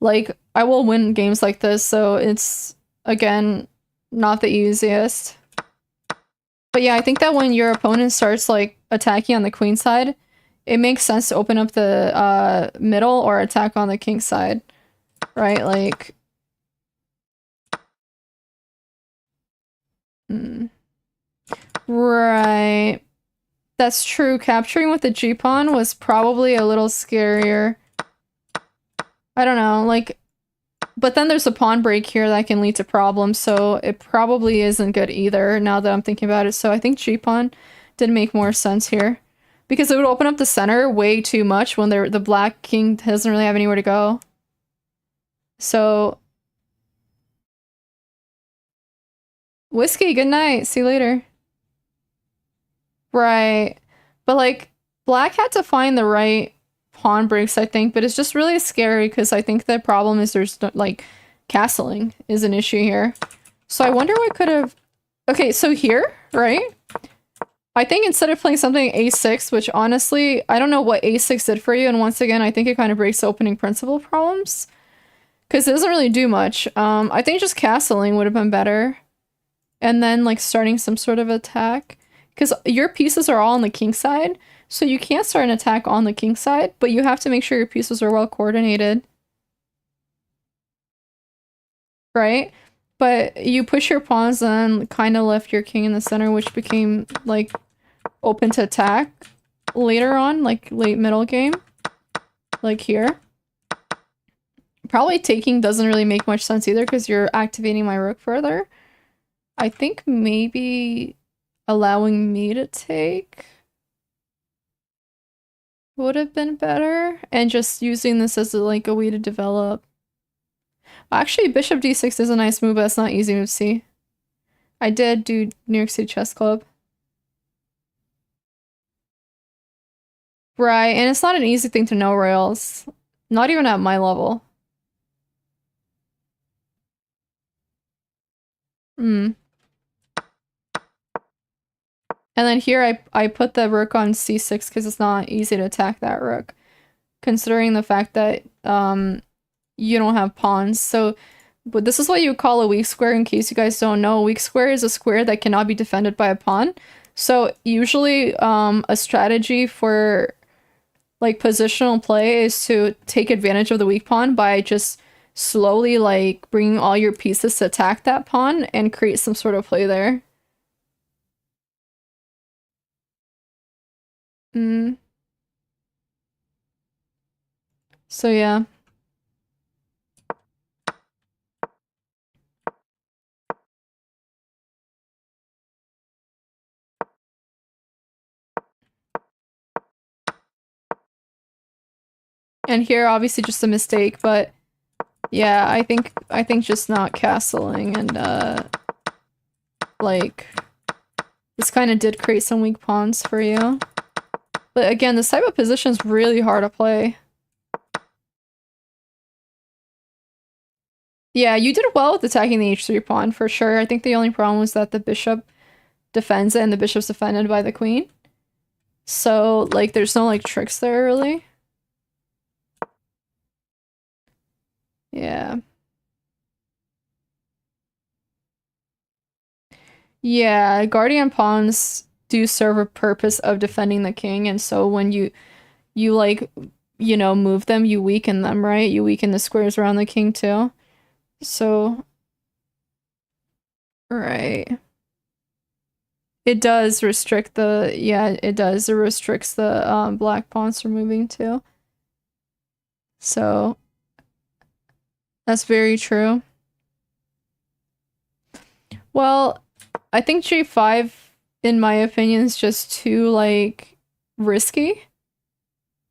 Like, I will win games like this, so it's, again, not the easiest. But yeah, I think that when your opponent starts, like, attacking on the queen side, it makes sense to open up the middle or attack on the king side. Right? Like... Right. That's true. Capturing with the g-pawn was probably a little scarier. I don't know, like... But then there's a pawn break here that can lead to problems, so it probably isn't good either, now that I'm thinking about it. So I think g-pawn did make more sense here. Because it would open up the center way too much when the black king doesn't really have anywhere to go. So... Whiskey, good night. See you later. Right. But, like, black had to find the right pawn breaks, I think, but it's just really scary because I think the problem is there's, like, castling is an issue here. So I wonder what could have... Okay, so here, right? I think instead of playing something a6, which honestly, I don't know what a6 did for you, and once again, I think it kind of breaks the opening principle problems. Because it doesn't really do much. I think just castling would have been better. And then, like, starting some sort of attack. Because your pieces are all on the king side, so you can't start an attack on the king side, but you have to make sure your pieces are well coordinated. Right? But you push your pawns and kind of left your king in the center, which became, like, open to attack later on, like, late middle game. Like here. Probably taking doesn't really make much sense either, because you're activating my rook further. I think maybe allowing me to take would have been better, and just using this as like a way to develop. Actually, bishop d6 is a nice move, but it's not easy to see. I did do New York City Chess Club. Right, and it's not an easy thing to know, Royals. Not even at my level. Hmm. And then here I put the rook on c6 because it's not easy to attack that rook. Considering the fact that you don't have pawns. So, but this is what you call a weak square in case you guys don't know. A weak square is a square that cannot be defended by a pawn. So usually a strategy for like positional play is to take advantage of the weak pawn by just slowly like bring all your pieces to attack that pawn and create some sort of play there. Mm. So yeah. And here obviously just a mistake, but yeah, I think just not castling and like this kind of did create some weak pawns for you. But again, this type of position is really hard to play. Yeah, you did well with attacking the h3 pawn for sure. I think the only problem was that the bishop defends it and the bishop's defended by the queen. So, like, there's no, like, tricks there, really. Yeah. Yeah, guardian pawns do serve a purpose of defending the king, and so when you like, you know, move them, you weaken them, right? You weaken the squares around the king too. So, right. It does restrict the, yeah, it does. It restricts the black pawns from moving too. So, that's very true. Well, I think G5, in my opinion, is just too, like, risky.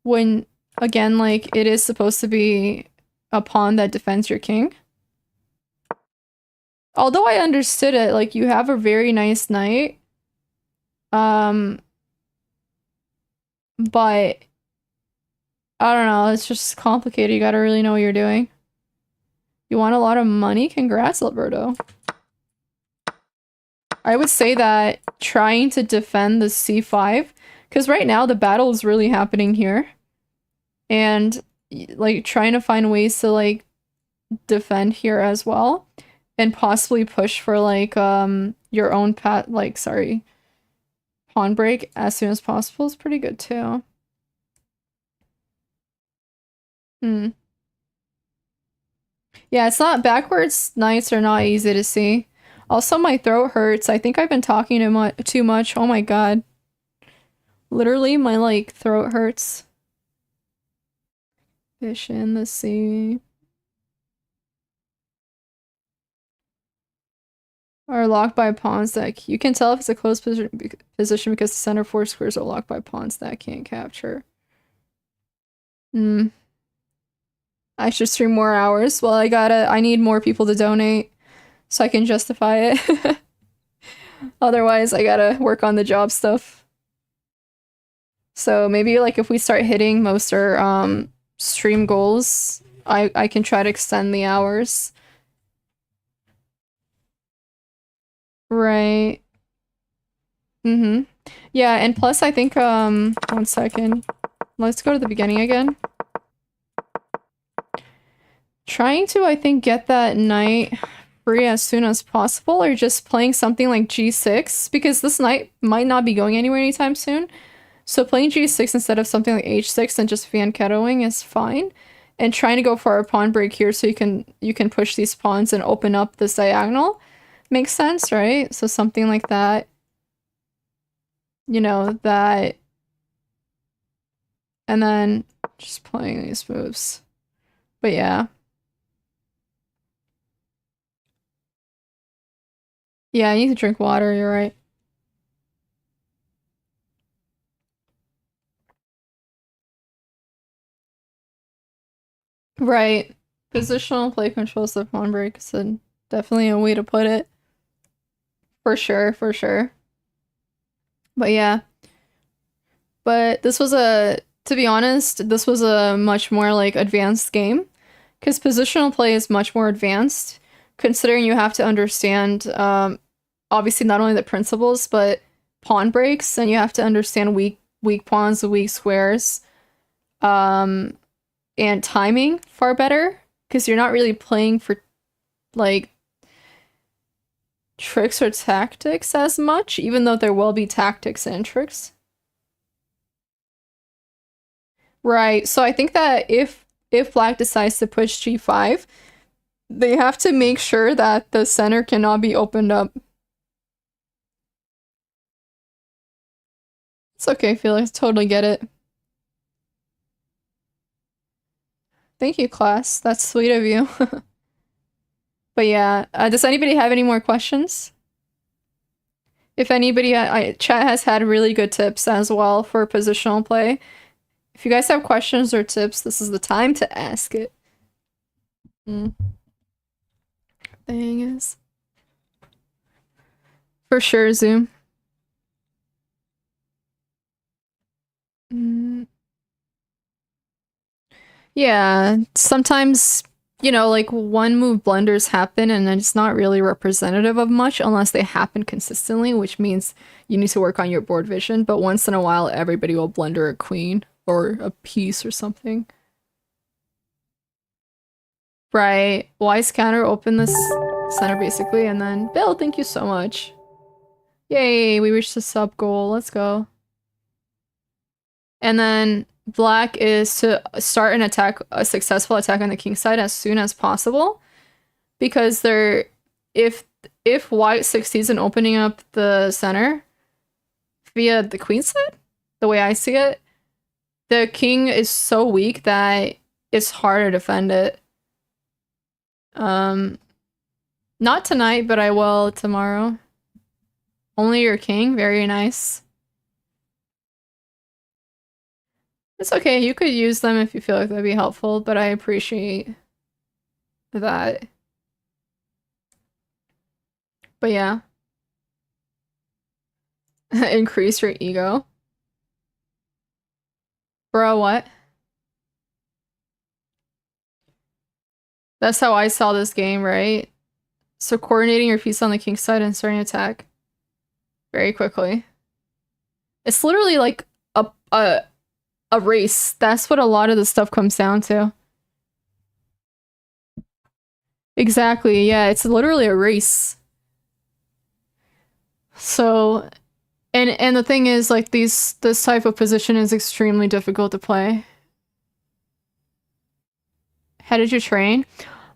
When, again, like, it is supposed to be a pawn that defends your king. Although I understood it, like, you have a very nice knight. But, I don't know, it's just complicated. You gotta really know what you're doing. You want a lot of money? Congrats, Alberto. I would say that trying to defend the c5, because right now the battle is really happening here. And, like, trying to find ways to, like, defend here as well. And possibly push for, like, your own pawn break as soon as possible is pretty good too. Hmm. Yeah, it's not backwards knights are not easy to see. Also, my throat hurts. I think I've been talking too much. Oh my god. Literally, my, like, throat hurts. Fish in the sea. Are locked by pawns that you can tell if it's a close position because the center four squares are locked by pawns that can't capture. Hmm. I should stream more hours. Well, I need more people to donate so I can justify it. Otherwise, I gotta work on the job stuff. So maybe, like, if we start hitting most our stream goals, I can try to extend the hours. Right. Mm-hmm. Yeah, and plus I think 1 second. Let's go to the beginning again. Trying to, I think, get that knight free as soon as possible, or just playing something like g6, because this knight might not be going anywhere anytime soon. So playing g6 instead of something like h6 and just fianchettoing is fine. And trying to go for a pawn break here so you can push these pawns and open up this diagonal makes sense, right? So something like that. You know, that. And then just playing these moves. But yeah. Yeah, I need to drink water, you're right. Right. Positional play controls the pawn break is definitely a way to put it. For sure, for sure. But yeah. But this was to be honest, this was a much more, like, advanced game. Because positional play is much more advanced, considering you have to understand, obviously not only the principles, but pawn breaks, and you have to understand weak pawns, weak squares, and timing far better, because you're not really playing for, like, tricks or tactics as much, even though there will be tactics and tricks. Right. So I think that if black decides to push g5, They have to make sure that the center cannot be opened up. It's okay, Felix. Totally get it. Thank you, class. That's sweet of you. But yeah, does anybody have any more questions? If anybody, chat has had really good tips as well for positional play. If you guys have questions or tips, this is the time to ask it. Thing is. For sure, Zoom. Yeah, sometimes, like one move blunders happen and then it's not really representative of much unless they happen consistently, which means you need to work on your board vision. But once in a while, everybody will blunder a queen or a piece or something. Right. Wise counter, open this center basically, and then Bill, thank you so much. Yay, we reached the sub goal. Let's go. And then black is to start an attack, a successful attack on the king side as soon as possible. Because if white succeeds in opening up the center via the queen side, the way I see it, the king is so weak that it's hard to defend it. Not tonight, but I will tomorrow. Only your king? Very nice. It's okay, you could use them if you feel like that'd be helpful, but I appreciate that. But yeah. Increase your ego. Bro, what? That's how I saw this game, right? So coordinating your piece on the king side and starting attack very quickly. It's literally like a race. That's what a lot of the stuff comes down to. Exactly, yeah, it's literally a race. So, and the thing is, like, this type of position is extremely difficult to play. How did you train?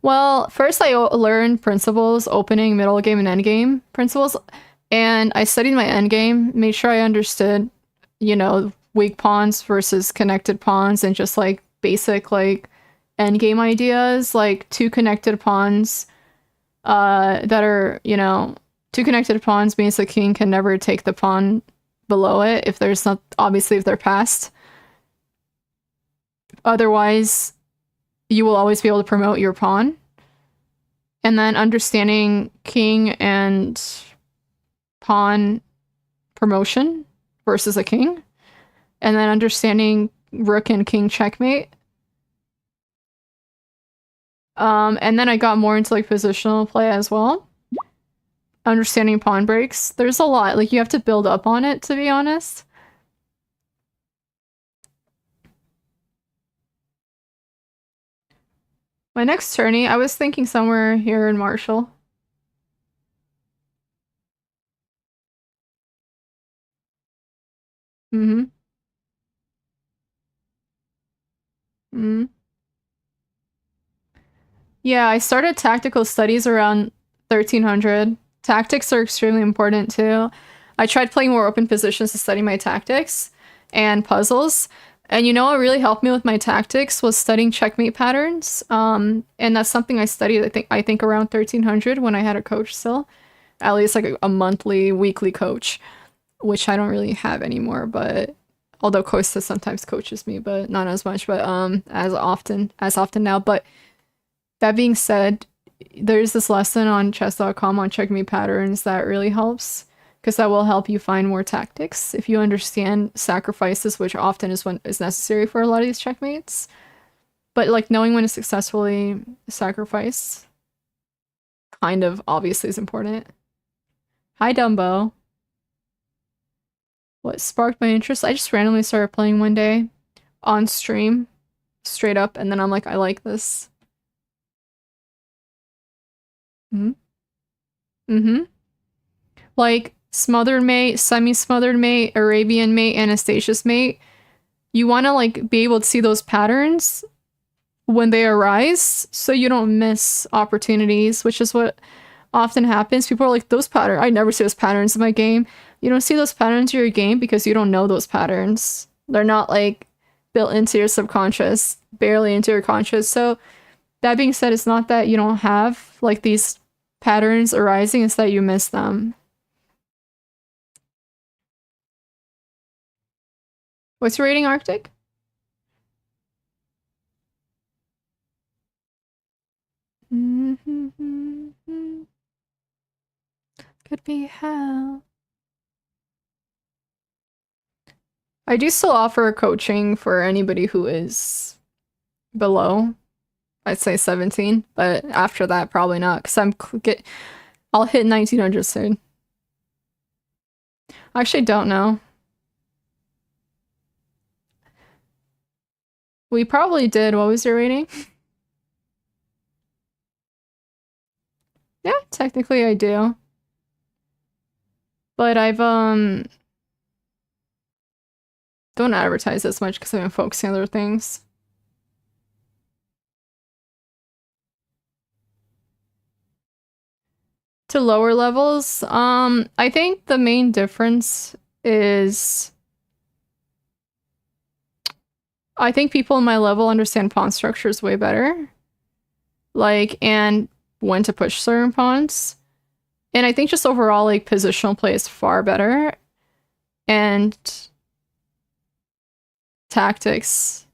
Well, first I learned principles, opening, middle game, and end game principles, and I studied my end game, made sure I understood, weak pawns versus connected pawns, and just like basic like end game ideas, like two connected pawns that are, two connected pawns means the king can never take the pawn below it if there's not, obviously if they're passed. Otherwise, you will always be able to promote your pawn. And then understanding king and pawn promotion versus a king. And then understanding rook and king checkmate. And then I got more into like positional play as well. Understanding pawn breaks. There's a lot. Like, you have to build up on it, to be honest. My next tourney, I was thinking somewhere here in Marshall. Mm-hmm. Mm-hmm. Yeah, I started tactical studies around 1300. Tactics are extremely important too. I tried playing more open positions to study my tactics and puzzles. And what really helped me with my tactics was studying checkmate patterns. And that's something I studied, I think around 1300 when I had a coach still. At least like a monthly, weekly coach, which I don't really have anymore, but although Costa sometimes coaches me, but not as much, but as often now. But that being said, there's this lesson on chess.com on checkmate patterns that really helps, because that will help you find more tactics if you understand sacrifices, which often is what is necessary for a lot of these checkmates. But like knowing when to successfully sacrifice kind of obviously is important. Hi, Dumbo. What sparked my interest? I just randomly started playing one day on stream, straight up, and then I'm like, I like this. Mm-hmm. Mm-hmm. Like smothered mate, semi-smothered mate, Arabian mate, Anastasia's mate. You want to like be able to see those patterns when they arise so you don't miss opportunities, which is what often happens. People are like, those patterns, I never see those patterns in my game. You don't see those patterns in your game because you don't know those patterns. They're not like built into your subconscious, barely into your conscious. So that being said, it's not that you don't have like these patterns arising, it's that you miss them. What's your rating, Arctic? Could be hell. I do still offer coaching for anybody who is below, I'd say 17, but after that, probably not, because I'll hit 1900 soon. I actually don't know. We probably did. What was your rating? Yeah, technically I do. But I've, don't advertise as much because I've been focusing on other things. To lower levels, I think the main difference is I think people in my level understand pawn structures way better. Like, and when to push certain pawns. And I think just overall, like, positional play is far better. And tactics.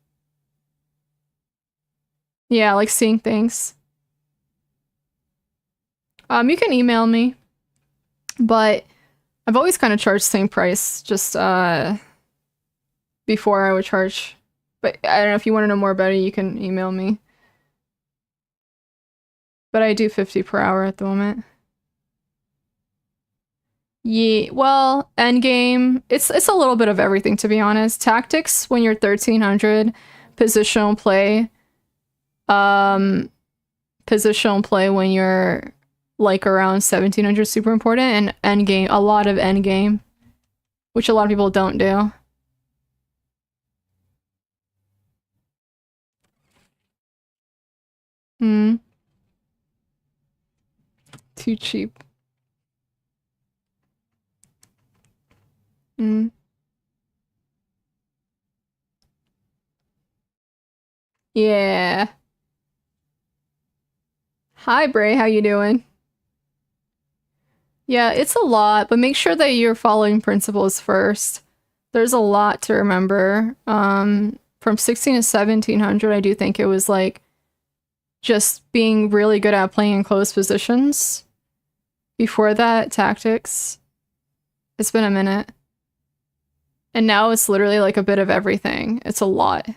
Yeah, like seeing things. You can email me. But I've always kind of charged the same price, just before I would charge. But I don't know if you want to know more about it, you can email me. But I do 50 per hour at the moment. Yeah, well, Endgame, it's a little bit of everything, to be honest. Tactics when you're 1300, positional play, positional play when you're like around 1700, super important, and endgame, a lot of endgame, which a lot of people don't do. Hmm. Too cheap. Hmm. Yeah. Hi, Bray, how you doing? Yeah, it's a lot, but make sure that you're following principles first. There's a lot to remember. From 16 to 1700, I do think it was like just being really good at playing in close positions. Before that, tactics. It's been a minute. And now it's literally like a bit of everything. It's a lot.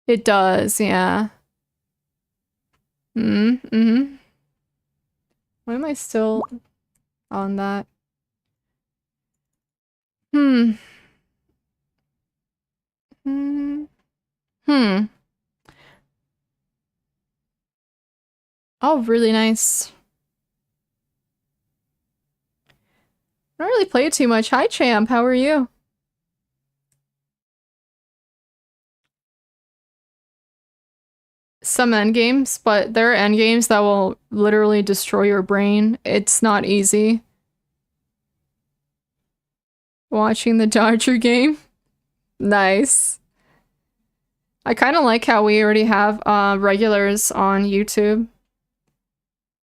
It does, yeah. Mm-hmm. Why am I still on that? Hmm. Hmm. Hmm. Oh, really nice. I don't really play it too much. Hi, Champ. How are you? Some endgames, but there are endgames that will literally destroy your brain. It's not easy. Watching the Dodger game. Nice. I kind of like how we already have regulars on YouTube.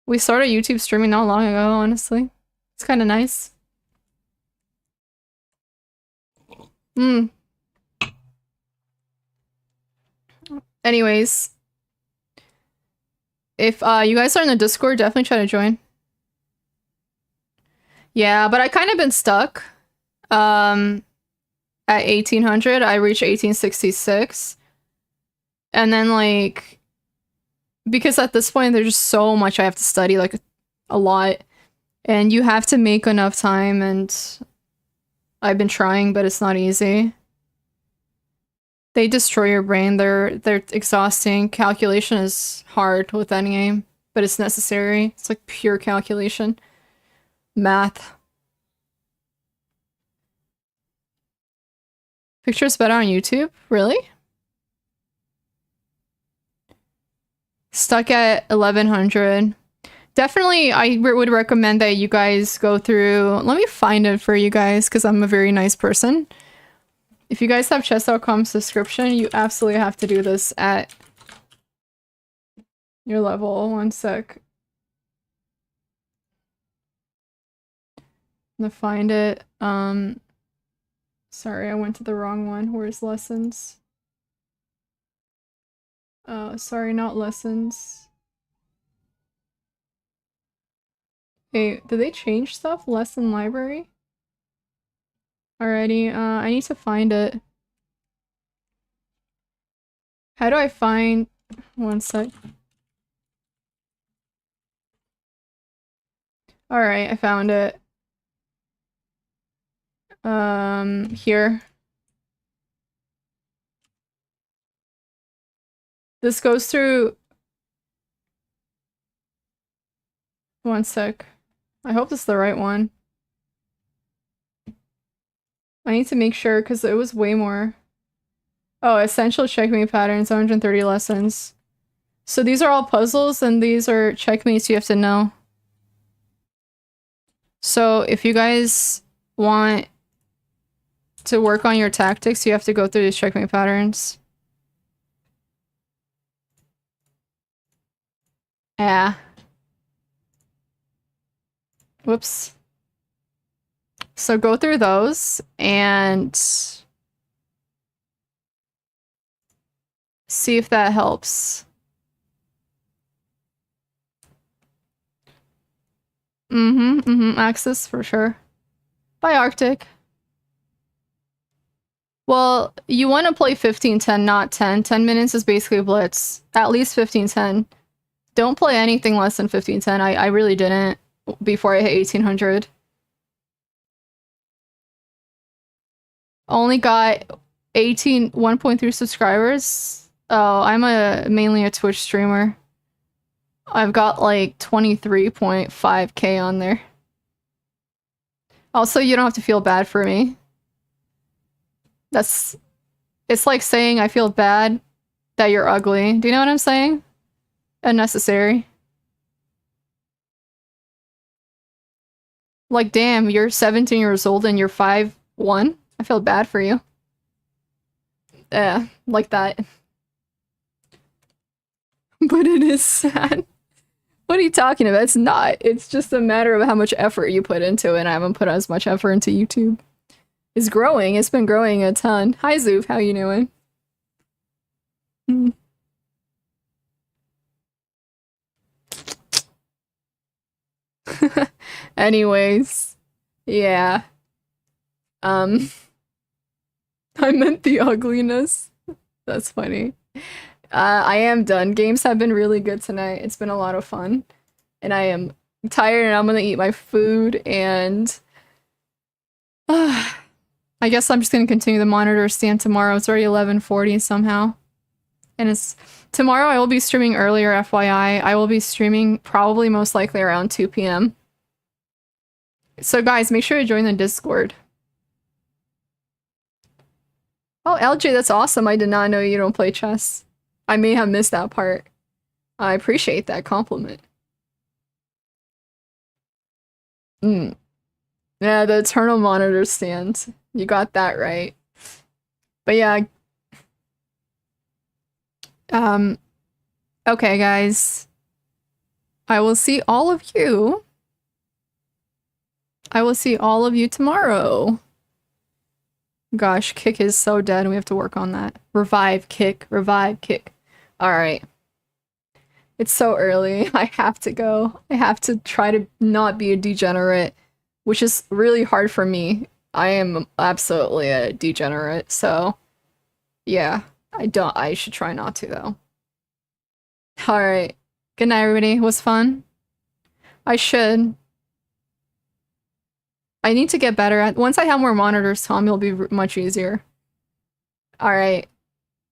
We started YouTube streaming not long ago, honestly. It's kind of nice. Hmm. Anyways, if you guys are in the Discord, definitely try to join. Yeah, but I kind of been stuck. At 1800, I reached 1866. And then like because at this point there's just so much I have to study, like a lot. And you have to make enough time, and I've been trying, but it's not easy. They destroy your brain. They're exhausting. Calculation is hard with any game, but it's necessary. It's like pure calculation. Math. Pictures better on YouTube? Really? Stuck at 1100. Definitely, I would recommend that you guys go through. Let me find it for you guys because I'm a very nice person. If you guys have chess.com subscription, you absolutely have to do this at your level. One sec. I'm gonna find it. Sorry, I went to the wrong one. Where's lessons? Sorry, not lessons. Hey, did they change stuff? Lesson library? Alrighty, I need to find it. How do I find... One sec. Alright, I found it. Here. This goes through... One sec. I hope this is the right one. I need to make sure, because it was way more. Oh, essential checkmate patterns, 130 lessons. So these are all puzzles, and these are checkmates you have to know. So if you guys want to work on your tactics, you have to go through these checkmate patterns. Yeah. Whoops. So go through those and see if that helps. Axis for sure. Bye, Arctic. Well, you want to play 15-10, not 10. 10 minutes is basically blitz. At least 15-10. Don't play anything less than 15-10. I really didn't before I hit 1800. Only got 1.3 subscribers. Oh, I'm mainly a Twitch streamer. I've got like 23.5k on there. Also, you don't have to feel bad for me. It's like saying I feel bad that you're ugly. Do you know what I'm saying? Unnecessary. Like, damn, you're 17 years old and you're 5'1"? I feel bad for you. Yeah, like that. But it is sad. What are you talking about? It's not. It's just a matter of how much effort you put into it, and I haven't put as much effort into YouTube. It's growing. It's been growing a ton. Hi, Zoof. How you doing? Anyways. Yeah. I meant the ugliness. That's funny. I am done. Games have been really good tonight. It's been a lot of fun. And I am tired and I'm gonna eat my food and... I guess I'm just gonna continue the monitor stand tomorrow. It's already 11:40 somehow. And it's... Tomorrow I will be streaming earlier, FYI. I will be streaming probably most likely around 2 p.m. So guys, make sure to join the Discord. Oh, LJ, that's awesome. I did not know you don't play chess. I may have missed that part. I appreciate that compliment. Yeah, the Eternal Monitor stand. You got that right. But yeah. Okay, guys. I will see all of you. I will see all of you tomorrow. Gosh, kick is so dead and we have to work on that. Revive, kick, revive, kick. Alright. It's so early. I have to go. I have to try to not be a degenerate, which is really hard for me. I am absolutely a degenerate, so yeah. I should try not to though. Alright. Good night, everybody. It was fun. I should. I need to get better at- once I have more monitors, Tom, it'll be much easier. Alright.